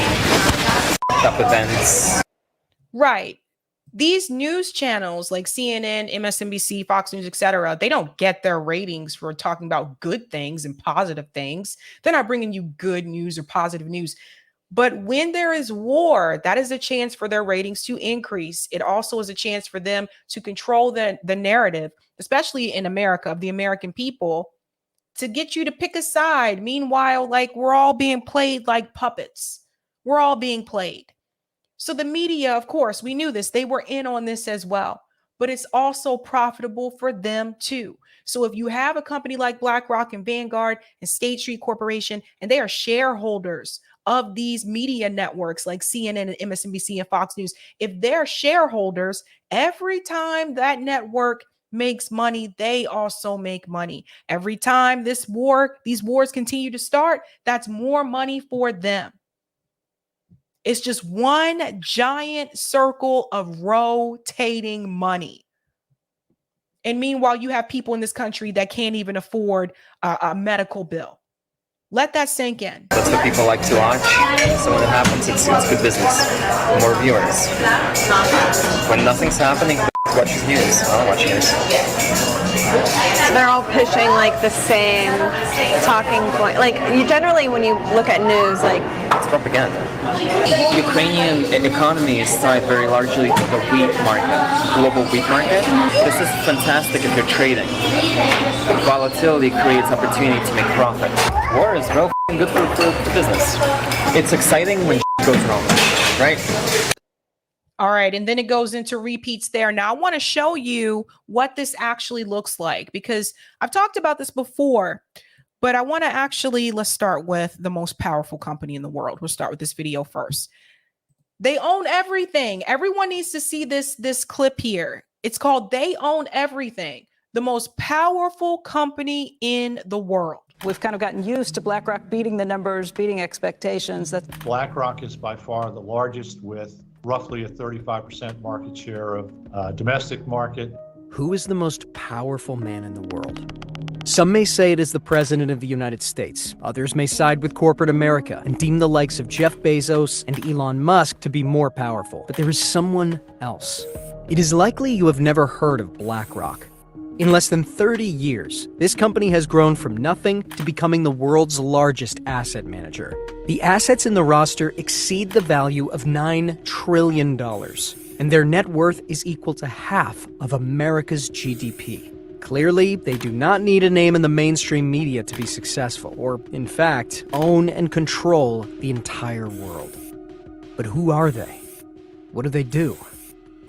up events. Right. These news channels like CNN, MSNBC, Fox News, etc., they don't get their ratings for talking about good things and positive things. They're not bringing you good news or positive news. But when there is war, that is a chance for their ratings to increase. It also is a chance for them to control the narrative, especially in America, of the American people, to get you to pick a side. Meanwhile, like, we're all being played like puppets. We're all being played. So the media, of course, we knew this. They were in on this as well. But it's also profitable for them too. So if you have a company like Blackrock and Vanguard and State Street Corporation, and they are shareholders of these media networks like CNN and MSNBC and Fox News, if they're shareholders, every time that network makes money, they also make money. Every time these wars continue to start, that's more money for them. It's just one giant circle of rotating money. And meanwhile, you have people in this country that can't even afford a medical bill. Let that sink in. That's what people like to watch. So when it happens, it's good business. More viewers. When nothing's happening, watch news. I don't watch news. So they're all pushing like the same talking point. Like, you generally, when you look at news, like, it's propaganda. Ukrainian economy is tied very largely to the wheat market, global wheat market. This is fantastic if you're trading. Volatility creates opportunity to make profit. War is real good for business. It's exciting when goes wrong, right? All right, and then it goes into repeats there. Now, I want to show you what this actually looks like, because I've talked about this before, but I want to actually, let's start with the most powerful company in the world. We'll start with this video first. They own everything. Everyone needs to see this clip here. It's called They Own Everything, the most powerful company in the world. We've kind of gotten used to BlackRock beating the numbers, beating expectations. BlackRock is by far the largest, with roughly a 35% market share of domestic market. Who is the most powerful man in the world? Some may say it is the President of the United States. Others may side with corporate America and deem the likes of Jeff Bezos and Elon Musk to be more powerful. But there is someone else. It is likely you have never heard of BlackRock. In less than 30 years, this company has grown from nothing to becoming the world's largest asset manager. The assets in the roster exceed the value of $9 trillion, and their net worth is equal to half of America's GDP. Clearly, they do not need a name in the mainstream media to be successful, or, in fact, own and control the entire world. But who are they? What do they do?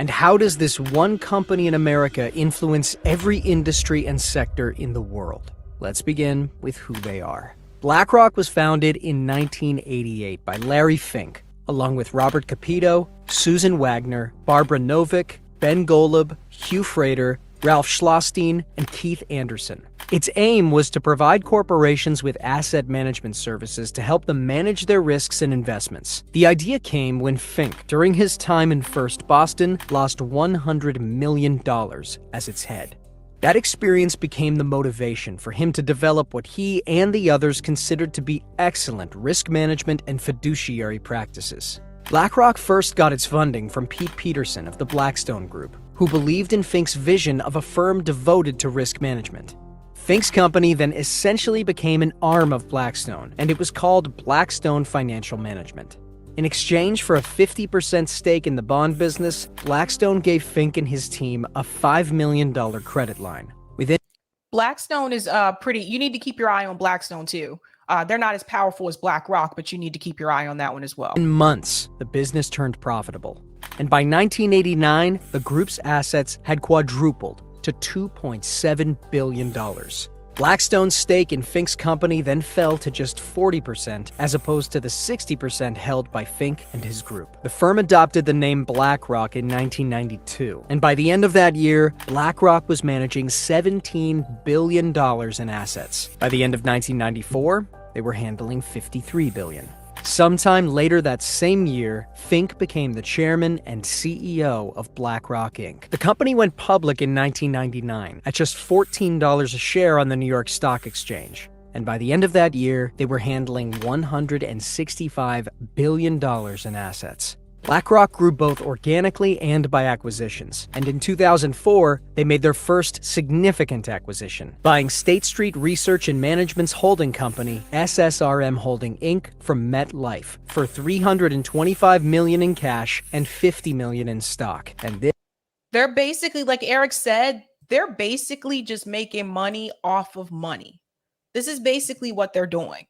And how does this one company in America influence every industry and sector in the world? Let's begin with who they are. BlackRock was founded in 1988 by Larry Fink, along with Robert Capito, Susan Wagner, Barbara Novick, Ben Golub, Hugh Frater, Ralph Schlosstein, and Keith Anderson. Its aim was to provide corporations with asset management services to help them manage their risks and investments. The idea came when Fink, during his time in First Boston, lost $100 million as its head. That experience became the motivation for him to develop what he and the others considered to be excellent risk management and fiduciary practices. BlackRock first got its funding from Pete Peterson of the Blackstone Group, who believed in Fink's vision of a firm devoted to risk management. Fink's company then essentially became an arm of Blackstone, and it was called Blackstone Financial Management. In exchange for a 50% stake in the bond business, Blackstone gave Fink and his team a $5 million credit line. Within Blackstone is pretty, you need to keep your eye on Blackstone too. They're not as powerful as BlackRock, but you need to keep your eye on that one as well. In months, the business turned profitable. And by 1989, the group's assets had quadrupled to $2.7 billion. Blackstone's stake in Fink's company then fell to just 40%, as opposed to the 60% held by Fink and his group. The firm adopted the name BlackRock in 1992, and by the end of that year, BlackRock was managing $17 billion in assets. By the end of 1994, they were handling $53 billion. Sometime later that same year, Fink became the chairman and CEO of Blackrock Inc. The company went public in 1999 at just $14 a share on the New York Stock Exchange. And by the end of that year, they were handling $165 billion in assets. BlackRock grew both organically and by acquisitions, and in 2004, they made their first significant acquisition, buying State Street Research and Management's holding company, SSRM Holding Inc., from MetLife for $325 million in cash and $50 million in stock. And they're basically, like Eric said, they're basically just making money off of money. This is basically what they're doing.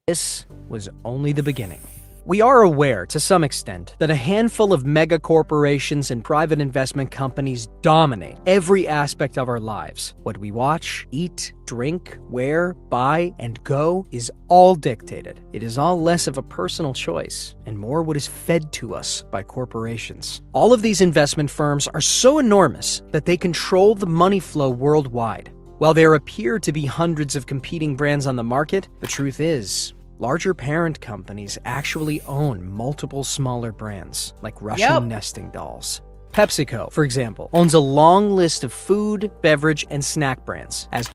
This was only the beginning. We are aware, to some extent, that a handful of mega corporations and private investment companies dominate every aspect of our lives. What we watch, eat, drink, wear, buy, and go is all dictated. It is all less of a personal choice and more what is fed to us by corporations. All of these investment firms are so enormous that they control the money flow worldwide. While there appear to be hundreds of competing brands on the market, the truth is, larger parent companies actually own multiple smaller brands, like Russian nesting dolls. PepsiCo, for example, owns a long list of food, beverage, and snack brands. As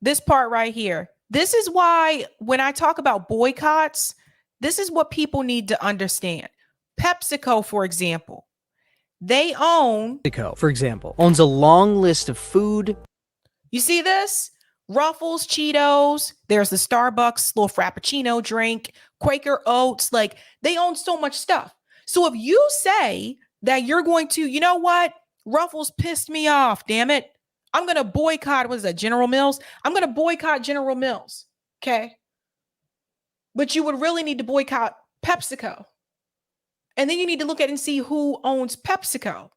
this part right here, this is why when I talk about boycotts, this is what people need to understand. PepsiCo, for example, PepsiCo, for example, owns a long list of food. You see this? Ruffles, Cheetos, there's the Starbucks little Frappuccino drink, Quaker Oats, like they own so much stuff. So if you say that you're going to, you know what? Ruffles pissed me off, damn it. I'm going to boycott, what is that, General Mills? I'm going to boycott General Mills, okay? But you would really need to boycott PepsiCo. And then you need to look at and see who owns PepsiCo.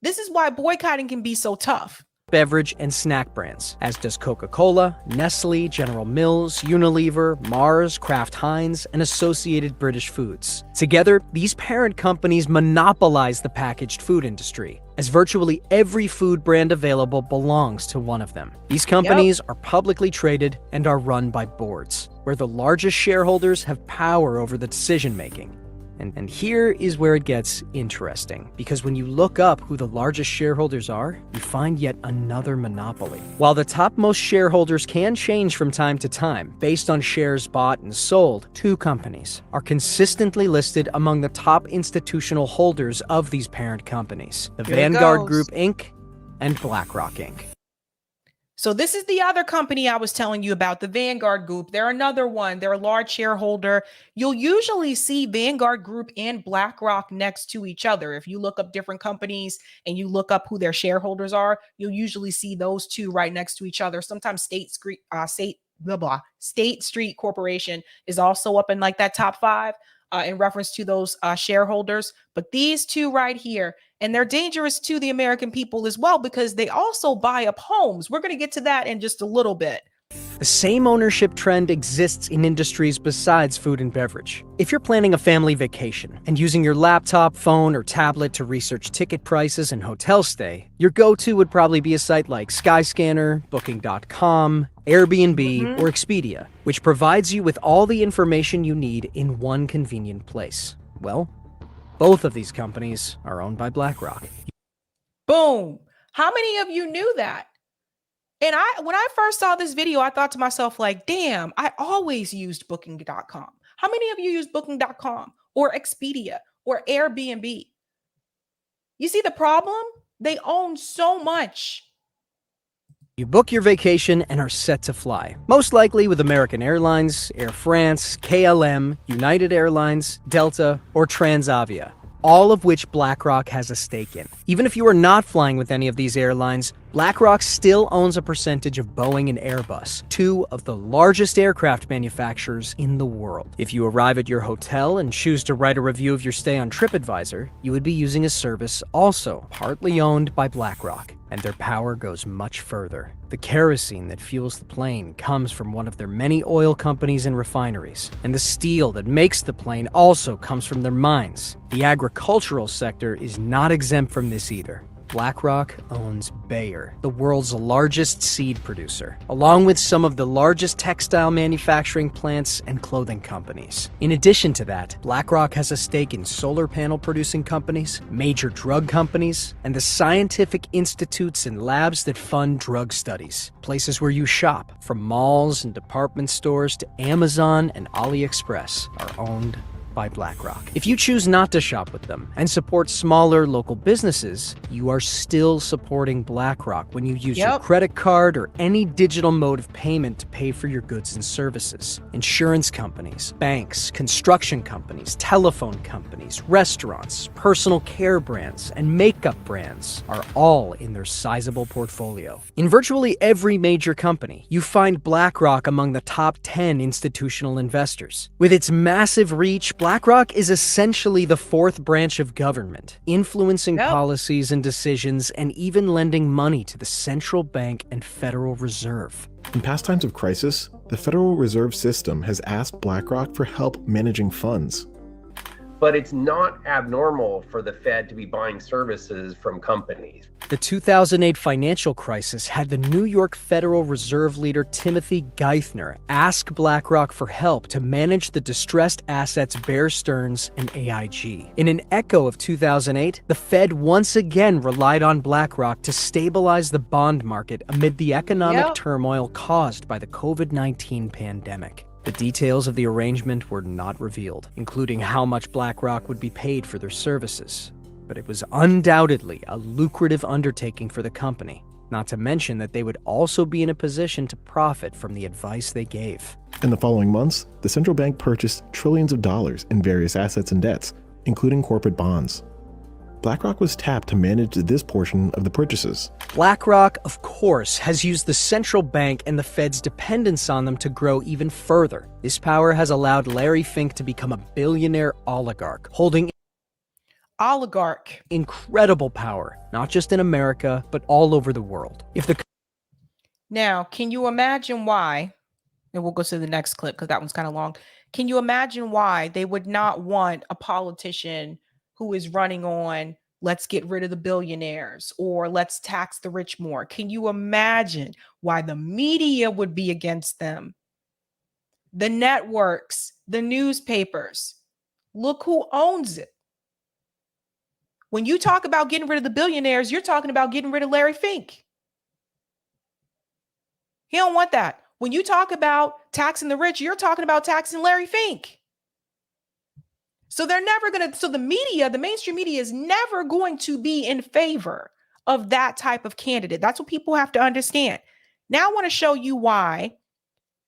This is why boycotting can be so tough. Beverage and snack brands, as does Coca-Cola, Nestle, General Mills, Unilever, Mars, Kraft Heinz, and Associated British Foods. Together, these parent companies monopolize the packaged food industry, as virtually every food brand available belongs to one of them. These companies are publicly traded and are run by boards, where the largest shareholders have power over the decision-making. And here is where it gets interesting, because when you look up who the largest shareholders are, you find yet another monopoly. While the topmost shareholders can change from time to time based on shares bought and sold, two companies are consistently listed among the top institutional holders of these parent companies, the Vanguard Group Inc. and BlackRock Inc. So this is the other company I was telling you about, the Vanguard Group. They're another one. They're a large shareholder. You'll usually see Vanguard Group and BlackRock next to each other. If you look up different companies and you look up who their shareholders are, you'll usually see those two right next to each other. Sometimes State Street Corporation is also up in like that top 5 in reference to those shareholders. But these two right here, and they're dangerous to the American people as well because they also buy up homes. We're going to get to that in just a little bit. The same ownership trend exists in industries besides food and beverage. If you're planning a family vacation and using your laptop, phone, or tablet to research ticket prices and hotel stay, your go-to would probably be a site like Skyscanner, Booking.com, Airbnb, or Expedia, which provides you with all the information you need in one convenient place. Well, both of these companies are owned by BlackRock. Boom. How many of you knew that? And when I first saw this video, I thought to myself, like, damn, I always used booking.com. How many of you use booking.com or Expedia or Airbnb? You see the problem? They own so much. You book your vacation and are set to fly. Most likely with American Airlines, Air France, KLM, United Airlines, Delta, or Transavia, all of which BlackRock has a stake in. Even if you are not flying with any of these airlines, BlackRock still owns a percentage of Boeing and Airbus, two of the largest aircraft manufacturers in the world. If you arrive at your hotel and choose to write a review of your stay on TripAdvisor, you would be using a service also partly owned by BlackRock. And their power goes much further. The kerosene that fuels the plane comes from one of their many oil companies and refineries, and the steel that makes the plane also comes from their mines. The agricultural sector is not exempt from this either. BlackRock owns Bayer, the world's largest seed producer, along with some of the largest textile manufacturing plants and clothing companies. In addition to that, BlackRock has a stake in solar panel producing companies, major drug companies, and the scientific institutes and labs that fund drug studies. Places where you shop, from malls and department stores to Amazon and AliExpress, are owned by BlackRock. If you choose not to shop with them and support smaller local businesses, you are still supporting BlackRock when you use your credit card or any digital mode of payment to pay for your goods and services. Insurance companies, banks, construction companies, telephone companies, restaurants, personal care brands, and makeup brands are all in their sizable portfolio. In virtually every major company, you find BlackRock among the top 10 institutional investors. With its massive reach, BlackRock is essentially the fourth branch of government, influencing policies and decisions and even lending money to the central bank and Federal Reserve. In past times of crisis, the Federal Reserve System has asked BlackRock for help managing funds. But it's not abnormal for the Fed to be buying services from companies. The 2008 financial crisis had the New York Federal Reserve leader Timothy Geithner ask BlackRock for help to manage the distressed assets Bear Stearns and AIG. In an echo of 2008, the Fed once again relied on BlackRock to stabilize the bond market amid the economic turmoil caused by the COVID-19 pandemic. The details of the arrangement were not revealed, including how much BlackRock would be paid for their services. But it was undoubtedly a lucrative undertaking for the company, not to mention that they would also be in a position to profit from the advice they gave. In the following months, the central bank purchased trillions of dollars in various assets and debts, including corporate bonds. BlackRock was tapped to manage this portion of the purchases. BlackRock, of course, has used the central bank and the Fed's dependence on them to grow even further. This power has allowed Larry Fink to become a billionaire oligarch, holding incredible power, not just in America, but all over the world. Now, can you imagine why, and we'll go to the next clip because that one's kind of long. Can you imagine why they would not want a politician who is running on, let's get rid of the billionaires or let's tax the rich more? Can you imagine why the media would be against them? The networks, the newspapers. Look who owns it. When you talk about getting rid of the billionaires, you're talking about getting rid of Larry Fink. He don't want that. When you talk about taxing the rich, you're talking about taxing Larry Fink. So they're never going to, so the media, the mainstream media is never going to be in favor of that type of candidate. That's what people have to understand. Now I want to show you why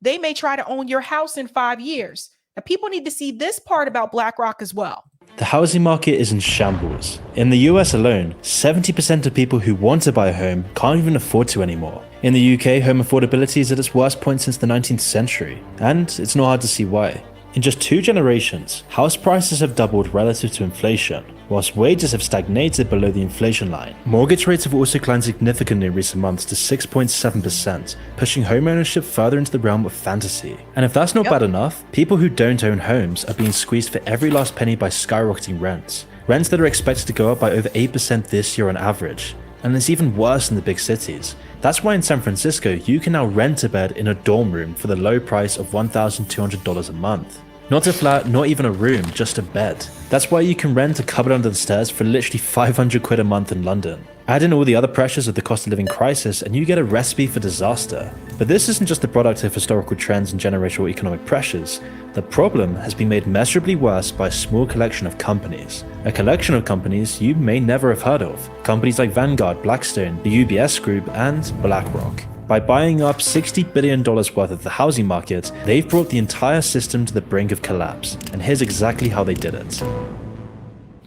they may try to own your house in 5 years. Now people need to see this part about BlackRock as well. The housing market is in shambles. In the US alone, 70% of people who want to buy a home can't even afford to anymore. In the UK, home affordability is at its worst point since the 19th century, and it's not hard to see why. In just 2 generations, house prices have doubled relative to inflation, whilst wages have stagnated below the inflation line. Mortgage rates have also climbed significantly in recent months to 6.7%, pushing homeownership further into the realm of fantasy. And if that's not bad enough, people who don't own homes are being squeezed for every last penny by skyrocketing rents. Rents that are expected to go up by over 8% this year on average. And it's even worse in the big cities. That's why in San Francisco, you can now rent a bed in a dorm room for the low price of $1,200 a month. Not a flat, not even a room, just a bed. That's why you can rent a cupboard under the stairs for literally 500 quid a month in London. Add in all the other pressures of the cost of living crisis and you get a recipe for disaster. But this isn't just the product of historical trends and generational economic pressures. The problem has been made measurably worse by a small collection of companies. A collection of companies you may never have heard of. Companies like Vanguard, Blackstone, the UBS Group, and Blackrock. By buying up $60 billion worth of the housing market, they've brought the entire system to the brink of collapse. And here's exactly how they did it.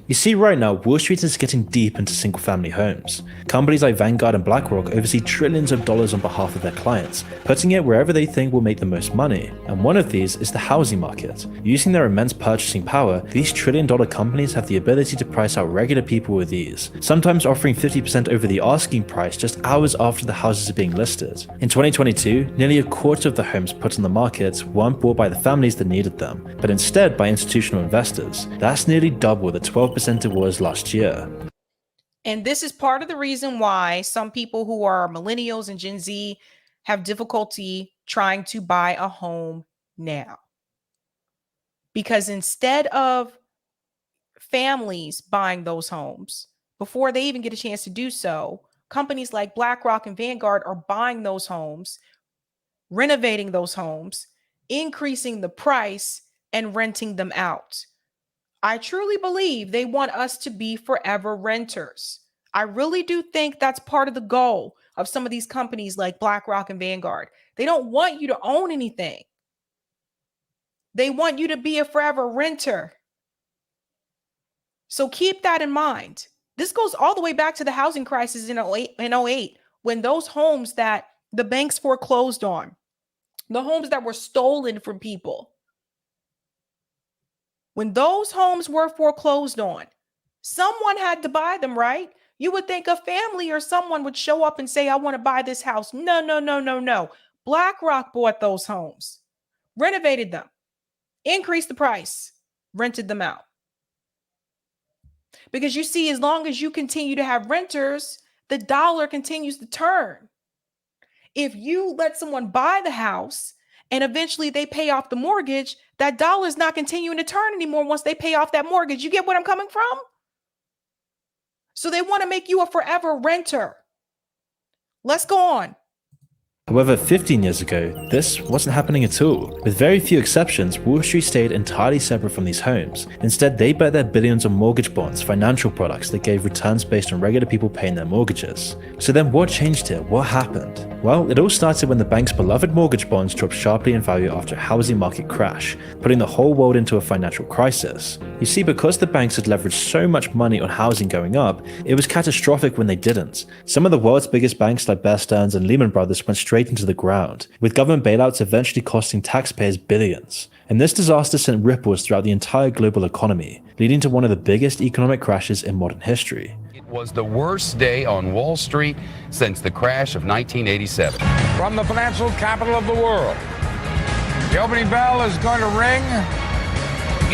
You see, right now, Wall Street is getting deep into single-family homes. Companies like Vanguard and BlackRock oversee trillions of dollars on behalf of their clients, putting it wherever they think will make the most money. And one of these is the housing market. Using their immense purchasing power, these trillion-dollar companies have the ability to price out regular people with ease, sometimes offering 50% over the asking price just hours after the houses are being listed. In 2022, nearly a quarter of the homes put on the market weren't bought by the families that needed them, but instead by institutional investors. That's nearly double the 12% it was last year. And this is part of the reason why some people who are millennials and Gen Z have difficulty trying to buy a home now. Because instead of families buying those homes before they even get a chance to do so, companies like BlackRock and Vanguard are buying those homes, renovating those homes, increasing the price, and renting them out. I truly believe they want us to be forever renters. I really do think that's part of the goal of some of these companies like BlackRock and Vanguard. They don't want you to own anything. They want you to be a forever renter. So keep that in mind. This goes all the way back to the housing crisis in 08, when those homes that the banks foreclosed on, the homes that were stolen from people, when those homes were foreclosed on, someone had to buy them, right? You would think a family or someone would show up and say, I want to buy this house. No, no, no, no, no. BlackRock bought those homes, renovated them, increased the price, rented them out. Because you see, as long as you continue to have renters, the dollar continues to turn. If you let someone buy the house and eventually they pay off the mortgage, that dollar is not continuing to turn anymore once they pay off that mortgage. You get what I'm coming from? So they want to make you a forever renter. Let's go on. However, 15 years ago, this wasn't happening at all. With very few exceptions, Wall Street stayed entirely separate from these homes. Instead, they bet their billions on mortgage bonds, financial products that gave returns based on regular people paying their mortgages. So then what changed here? What happened? Well, it all started when the bank's beloved mortgage bonds dropped sharply in value after a housing market crash, putting the whole world into a financial crisis. You see, because the banks had leveraged so much money on housing going up, it was catastrophic when they didn't. Some of the world's biggest banks like Bear Stearns and Lehman Brothers went straight into the ground, with government bailouts eventually costing taxpayers billions. And this disaster sent ripples throughout the entire global economy, leading to one of the biggest economic crashes in modern history. It was the worst day on Wall Street since the crash of 1987. From the financial capital of the world, the opening bell is going to ring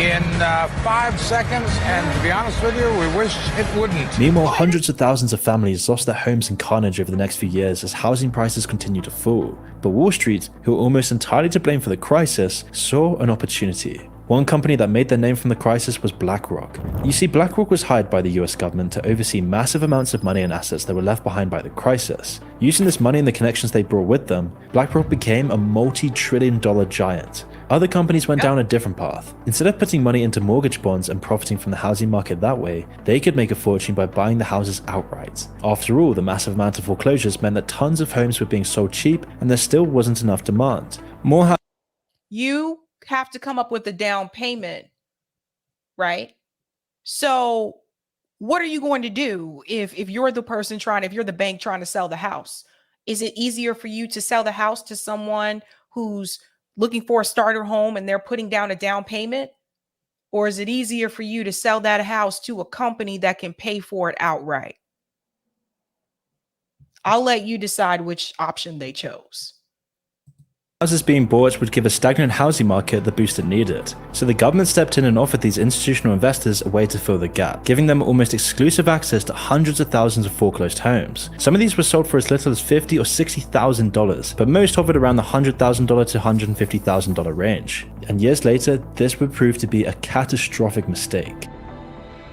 in 5 seconds, and to be honest with you, we wish it wouldn't. Meanwhile, hundreds of thousands of families lost their homes in carnage over the next few years as housing prices continued to fall. But Wall Street, who were almost entirely to blame for the crisis, saw an opportunity. One company that made their name from the crisis was BlackRock. You see, BlackRock was hired by the US government to oversee massive amounts of money and assets that were left behind by the crisis. Using this money and the connections they brought with them, BlackRock became a multi-trillion-dollar giant. Other companies went down a different path. Instead of putting money into mortgage bonds and profiting from the housing market that way, they could make a fortune by buying the houses outright. After all, the massive amount of foreclosures meant that tons of homes were being sold cheap and there still wasn't enough demand. You have to come up with a down payment, right? So what are you going to do if you're the person if you're the bank trying to sell the house? Is it easier for you to sell the house to someone who's looking for a starter home and they're putting down a down payment? Or is it easier for you to sell that house to a company that can pay for it outright? I'll let you decide which option they chose. Houses being bought would give a stagnant housing market the boost it needed, so the government stepped in and offered these institutional investors a way to fill the gap, giving them almost exclusive access to hundreds of thousands of foreclosed homes. Some of these were sold for as little as $50,000 or $60,000, but most hovered around the $100,000 to $150,000 range. And years later, this would prove to be a catastrophic mistake.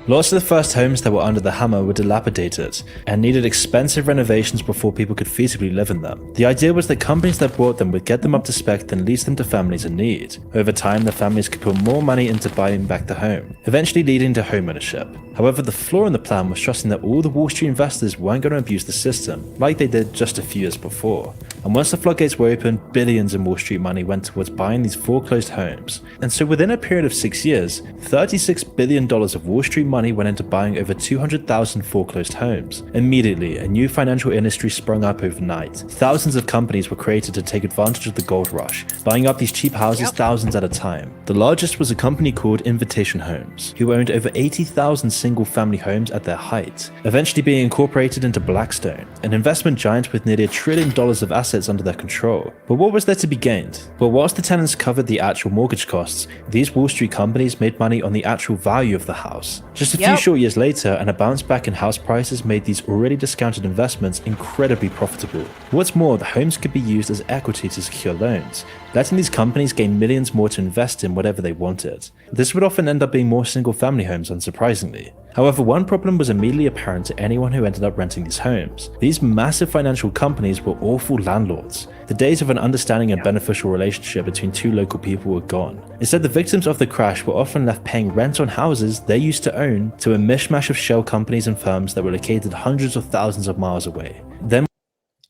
Lots of the first homes that were under the hammer were dilapidated and needed expensive renovations before people could feasibly live in them. The idea was that companies that bought them would get them up to spec, then lease them to families in need. Over time, the families could put more money into buying back the home, eventually leading to homeownership. However, the flaw in the plan was trusting that all the Wall Street investors weren't going to abuse the system, like they did just a few years before. And once the floodgates were open, billions in Wall Street money went towards buying these foreclosed homes. And so within a period of 6 years, $36 billion of Wall Street money went into buying over 200,000 foreclosed homes. Immediately, a new financial industry sprung up overnight. Thousands of companies were created to take advantage of the gold rush, buying up these cheap houses thousands at a time. The largest was a company called Invitation Homes, who owned over 80,000 single-family homes at their height, eventually being incorporated into Blackstone, an investment giant with nearly $1 trillion of assets under their control. But what was there to be gained? Well, whilst the tenants covered the actual mortgage costs, these Wall Street companies made money on the actual value of the house. Just a few short years later, and a bounce back in house prices made these already discounted investments incredibly profitable. What's more, the homes could be used as equity to secure loans, letting these companies gain millions more to invest in whatever they wanted. This would often end up being more single-family homes, unsurprisingly. However, one problem was immediately apparent to anyone who ended up renting these homes. These massive financial companies were awful landlords. The days of an understanding and beneficial relationship between two local people were gone. Instead, the victims of the crash were often left paying rent on houses they used to own to a mishmash of shell companies and firms that were located hundreds of thousands of miles away.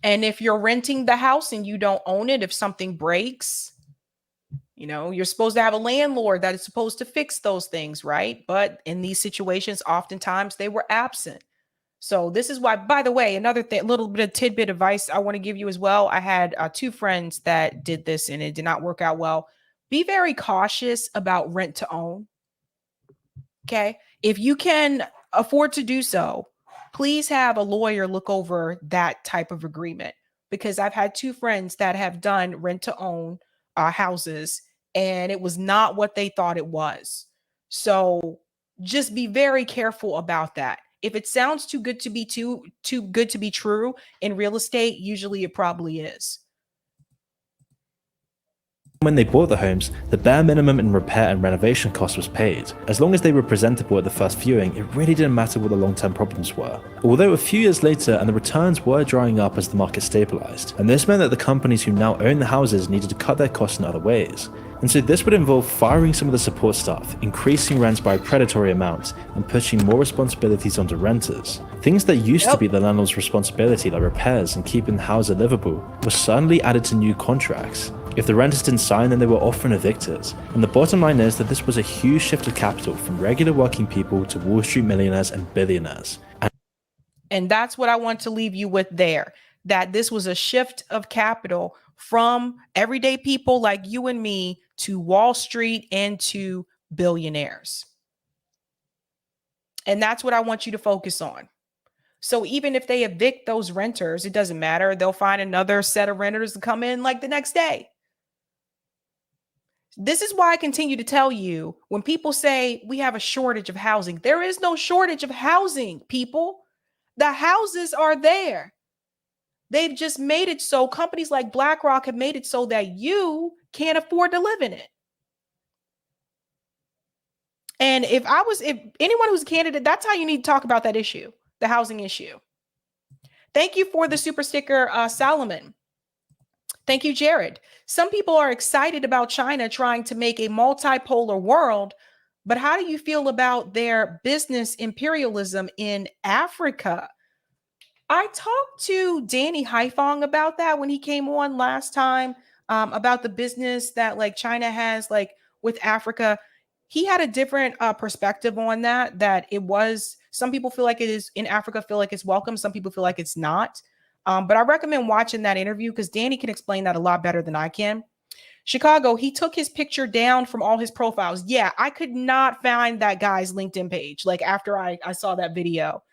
And if you're renting the house and you don't own it, if something breaks, you know, you're supposed to have a landlord that is supposed to fix those things, right? But in these situations, oftentimes they were absent. So this is why, by the way, another little bit of tidbit advice I want to give you as well. I had 2 friends that did this and it did not work out well. Be very cautious about rent to own. Okay. If you can afford to do so, please have a lawyer look over that type of agreement, because I've had 2 friends that have done rent to own houses and it was not what they thought it was. So just be very careful about that. If it sounds too good to be too good to be true in real estate, usually it probably is. When they bought the homes, the bare minimum in repair and renovation costs was paid. As long as they were presentable at the first viewing, it really didn't matter what the long-term problems were. Although a few years later, and the returns were drying up as the market stabilized, and this meant that the companies who now own the houses needed to cut their costs in other ways. And so this would involve firing some of the support staff, increasing rents by a predatory amount, and pushing more responsibilities onto renters. Things that used to be the landlord's responsibility, like repairs and keeping the house livable, were suddenly added to new contracts. If the renters didn't sign, then they were often evicted. And the bottom line is that this was a huge shift of capital from regular working people to Wall Street millionaires and billionaires. And that's what I want to leave you with there, that this was a shift of capital from everyday people like you and me to Wall Street and to billionaires. And that's what I want you to focus on. So even if they evict those renters, it doesn't matter. They'll find another set of renters to come in like the next day. This is why I continue to tell you, when people say we have a shortage of housing, there is no shortage of housing, people. The houses are there. They've just made it so, companies like Blackrock have made it so that you can't afford to live in it. And if anyone who's a candidate, that's how you need to talk about that issue, the housing issue. Thank you for the super sticker, Solomon. Thank you, Jared. Some people are excited about China trying to make a multipolar world, but how do you feel about their business imperialism in Africa? I talked to Danny Haifong about that when he came on last time, about the business that like China has like with Africa. He had a different perspective on that it was, some people feel like it is in Africa, feel like it's welcome. Some people feel like it's not. But I recommend watching that interview because Danny can explain that a lot better than I can. Chicago, he took his picture down from all his profiles. Yeah, I could not find that guy's LinkedIn page. Like after I saw that video,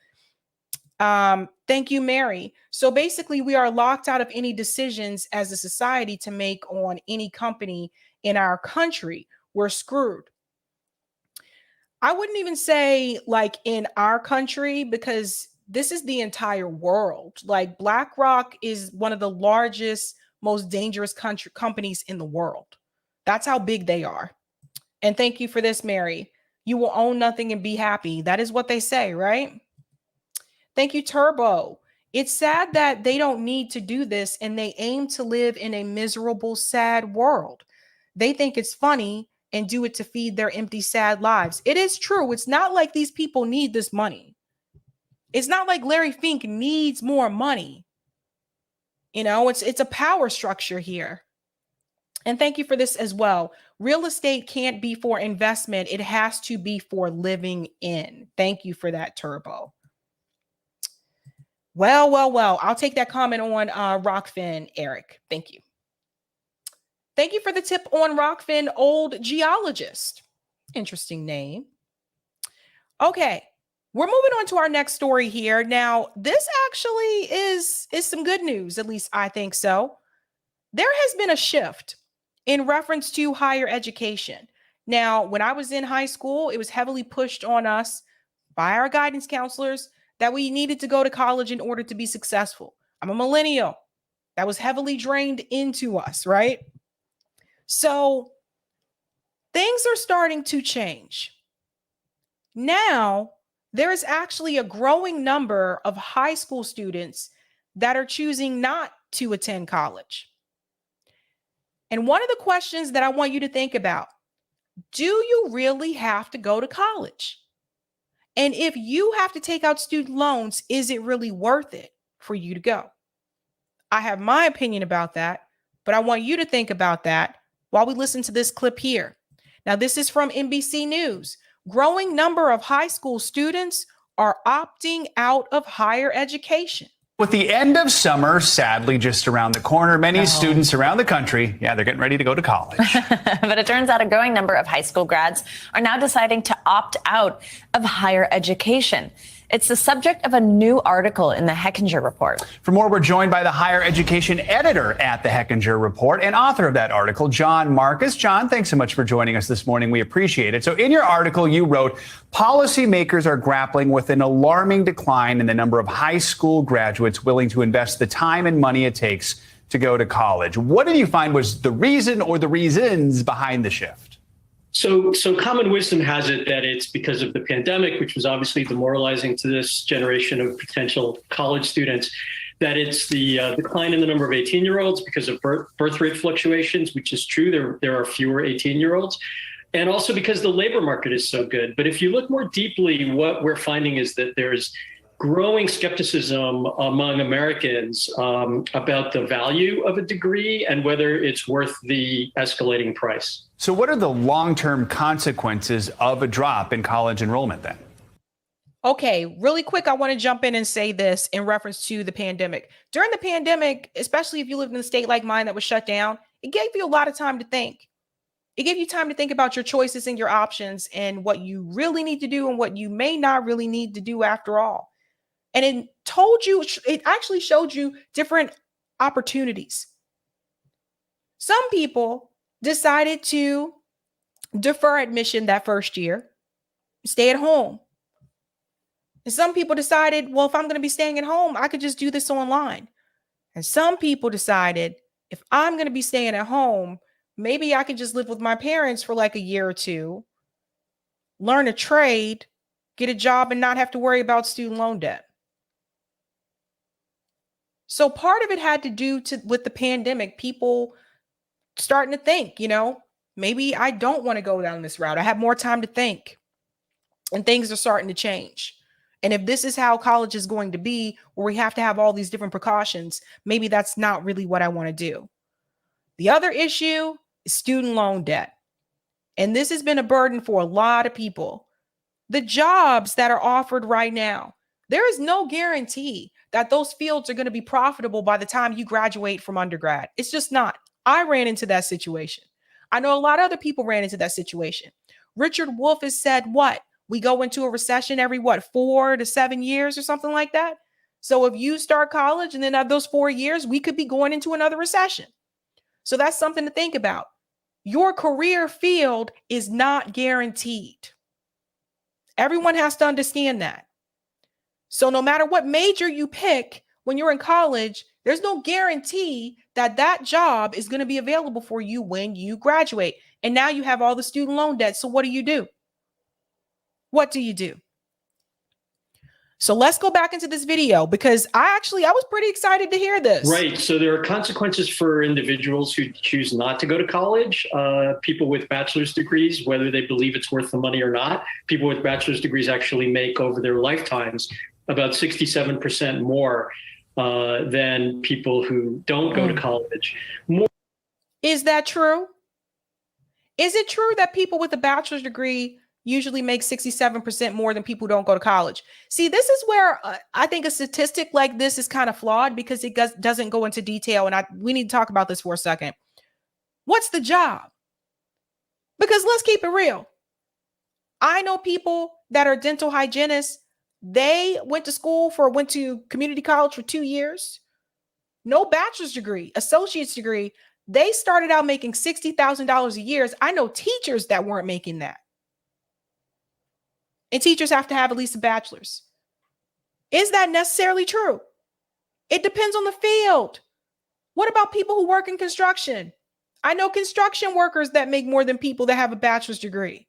Thank you, Mary. So basically, we are locked out of any decisions as a society to make on any company in our country. We're screwed. I wouldn't even say like in our country, because this is the entire world. Like BlackRock is one of the largest, most dangerous companies in the world. That's how big they are. And thank you for this, Mary. You will own nothing and be happy. That is what they say, right? Thank you, Turbo. It's sad that they don't need to do this and they aim to live in a miserable, sad world. They think it's funny and do it to feed their empty, sad lives. It is true. It's not like these people need this money. It's not like Larry Fink needs more money. You know, it's a power structure here. And thank you for this as well. Real estate can't be for investment. It has to be for living in. Thank you for that, Turbo. Well. I'll take that comment on Rockfin, Eric. Thank you. Thank you for the tip on Rockfin, old geologist. Interesting name. Okay, we're moving on to our next story here. Now, this actually is some good news, at least I think so. There has been a shift in reference to higher education. Now, when I was in high school, it was heavily pushed on us by our guidance counselors that we needed to go to college in order to be successful. I'm a millennial. That was heavily drained into us, right? So things are starting to change. Now, there is actually a growing number of high school students that are choosing not to attend college. And one of the questions that I want you to think about, do you really have to go to college? And if you have to take out student loans, is it really worth it for you to go? I have my opinion about that, but I want you to think about that while we listen to this clip here. Now, this is from NBC News. Growing number of high school students are opting out of higher education. With the end of summer sadly just around the corner, many students around the country, they're getting ready to go to college. But it turns out a growing number of high school grads are now deciding to opt out of higher education. It's the subject of a new article in the Hechinger Report. For more, we're joined by the higher education editor at the Hechinger Report and author of that article, John Marcus. John, thanks so much for joining us this morning. We appreciate it. So in your article, you wrote, policymakers are grappling with an alarming decline in the number of high school graduates willing to invest the time and money it takes to go to college. What did you find was the reason or the reasons behind the shift? So common wisdom has it that it's because of the pandemic, which was obviously demoralizing to this generation of potential college students, that it's the decline in the number of 18-year-olds because of birth rate fluctuations, which is true. There are fewer 18-year-olds. And also because the labor market is so good. But if you look more deeply, what we're finding is that there's growing skepticism among Americans about the value of a degree and whether it's worth the escalating price. So what are the long-term consequences of a drop in college enrollment then? Okay, really quick, I want to jump in and say this in reference to the pandemic. During the pandemic, especially if you lived in a state like mine that was shut down, it gave you a lot of time to think. It gave you time to think about your choices and your options and what you really need to do and what you may not really need to do after all. And it actually showed you different opportunities. Some people decided to defer admission that first year, stay at home. And some people decided, well, if I'm going to be staying at home, I could just do this online. And some people decided, if I'm going to be staying at home, maybe I could just live with my parents for like a year or two, learn a trade, get a job, and not have to worry about student loan debt. So part of it had to do with the pandemic, people starting to think, maybe I don't want to go down this route. I have more time to think and things are starting to change. And if this is how college is going to be, where we have to have all these different precautions, maybe that's not really what I want to do. The other issue is student loan debt. And this has been a burden for a lot of people. The jobs that are offered right now, there is no guarantee that those fields are going to be profitable by the time you graduate from undergrad. It's just not. I ran into that situation. I know a lot of other people ran into that situation. Richard Wolff has said what? We go into a recession every 4 to 7 years or something like that. So if you start college and then at those 4 years, we could be going into another recession. So that's something to think about. Your career field is not guaranteed. Everyone has to understand that. So no matter what major you pick when you're in college, there's no guarantee that that job is going to be available for you when you graduate. And now you have all the student loan debt. So what do? What do you do? So let's go back into this video because I was pretty excited to hear this. Right. So there are consequences for individuals who choose not to go to college. People with bachelor's degrees, whether they believe it's worth the money or not, people with bachelor's degrees actually make over their lifetimes about 67% more than people who don't go to college. Is that true? Is it true that people with a bachelor's degree usually make 67% more than people who don't go to college? See, this is where I think a statistic like this is kind of flawed because it doesn't go into detail. And we need to talk about this for a second. What's the job? Because let's keep it real. I know people that are dental hygienists. They went to community college for 2 years. No bachelor's degree, associate's degree. They started out making $60,000 a year. I know teachers that weren't making that. And teachers have to have at least a bachelor's. Is that necessarily true? It depends on the field. What about people who work in construction? I know construction workers that make more than people that have a bachelor's degree.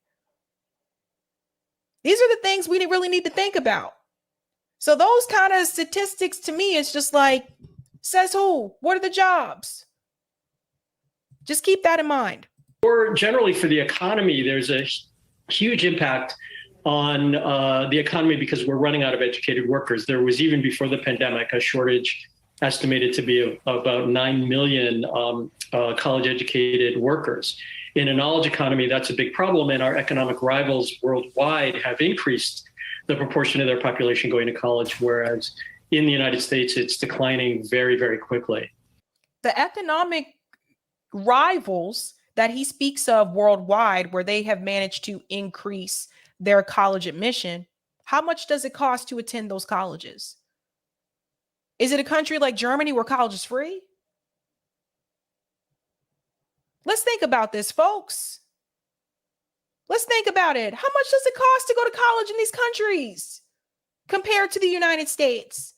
These are the things we really need to think about. So those kind of statistics to me, it's just like, says who? What are the jobs? Just keep that in mind. Or generally for the economy, there's a huge impact on the economy because we're running out of educated workers. There was, even before the pandemic, a shortage estimated to be about 9 million college-educated workers. In a knowledge economy, that's a big problem, and our economic rivals worldwide have increased the proportion of their population going to college, whereas in the United States, it's declining very, very quickly. The economic rivals that he speaks of worldwide, where they have managed to increase their college admission, how much does it cost to attend those colleges? Is it a country like Germany where college is free? Let's think about this, folks. Let's think about it. How much does it cost to go to college in these countries compared to the United States?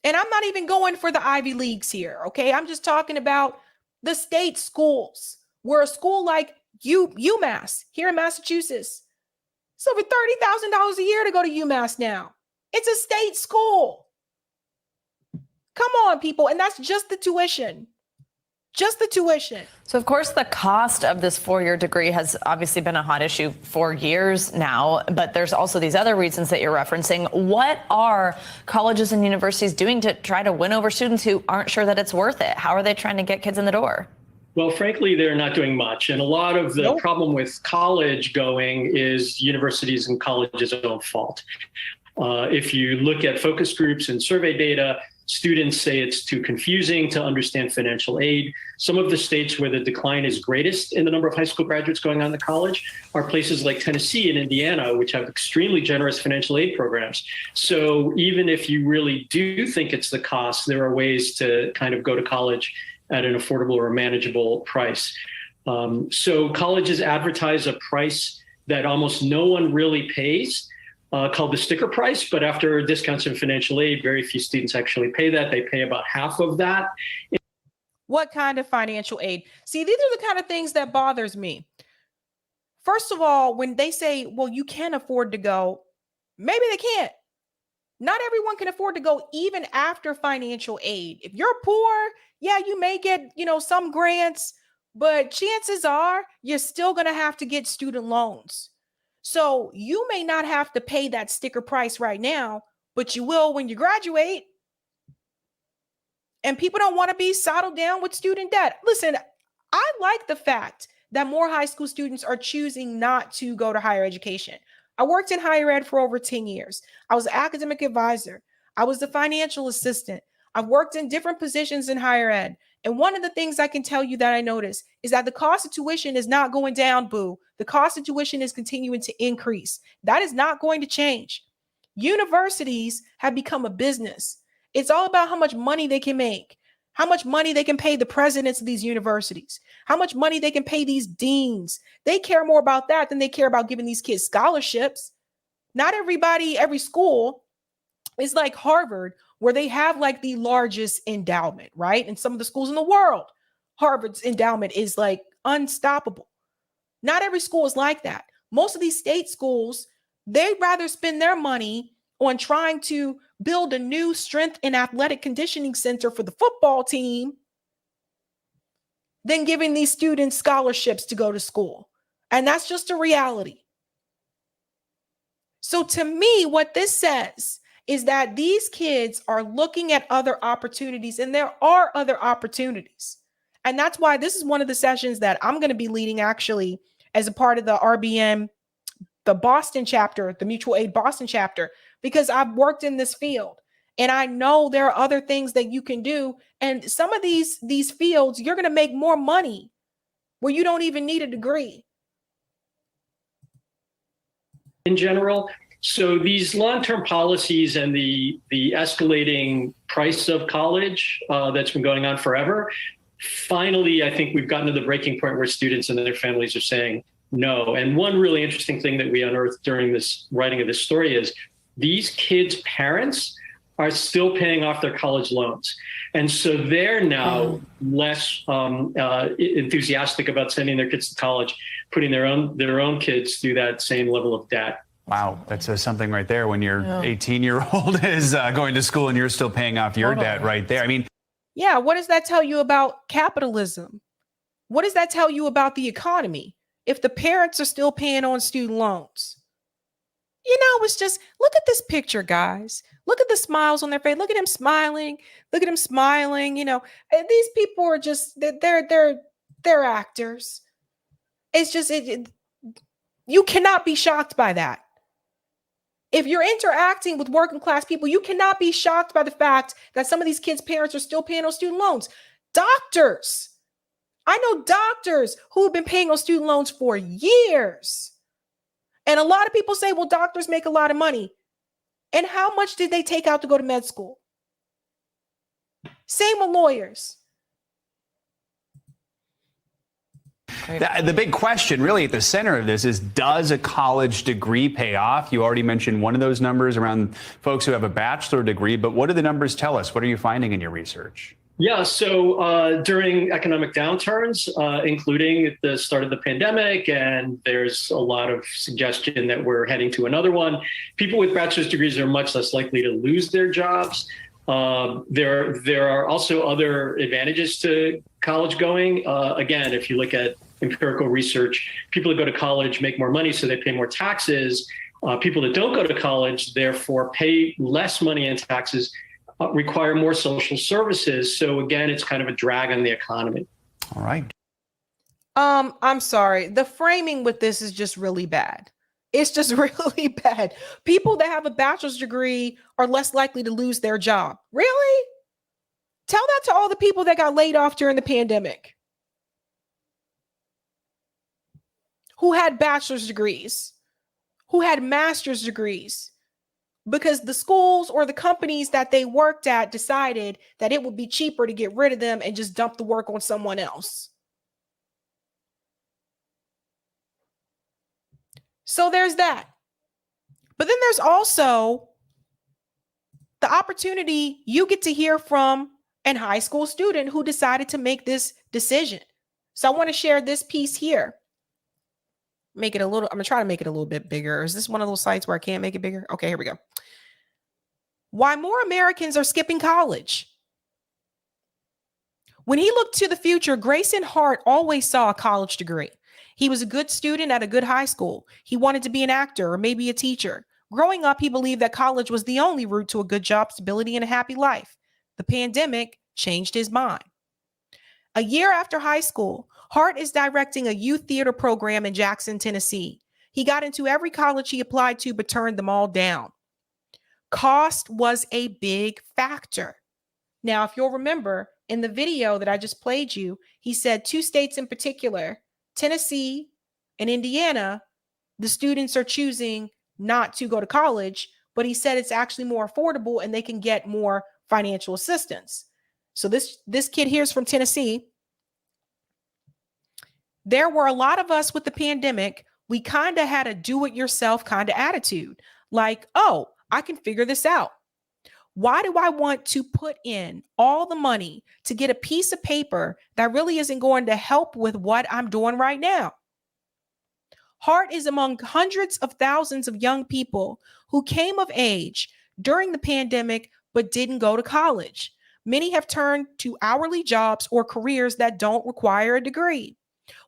And I'm not even going for the Ivy Leagues here, okay? I'm just talking about the state schools, where a school like UMass here in Massachusetts, it's over $30,000 a year to go to UMass now. It's a state school. Come on, people. And that's just the tuition. Just the tuition. So, of course, the cost of this 4-year degree has obviously been a hot issue for years now, but there's also these other reasons that you're referencing. What are colleges and universities doing to try to win over students who aren't sure that it's worth it? How are they trying to get kids in the door? Well, frankly, they're not doing much. And a lot of the problem with college going is universities and colleges' own fault. If you look at focus groups and survey data, students say it's too confusing to understand financial aid. Some of the states where the decline is greatest in the number of high school graduates going on to college are places like Tennessee and Indiana, which have extremely generous financial aid programs. So even if you really do think it's the cost, there are ways to kind of go to college at an affordable or manageable price. So colleges advertise a price that almost no one really pays, called the sticker price. But after discounts and financial aid, very few students actually pay that. They pay about half of that. What kind of financial aid? See, these are the kind of things that bothers me. First of all, when they say, well, you can't afford to go, maybe they can't. Not everyone can afford to go even after financial aid. If you're poor, yeah, you may get, some grants, but chances are you're still going to have to get student loans. So you may not have to pay that sticker price right now, but you will when you graduate. And people don't want to be saddled down with student debt. Listen, I like the fact that more high school students are choosing not to go to higher education. I worked in higher ed for over 10 years. I was an academic advisor. I was the financial assistant. I've worked in different positions in higher ed. And one of the things I can tell you that I noticed is that the cost of tuition is not going down, boo. The cost of tuition is continuing to increase. That is not going to change. Universities have become a business. It's all about how much money they can make, how much money they can pay the presidents of these universities, how much money they can pay these deans. They care more about that than they care about giving these kids scholarships. Not everybody, every school is like Harvard, where they have like the largest endowment, right? And some of the schools in the world, Harvard's endowment is like unstoppable. Not every school is like that. Most of these state schools, they'd rather spend their money on trying to build a new strength and athletic conditioning center for the football team than giving these students scholarships to go to school. And that's just a reality. So to me, what this says is that these kids are looking at other opportunities, and there are other opportunities. And that's why this is one of the sessions that I'm going to be leading actually as a part of the RBM, the Boston chapter, the Mutual Aid Boston chapter, because I've worked in this field and I know there are other things that you can do. And some of these fields, you're going to make more money where you don't even need a degree. In general, so these long-term policies and the escalating price of college that's been going on forever, finally, I think we've gotten to the breaking point where students and their families are saying no. And one really interesting thing that we unearthed during this writing of this story is these kids' parents are still paying off their college loans. And so they're now less enthusiastic about sending their kids to college, putting their own kids through that same level of debt. Wow, that says something right there when your 18-year-old is going to school and you're still paying off your debt right there. I mean, yeah, what does that tell you about capitalism? What does that tell you about the economy if the parents are still paying on student loans? You know, it's just, look at this picture, guys. Look at the smiles on their face. Look at him smiling. Look at him smiling. You know, and these people are just, they're actors. It's just, you cannot be shocked by that. If you're interacting with working class people, you cannot be shocked by the fact that some of these kids' parents are still paying on student loans. Doctors. I know doctors who have been paying on student loans for years. And a lot of people say, well, doctors make a lot of money. And how much did they take out to go to med school? Same with lawyers. The big question really at the center of this is, does a college degree pay off? You already mentioned one of those numbers around folks who have a bachelor degree, but what do the numbers tell us? What are you finding in your research? Yeah, so during economic downturns, including at the start of the pandemic, and there's a lot of suggestion that we're heading to another one, people with bachelor's degrees are much less likely to lose their jobs. There are also other advantages to college going. Again, if you look at empirical research, people that go to college make more money, so they pay more taxes. People that don't go to college, therefore, pay less money in taxes, require more social services. So again, it's kind of a drag on the economy. All right. I'm sorry. The framing with this is just really bad. It's just really bad. People that have a bachelor's degree are less likely to lose their job. Really? Tell that to all the people that got laid off during the pandemic, who had bachelor's degrees, who had master's degrees, because the schools or the companies that they worked at decided that it would be cheaper to get rid of them and just dump the work on someone else. So there's that. But then there's also the opportunity you get to hear from an high school student who decided to make this decision. So I want to share this piece here. I'm gonna try to make it a little bit bigger. Is this one of those sites where I can't make it bigger? Okay, here we go. Why more Americans are skipping college. When he looked to the future, Grayson Hart always saw a college degree. He was a good student at a good high school. He wanted to be an actor or maybe a teacher. Growing up, he believed that college was the only route to a good job, stability, and a happy life. The pandemic changed his mind. A year after high school, Hart is directing a youth theater program in Jackson, Tennessee. He got into every college he applied to, but turned them all down. Cost was a big factor. Now, if you'll remember in the video that I just played you, he said 2 states in particular, Tennessee and Indiana, the students are choosing not to go to college but he said it's actually more affordable and they can get more financial assistance. So this kid here is from Tennessee. There were a lot of us with the pandemic. We kind of had a do-it-yourself kind of attitude. Like, oh, I can figure this out. Why do I want to put in all the money to get a piece of paper that really isn't going to help with what I'm doing right now? Hart is among hundreds of thousands of young people who came of age during the pandemic but didn't go to college. Many have turned to hourly jobs or careers that don't require a degree,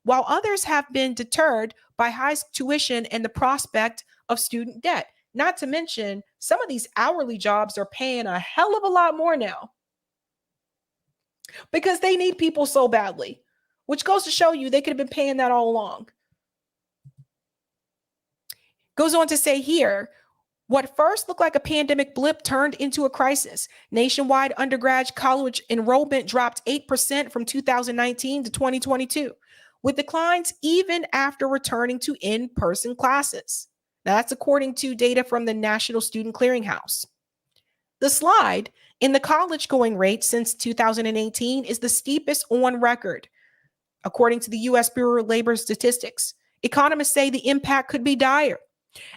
while others have been deterred by high tuition and the prospect of student debt. Not to mention, some of these hourly jobs are paying a hell of a lot more now because they need people so badly, which goes to show you they could have been paying that all along. Goes on to say here, what first looked like a pandemic blip turned into a crisis. Nationwide undergrad college enrollment dropped 8% from 2019 to 2022, with declines even after returning to in-person classes. That's according to data from the National Student Clearinghouse. The slide in the college going rate since 2018 is the steepest on record, according to the U.S. Bureau of Labor Statistics. Economists say the impact could be dire.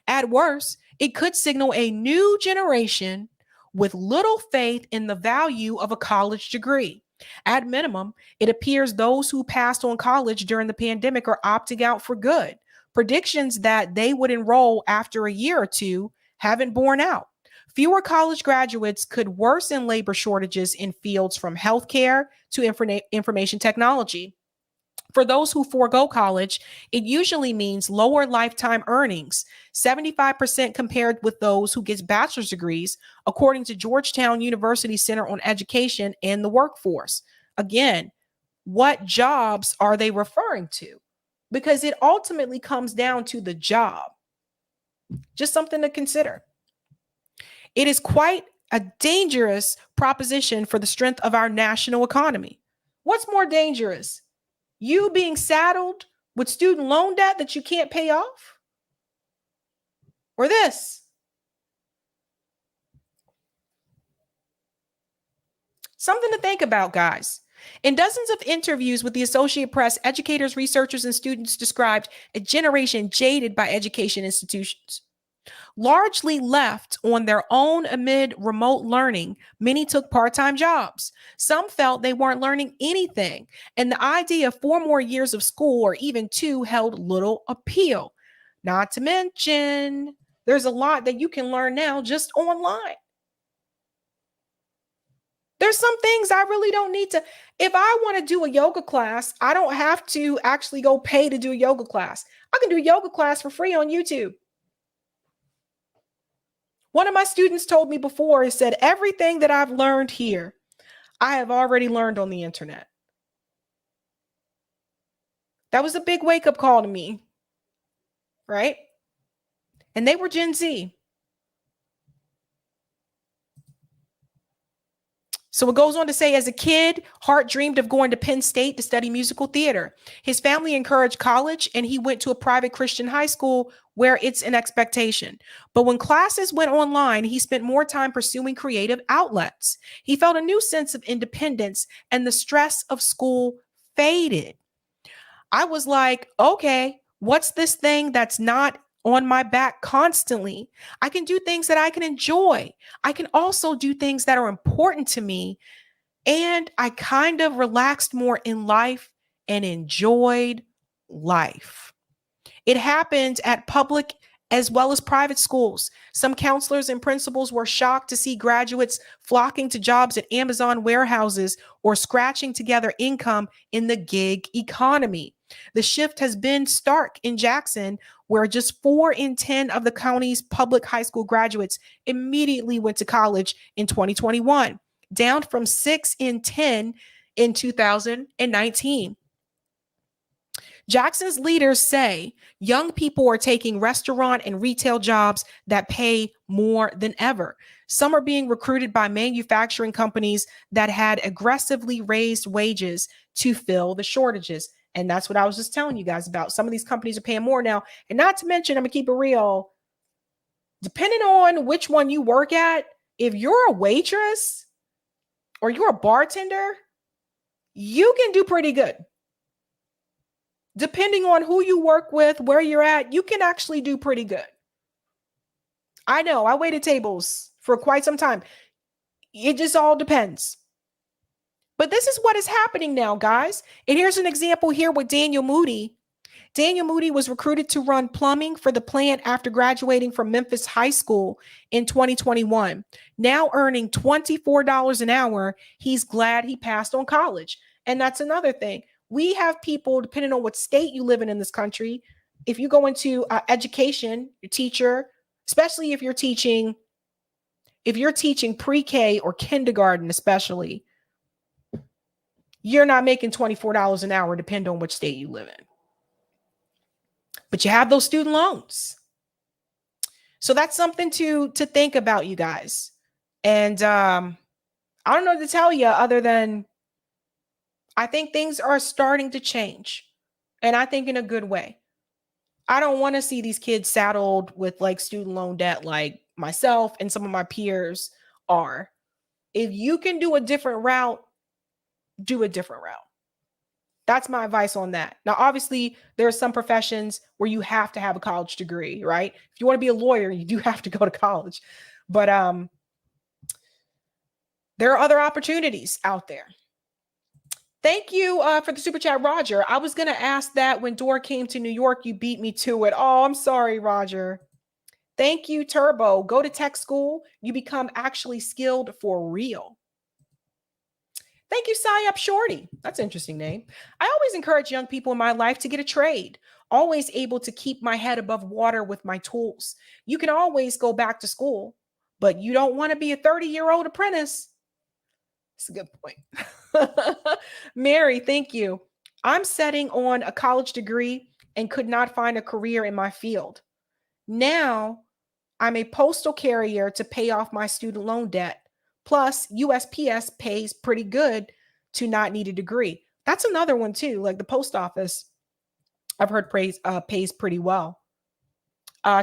At worst, it could signal a new generation with little faith in the value of a college degree. At minimum, it appears those who passed on college during the pandemic are opting out for good. Predictions that they would enroll after a year or two haven't borne out. Fewer college graduates could worsen labor shortages in fields from healthcare to information technology. For those who forego college, it usually means lower lifetime earnings, 75% compared with those who get bachelor's degrees, according to Georgetown University Center on Education and the Workforce. Again, what jobs are they referring to? Because it ultimately comes down to the job. Just something to consider. It is quite a dangerous proposition for the strength of our national economy. What's more dangerous? You being saddled with student loan debt that you can't pay off? Or this? Something to think about, guys. In dozens of interviews with the Associated Press, educators, researchers, and students described a generation jaded by education institutions. Largely left on their own amid remote learning, many took part-time jobs. Some felt they weren't learning anything, and the idea of 4 more years of school or even 2 held little appeal. Not to mention, there's a lot that you can learn now just online. There's some things I really don't need to. If I want to do a yoga class, I don't have to actually go pay to do a yoga class. I can do a yoga class for free on YouTube. One of my students told me before, he said, everything that I've learned here, I have already learned on the internet. That was a big wake-up call to me, right? And they were Gen Z. So it goes on to say, as a kid, Hart dreamed of going to Penn State to study musical theater. His family encouraged college, and he went to a private Christian high school where it's an expectation. But when classes went online, he spent more time pursuing creative outlets. He felt a new sense of independence, and the stress of school faded. I was like, okay, what's this thing that's not on my back constantly? I can do things that I can enjoy. I can also do things that are important to me. And I kind of relaxed more in life and enjoyed life. It happened at public as well as private schools. Some counselors and principals were shocked to see graduates flocking to jobs at Amazon warehouses or scratching together income in the gig economy. The shift has been stark in Jackson, where just 4 in 10 of the county's public high school graduates immediately went to college in 2021, down from 6 in 10 in 2019. Jackson's leaders say young people are taking restaurant and retail jobs that pay more than ever. Some are being recruited by manufacturing companies that had aggressively raised wages to fill the shortages. And that's what I was just telling you guys about. Some of these companies are paying more now. And not to mention, I'm going to keep it real, depending on which one you work at, if you're a waitress or you're a bartender, you can do pretty good. Depending on who you work with, where you're at, you can actually do pretty good. I know, I waited tables for quite some time. It just all depends. But this is what is happening now, guys. And here's an example here with Daniel Moody. Daniel Moody was recruited to run plumbing for the plant after graduating from Memphis High School in 2021. Now earning $24 an hour, he's glad he passed on college. And that's another thing. We have people, depending on what state you live in this country, if you go into education, your teacher, especially if you're teaching pre-K or kindergarten, especially, you're not making $24 an hour, depending on which state you live in. But you have those student loans. So that's something to think about, you guys. And I don't know what to tell you other than I think things are starting to change. And I think in a good way. I don't want to see these kids saddled with like student loan debt like myself and some of my peers are. If you can do a different route, do a different route. That's my advice on that. Now, obviously, there are some professions where you have to have a college degree, right? If you want to be a lawyer, you do have to go to college. But there are other opportunities out there. Thank you for the super chat, Roger. I was going to ask that when Dore came to New York, you beat me to it. Oh, I'm sorry, Roger. Thank you, Turbo. Go to tech school. You become actually skilled for real. Thank you, Sayup Shorty. That's an interesting name. I always encourage young people in my life to get a trade. Always able to keep my head above water with my tools. You can always go back to school, but you don't want to be a 30-year-old apprentice. That's a good point. Mary, thank you. I'm setting on a college degree and could not find a career in my field. Now I'm a postal carrier to pay off my student loan debt. Plus, USPS pays pretty good to not need a degree. That's another one too. Like the post office, I've heard pays pretty well.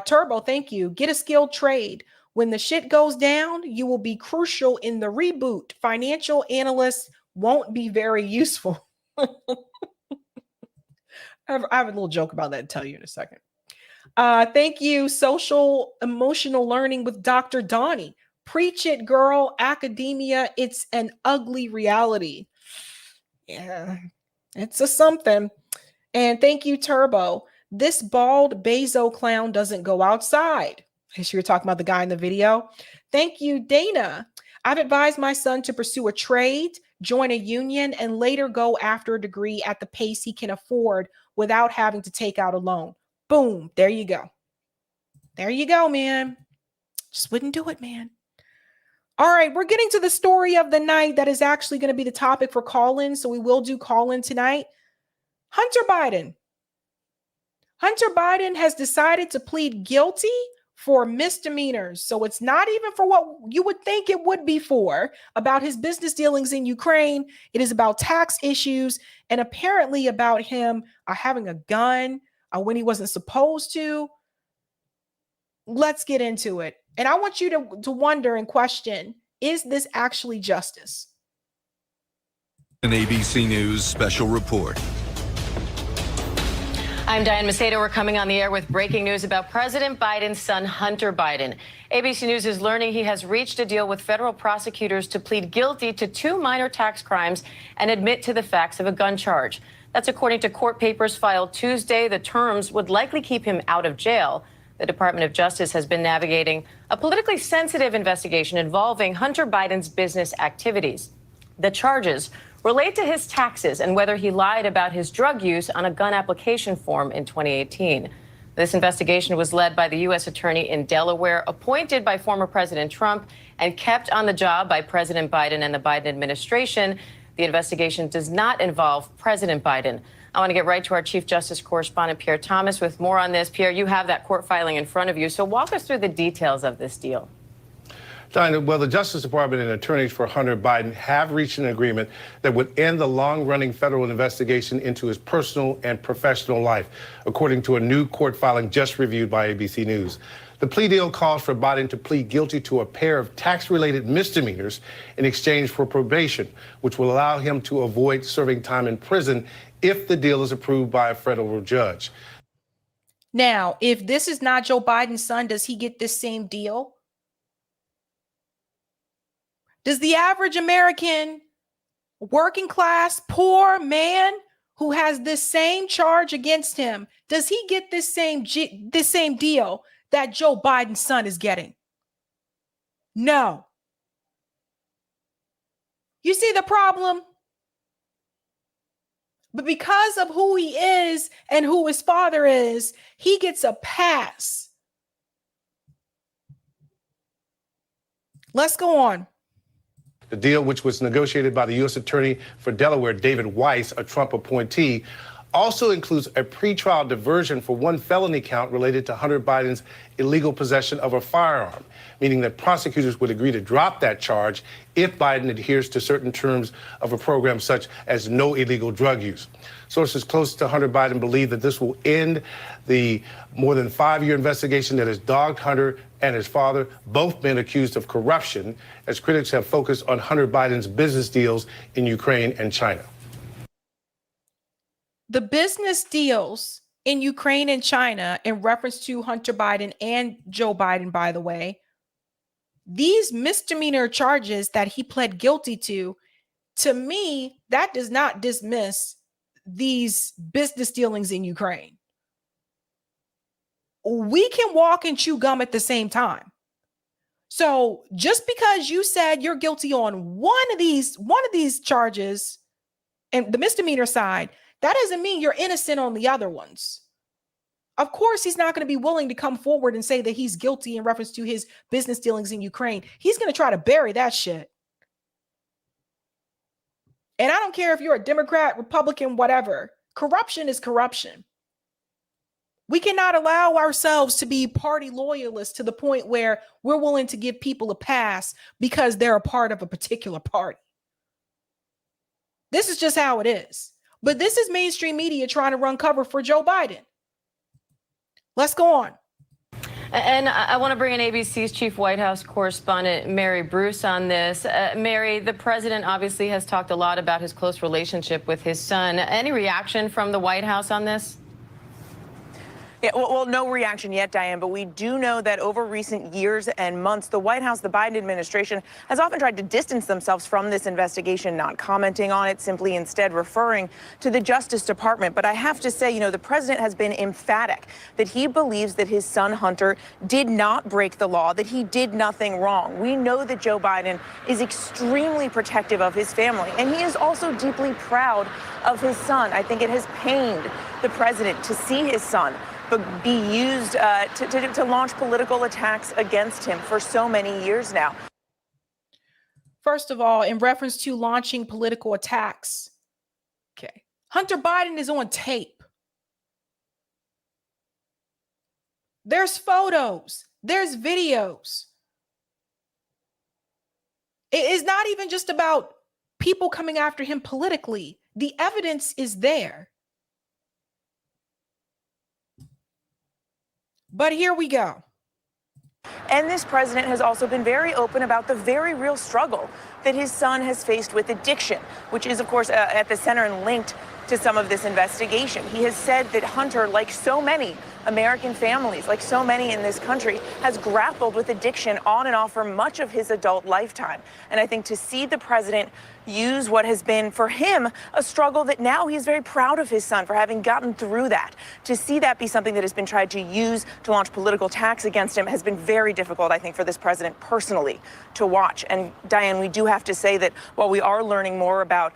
Turbo, thank you. Get a skilled trade. When the shit goes down, you will be crucial in the reboot. Financial analysts won't be very useful. I have a little joke about that to tell you in a second. Thank you. Social emotional learning with Dr. Donnie. Preach it, girl. Academia, it's an ugly reality. Yeah, it's a something. And thank you, Turbo. This bald Bezo clown doesn't go outside. I guess you were talking about the guy in the video. Thank you, Dana. I've advised my son to pursue a trade, join a union, and later go after a degree at the pace he can afford without having to take out a loan. Boom. There you go. There you go, man. Just wouldn't do it, man. All right, we're getting to the story of the night that is actually going to be the topic for call-in. So we will do call-in tonight. Hunter Biden. Hunter Biden has decided to plead guilty for misdemeanors. So it's not even for what you would think it would be for, about his business dealings in Ukraine. It is about tax issues and apparently about him having a gun when he wasn't supposed to. Let's get into it. And I want you to wonder and question, is this actually justice? An ABC News special report. I'm Diane Macedo. We're coming on the air with breaking news about President Biden's son, Hunter Biden. ABC News is learning he has reached a deal with federal prosecutors to plead guilty to 2 minor tax crimes and admit to the facts of a gun charge. That's according to court papers filed Tuesday. The terms would likely keep him out of jail. The Department of Justice has been navigating a politically sensitive investigation involving Hunter Biden's business activities. The charges relate to his taxes and whether he lied about his drug use on a gun application form in 2018. This investigation was led by the U.S. attorney in Delaware, appointed by former President Trump and kept on the job by President Biden and the Biden administration. The investigation does not involve President Biden. I want to get right to our Chief Justice correspondent, Pierre Thomas, with more on this. Pierre, you have that court filing in front of you. So walk us through the details of this deal. Diana, well, the Justice Department and attorneys for Hunter Biden have reached an agreement that would end the long-running federal investigation into his personal and professional life, according to a new court filing just reviewed by ABC News. The plea deal calls for Biden to plead guilty to a pair of tax-related misdemeanors in exchange for probation, which will allow him to avoid serving time in prison if the deal is approved by a federal judge. Now, if this is not Joe Biden's son, does he get this same deal? Does the average American, working class, poor man who has this same charge against him, does he get this same deal that Joe Biden's son is getting? No. You see the problem? But because of who he is and who his father is, he gets a pass. Let's go on. The deal, which was negotiated by the U.S. Attorney for Delaware, David Weiss, a Trump appointee, also includes a pretrial diversion for one felony count related to Hunter Biden's illegal possession of a firearm, meaning that prosecutors would agree to drop that charge if Biden adheres to certain terms of a program such as no illegal drug use. Sources close to Hunter Biden believe that this will end the more than 5-year investigation that has dogged Hunter and his father, both men accused of corruption, as critics have focused on Hunter Biden's business deals in Ukraine and China. The business deals in Ukraine and China, in reference to Hunter Biden and Joe Biden, by the way, these misdemeanor charges that he pled guilty to me, that does not dismiss these business dealings in Ukraine. We can walk and chew gum at the same time. So just because you said you're guilty on one of these charges and the misdemeanor side, that doesn't mean you're innocent on the other ones. Of course, he's not going to be willing to come forward and say that he's guilty in reference to his business dealings in Ukraine. He's going to try to bury that shit. And I don't care if you're a Democrat, Republican, whatever. Corruption is corruption. We cannot allow ourselves to be party loyalists to the point where we're willing to give people a pass because they're a part of a particular party. This is just how it is. But this is mainstream media trying to run cover for Joe Biden. Let's go on. And I want to bring in ABC's chief White House correspondent, Mary Bruce, on this. Mary, the president obviously has talked a lot about his close relationship with his son. Any reaction from the White House on this? Yeah, well, no reaction yet, Diane, but we do know that over recent years and months, the White House, the Biden administration, has often tried to distance themselves from this investigation, not commenting on it, simply instead referring to the Justice Department. But I have to say, the president has been emphatic that he believes that his son, Hunter, did not break the law, that he did nothing wrong. We know that Joe Biden is extremely protective of his family, and he is also deeply proud of his son. I think it has pained the president to see his son but be used to launch political attacks against him for so many years now. First of all, in reference to launching political attacks, okay, Hunter Biden is on tape. There's photos, there's videos. It is not even just about people coming after him politically. The evidence is there. But here we go. And this president has also been very open about the very real struggle that his son has faced with addiction, which is, of course, at the center and linked to some of this investigation. He has said that Hunter, like so many American families, like so many in this country, has grappled with addiction on and off for much of his adult lifetime. And I think to see the president use what has been for him a struggle that now he's very proud of his son for having gotten through that, to see that be something that has been tried to use to launch political attacks against him has been very difficult, I think, for this president personally to watch. And Diane, we do have to say that while we are learning more about,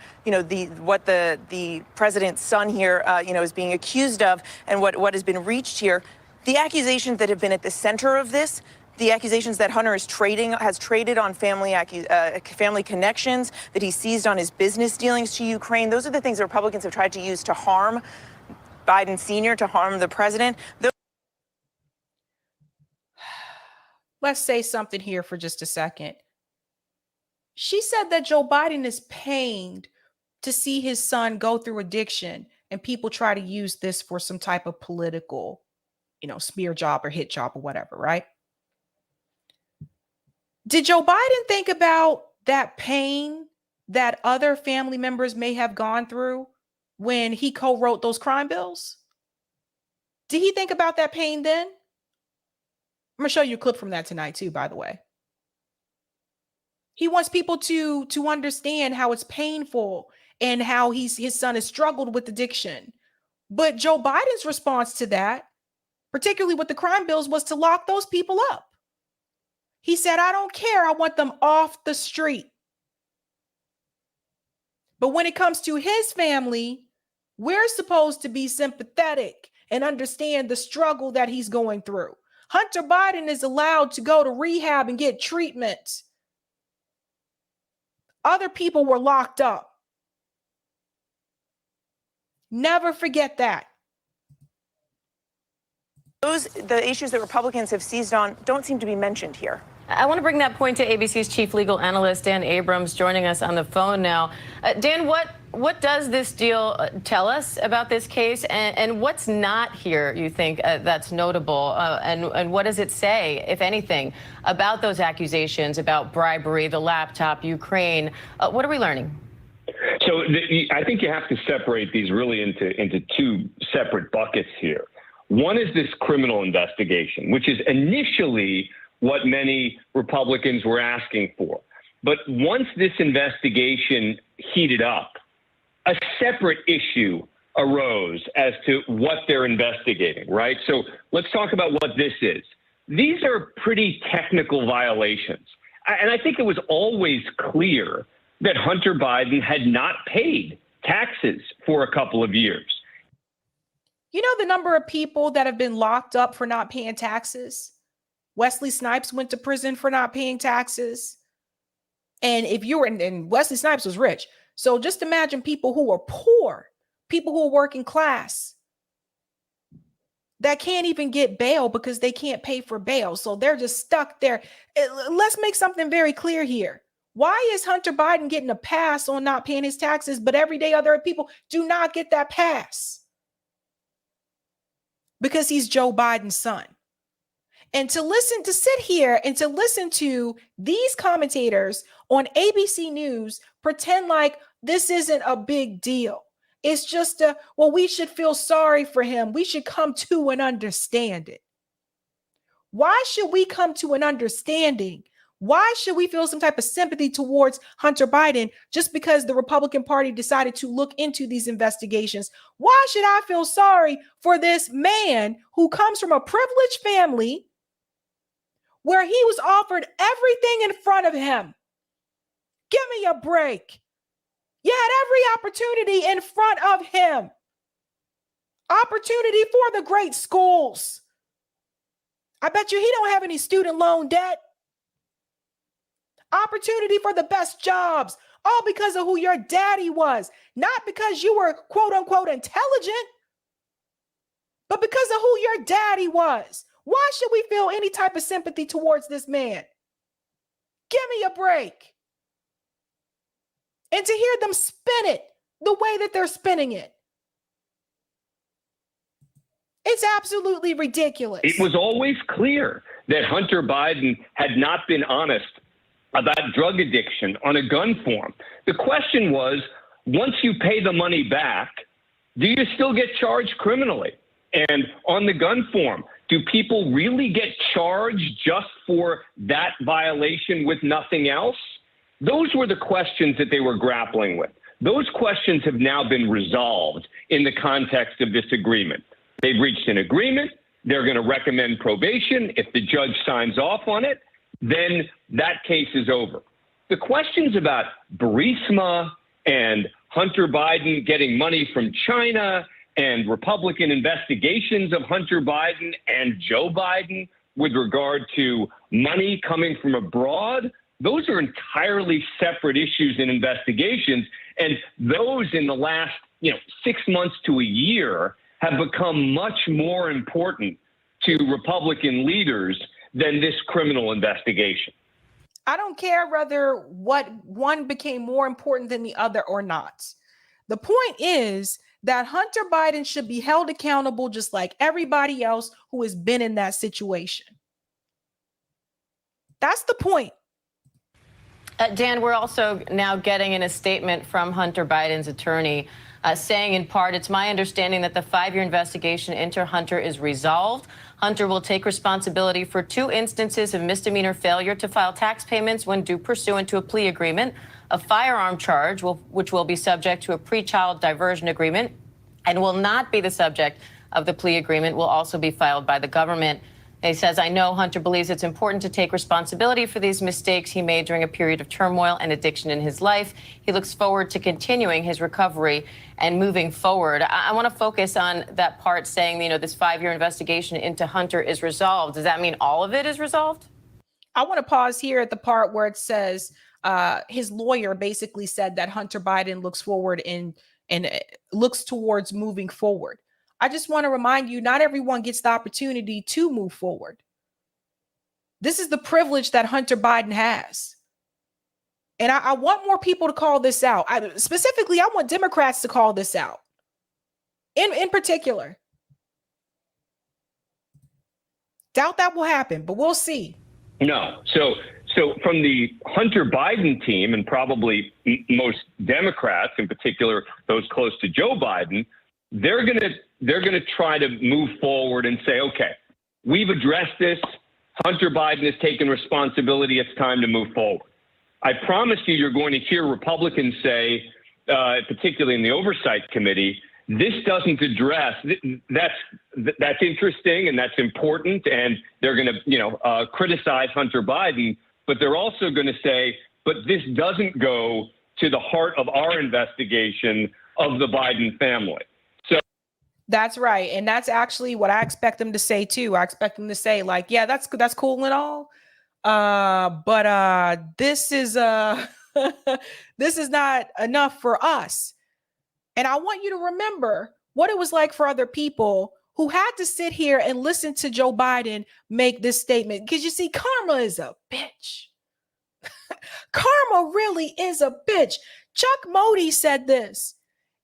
what the president's son here, is being accused of and what has been reached here, the accusations that have been at the center of this, the accusations that Hunter has traded on family connections, that he seized on his business dealings to Ukraine. Those are the things that Republicans have tried to use to harm Biden Sr., to harm the president. Let's say something here for just a second. She said that Joe Biden is pained to see his son go through addiction, and people try to use this for some type of political, smear job or hit job or whatever, right? Did Joe Biden think about that pain that other family members may have gone through when he co-wrote those crime bills? Did he think about that pain then? I'm going to show you a clip from that tonight too, by the way. He wants people to understand how it's painful and how his son has struggled with addiction. But Joe Biden's response to that, particularly with the crime bills, was to lock those people up. He said, I don't care. I want them off the street. But when it comes to his family, we're supposed to be sympathetic and understand the struggle that he's going through. Hunter Biden is allowed to go to rehab and get treatment. Other people were locked up. Never forget that. The issues that Republicans have seized on don't seem to be mentioned here. I want to bring that point to ABC's chief legal analyst, Dan Abrams, joining us on the phone now. Dan, what does this deal tell us about this case, and what's not here, you think, that's notable? And what does it say, if anything, about those accusations about bribery, the laptop, Ukraine? What are we learning? So I think you have to separate these really into two separate buckets here. One is this criminal investigation, which is initially what many Republicans were asking for. But once this investigation heated up, a separate issue arose as to what they're investigating, right? So let's talk about what this is. These are pretty technical violations. And I think it was always clear that Hunter Biden had not paid taxes for a couple of years. You know the number of people that have been locked up for not paying taxes? Wesley Snipes went to prison for not paying taxes. And if you were, and Wesley Snipes was rich. So just imagine people who are poor, people who are working class, that can't even get bail because they can't pay for bail. So they're just stuck there. Let's make something very clear here. Why is Hunter Biden getting a pass on not paying his taxes, but everyday other people do not get that pass? Because he's Joe Biden's son. And to sit here and to listen to these commentators on ABC News pretend like this isn't a big deal. It's just well, we should feel sorry for him. We should come to an understanding. Why should we come to an understanding? Why should we feel some type of sympathy towards Hunter Biden just because the Republican Party decided to look into these investigations? Why should I feel sorry for this man who comes from a privileged family where he was offered everything in front of him? Give me a break. You had every opportunity in front of him. Opportunity for the great schools. I bet you he don't have any student loan debt. Opportunity for the best jobs, all because of who your daddy was, not because you were quote unquote intelligent, but because of who your daddy was. Why should we feel any type of sympathy towards this man? Give me a break. And to hear them spin it the way that they're spinning it, it's absolutely ridiculous. It was always clear that Hunter Biden had not been honest about drug addiction on a gun form. The question was, once you pay the money back, do you still get charged criminally? And on the gun form, do people really get charged just for that violation with nothing else? Those were the questions that they were grappling with. Those questions have now been resolved in the context of this agreement. They've reached an agreement. They're going to recommend probation. If the judge signs off on it, then that case is over. The questions about Burisma and Hunter Biden getting money from China and Republican investigations of Hunter Biden and Joe Biden with regard to money coming from abroad, those are entirely separate issues and investigations. And those in the last 6 months to a year have become much more important to Republican leaders than this criminal investigation. I don't care whether what one became more important than the other or not. The point is that Hunter Biden should be held accountable just like everybody else who has been in that situation. That's the point. Dan, we're also now getting in a statement from Hunter Biden's attorney saying in part, it's my understanding that the 5-year investigation into Hunter is resolved. Hunter will take responsibility for 2 instances of misdemeanor failure to file tax payments when due pursuant to a plea agreement, a firearm charge, which will be subject to a pre-child diversion agreement and will not be the subject of the plea agreement, will also be filed by the government. He says, I know Hunter believes it's important to take responsibility for these mistakes he made during a period of turmoil and addiction in his life. He looks forward to continuing his recovery and moving forward. I want to focus on that part saying, this 5-year investigation into Hunter is resolved. Does that mean all of it is resolved? I want to pause here at the part where it says his lawyer basically said that Hunter Biden looks forward and looks towards moving forward. I just want to remind you, not everyone gets the opportunity to move forward. This is the privilege that Hunter Biden has. And I want more people to call this out. Specifically, I want Democrats to call this out. In particular. Doubt that will happen, but we'll see. No. So from the Hunter Biden team, and probably most Democrats, in particular those close to Joe Biden, they're going to try to move forward and say, okay, we've addressed this. Hunter Biden has taken responsibility. It's time to move forward. I promise you're going to hear Republicans say, particularly in the Oversight Committee, this doesn't address. That's interesting and that's important, and they're going to criticize Hunter Biden, but they're also going to say, but this doesn't go to the heart of our investigation of the Biden family. That's right. And that's actually what I expect them to say too. I expect them to say like, yeah, that's cool and all. But this is this is not enough for us. And I want you to remember what it was like for other people who had to sit here and listen to Joe Biden make this statement. Because you see, karma is a bitch. Karma really is a bitch. Chuck Modi said this.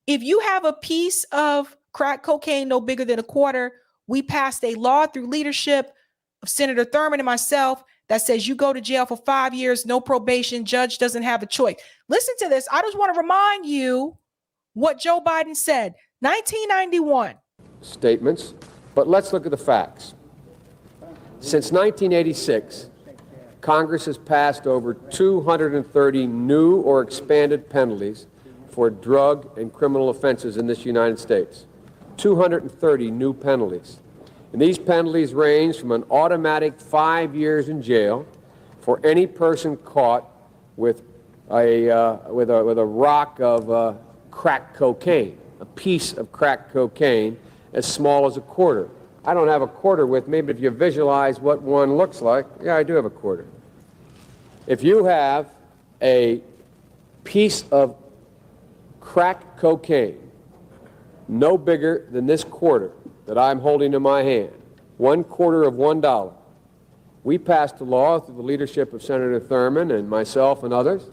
If you have a piece of crack cocaine no bigger than a quarter, we passed a law through leadership of Senator Thurmond and myself that says you go to jail for 5 years, no probation, judge doesn't have a choice. Listen to this. I just want to remind you what Joe Biden said, 1991. Statements, but let's look at the facts. Since 1986, Congress has passed over 230 new or expanded penalties for drug and criminal offenses in this United States. 230 new penalties. And these penalties range from an automatic 5 years in jail for any person caught with a rock of crack cocaine, a piece of crack cocaine as small as a quarter. I don't have a quarter with me, but if you visualize what one looks like, yeah, I do have a quarter. If you have a piece of crack cocaine no bigger than this quarter that I'm holding in my hand, 1/4 of $1. We passed a law through the leadership of Senator Thurmond and myself and others,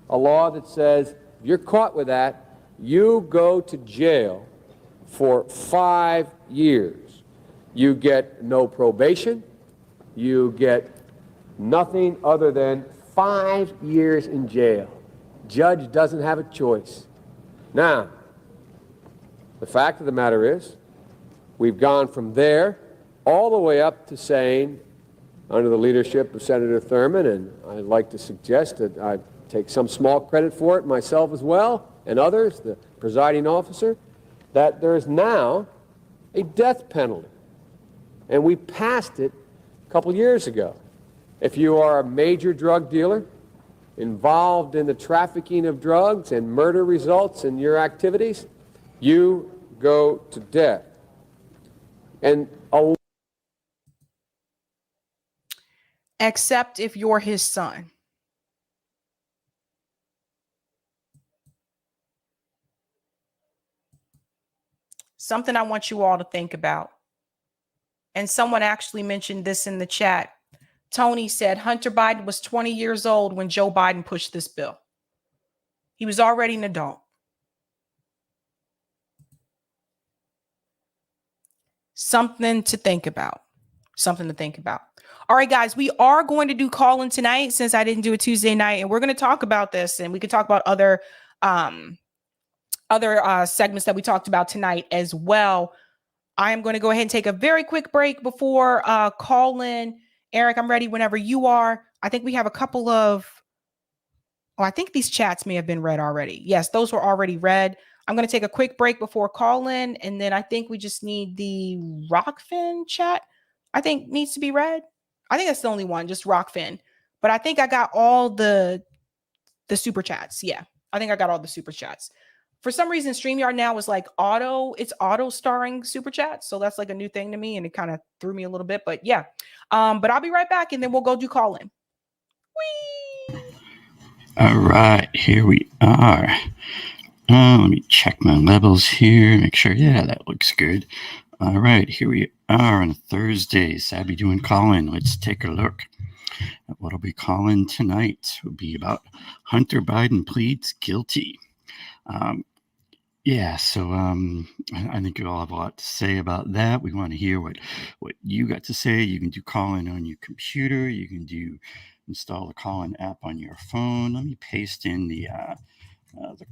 a law that says if you're caught with that, you go to jail for 5 years. You get no probation. You get nothing other than 5 years in jail. Judge doesn't have a choice. Now, the fact of the matter is, we've gone from there all the way up to saying, under the leadership of Senator Thurmond, and I'd like to suggest that I take some small credit for it myself as well, and others, the presiding officer, that there is now a death penalty. And we passed it a couple years ago. If you are a major drug dealer involved in the trafficking of drugs and murder results in your activities, you go to death. And except if you're his son. Something I want you all to think about. And someone actually mentioned this in the chat. Tony said Hunter Biden was 20 years old when Joe Biden pushed this bill. He was already an adult. Something to think about. something to think about. All right, guys, we are going to do call-in tonight since I didn't do a Tuesday night, and we're going to talk about this, and we can talk about other segments that we talked about tonight as well. I am going to go ahead and take a very quick break before call-in. Eric, I'm ready whenever you are. I think we have a couple of, I think these chats may have been read already. Yes, those were already read. I'm going to take a quick break before call-in, and then I think we just need the Rockfin chat. I think needs to be read. I think that's the only one, just Rockfin. But I think I got all the super chats. Yeah, I think I got all the super chats. For some reason, StreamYard now is like it's auto starring super chats. So that's like a new thing to me, and it kind of threw me a little bit. But yeah, but I'll be right back, and then we'll go do call-in. All right, here we are. Let me check my levels here, make sure. Yeah, that looks good. All right, here we are on a Thursday. Sabby doing call-in. Let's take a look at what'll be calling tonight. Will be about Hunter Biden pleads guilty. Yeah, so I think you all have a lot to say about that. We want to hear what you got to say. You can do call-in on your computer. You can install the call-in app on your phone. Let me paste in the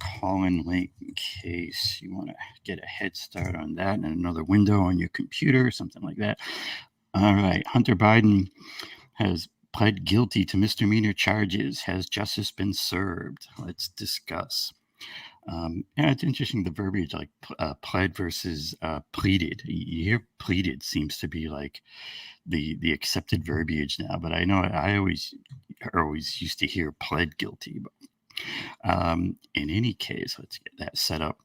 call-in link in case you want to get a head start on that and another window on your computer, something like that. All right, Hunter Biden has pled guilty to misdemeanor charges. Has justice been served? Let's discuss. Yeah, it's interesting, the verbiage, like pled versus pleaded. You hear pleaded seems to be like the accepted verbiage now, but I know I always used to hear pled guilty. But in any case, let's get that set up.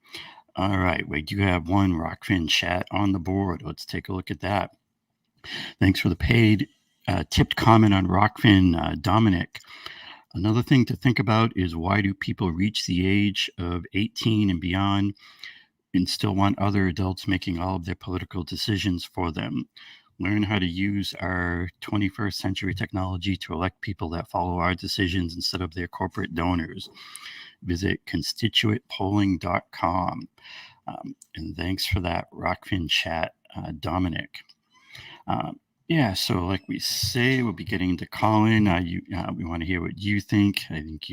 All right, we do have one Rockfin chat on the board. Let's take a look at that. Thanks for the paid tipped comment on Rockfin, Dominic. Another thing to think about is, why do people reach the age of 18 and beyond and still want other adults making all of their political decisions for them? Learn how to use our 21st century technology to elect people that follow our decisions instead of their corporate donors. Visit constituentpolling.com. And thanks for that Rockfin chat, Dominic. Yeah, so like we say, we'll be getting to call-in. We want to hear what you think. I think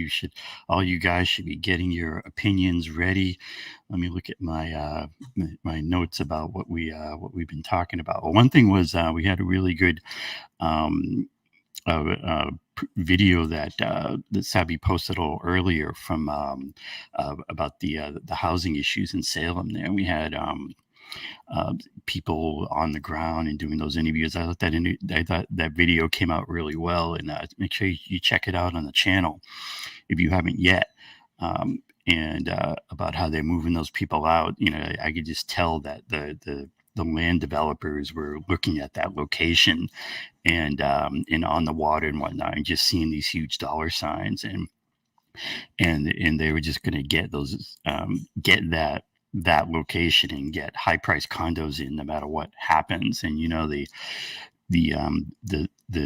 all you guys should be getting your opinions ready. Let me look at my my notes about what we've been talking about. Well, one thing was we had a really good video that Sabby posted a little earlier from about the housing issues in Salem. There we had people on the ground and doing those interviews. I thought that video came out really well, and make sure you check it out on the channel if you haven't yet. And about how they're moving those people out. You know, I could just tell that the land developers were looking at that location and on the water and whatnot, and just seeing these huge dollar signs, and they were just going to get those that location and get high priced condos in no matter what happens. And you know, the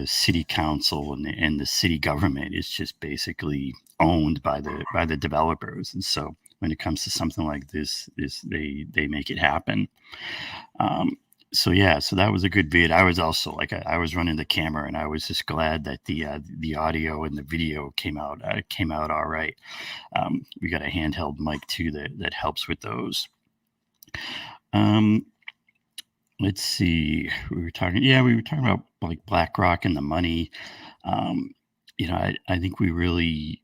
city council and the city government is just basically owned by the developers. And so when it comes to something like this they make it happen. So that was a good vid. I was also I was running the camera, and I was just glad that the audio and the video came out all right. We got a handheld mic too that helps with those. Let's see. We were talking about like BlackRock and the money. You know, I think we really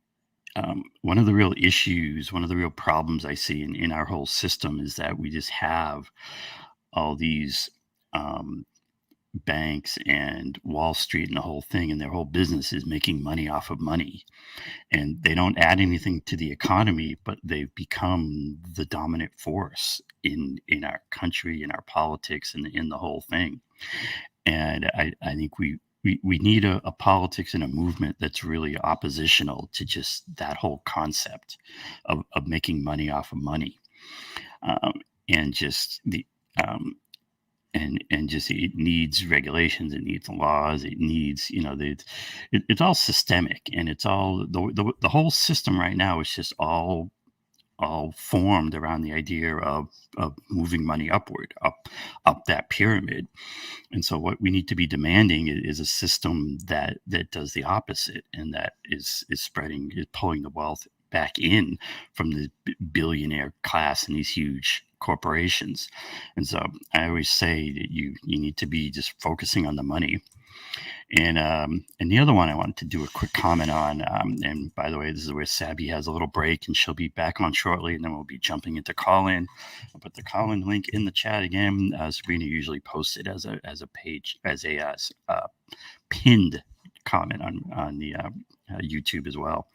one of the real issues, one of the real problems I see in our whole system is that we just have all these banks and Wall Street and the whole thing, and their whole business is making money off of money, and they don't add anything to the economy, but they've become the dominant force in our country, in our politics, and in the whole thing. And I think we need a politics and a movement that's really oppositional to just that whole concept of making money off of money, and just the and just it needs regulations, it needs laws, it needs, you know, it's all systemic, and it's all the whole system right now is just all all formed around the idea of moving money upward, up that pyramid. And so what we need to be demanding is a system that does the opposite, and that is pulling the wealth back in from the billionaire class and these huge corporations. And so I always say that you need to be just focusing on the money. And the other one I wanted to do a quick comment on, and by the way, this is where Sabby has a little break, and she'll be back on shortly, and then we'll be jumping into call-in. I'll put the call-in link in the chat again. Sabrina usually posts it as a page, as a pinned comment on the YouTube as well.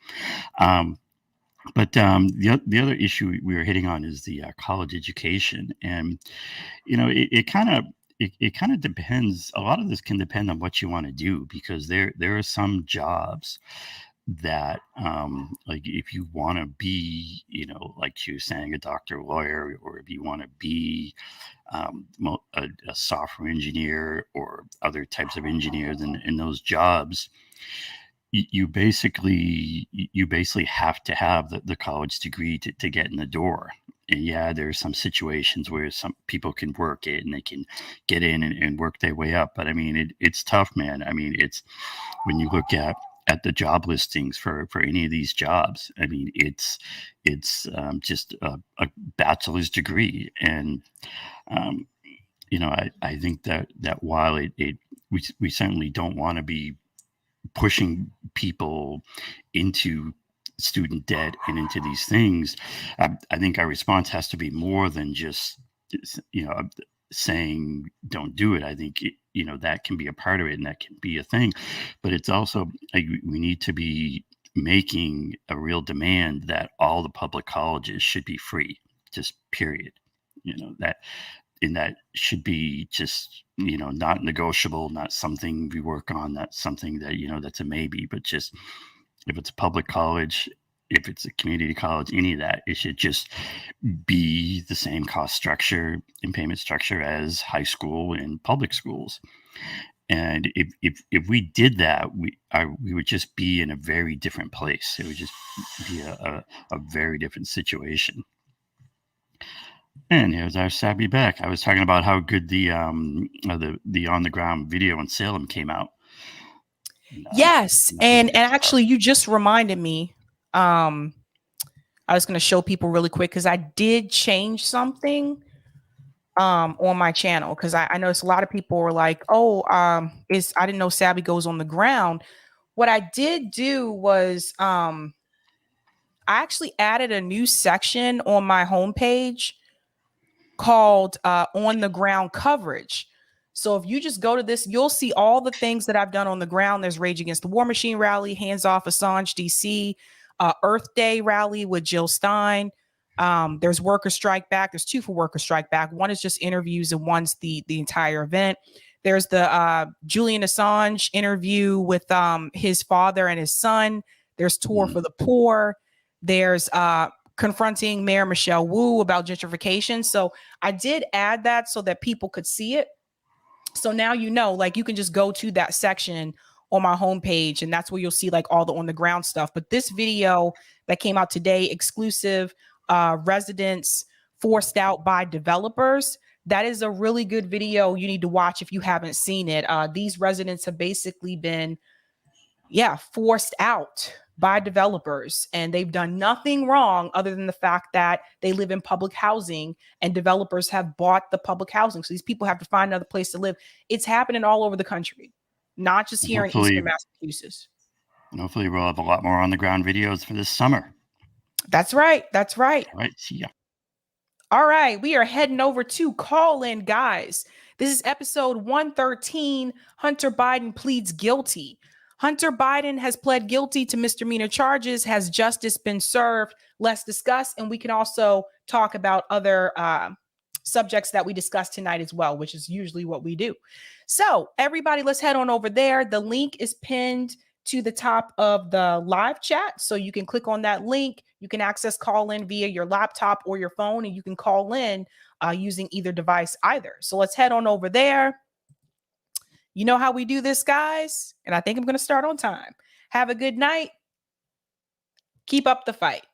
But the other issue we were hitting on is the college education, and it kind of depends. A lot of this can depend on what you want to do, because there are some jobs that like if you want to be, like you were saying, a doctor, lawyer, or if you want to be a software engineer or other types of engineers in those jobs, you basically have to have the college degree to get in the door. And yeah, there's some situations where some people can work it and they can get in and work their way up. But I mean, it's tough, man. I mean, it's when you look at the job listings for any of these jobs, I mean, it's just a bachelor's degree. And, I think that while we certainly don't want to be pushing people into student debt and into these things, I think our response has to be more than just saying don't do it. I think that can be a part of it, and that can be a thing, but it's also we need to be making a real demand that all the public colleges should be free, just period. That should be just not negotiable, not something we work on, not something that that's a maybe, but just if it's a public college, if it's a community college, any of that, it should just be the same cost structure and payment structure as high school and public schools. And if we did that, we would just be in a very different place. It would just be a very different situation. And here's our Sabby back. I was talking about how good the on the ground video in Salem came out. Yes, and actually, you just reminded me. I was going to show people really quick because I did change something on my channel, because I noticed a lot of people were like, "Oh, I didn't know Sabby goes on the ground." What I did do was I actually added a new section on my homepage called on the ground coverage. So if you just go to this, you'll see all the things that I've done on the ground. There's Rage Against the War Machine rally, Hands Off Assange DC, Earth Day rally with Jill Stein. There's Worker Strike Back. There's 2 for Worker Strike Back. One is just interviews and one's the entire event. There's the Julian Assange interview with his father and his son. There's Tour for the Poor. There's confronting Mayor Michelle Wu about gentrification. So I did add that so that people could see it. So now like you can just go to that section on my homepage, and that's where you'll see like all the on the ground stuff. But this video that came out today, exclusive residents forced out by developers, that is a really good video you need to watch if you haven't seen it. These residents have basically been, forced out by developers, and they've done nothing wrong other than the fact that they live in public housing and developers have bought the public housing. So these people have to find another place to live. It's happening all over the country, not just here in Eastern Massachusetts. And hopefully we'll have a lot more on the ground videos for this summer. That's right. That's right. All right. See ya. All right. We are heading over to call in, guys. This is episode 113. Hunter Biden pleads guilty. Hunter Biden has pled guilty to misdemeanor charges. Has justice been served? Let's discuss. And we can also talk about other subjects that we discussed tonight as well, which is usually what we do. So everybody, let's head on over there. The link is pinned to the top of the live chat. So you can click on that link. You can access call in via your laptop or your phone, and you can call in using either device either. So let's head on over there. You know how we do this, guys. And I think I'm going to start on time. Have a good night. Keep up the fight.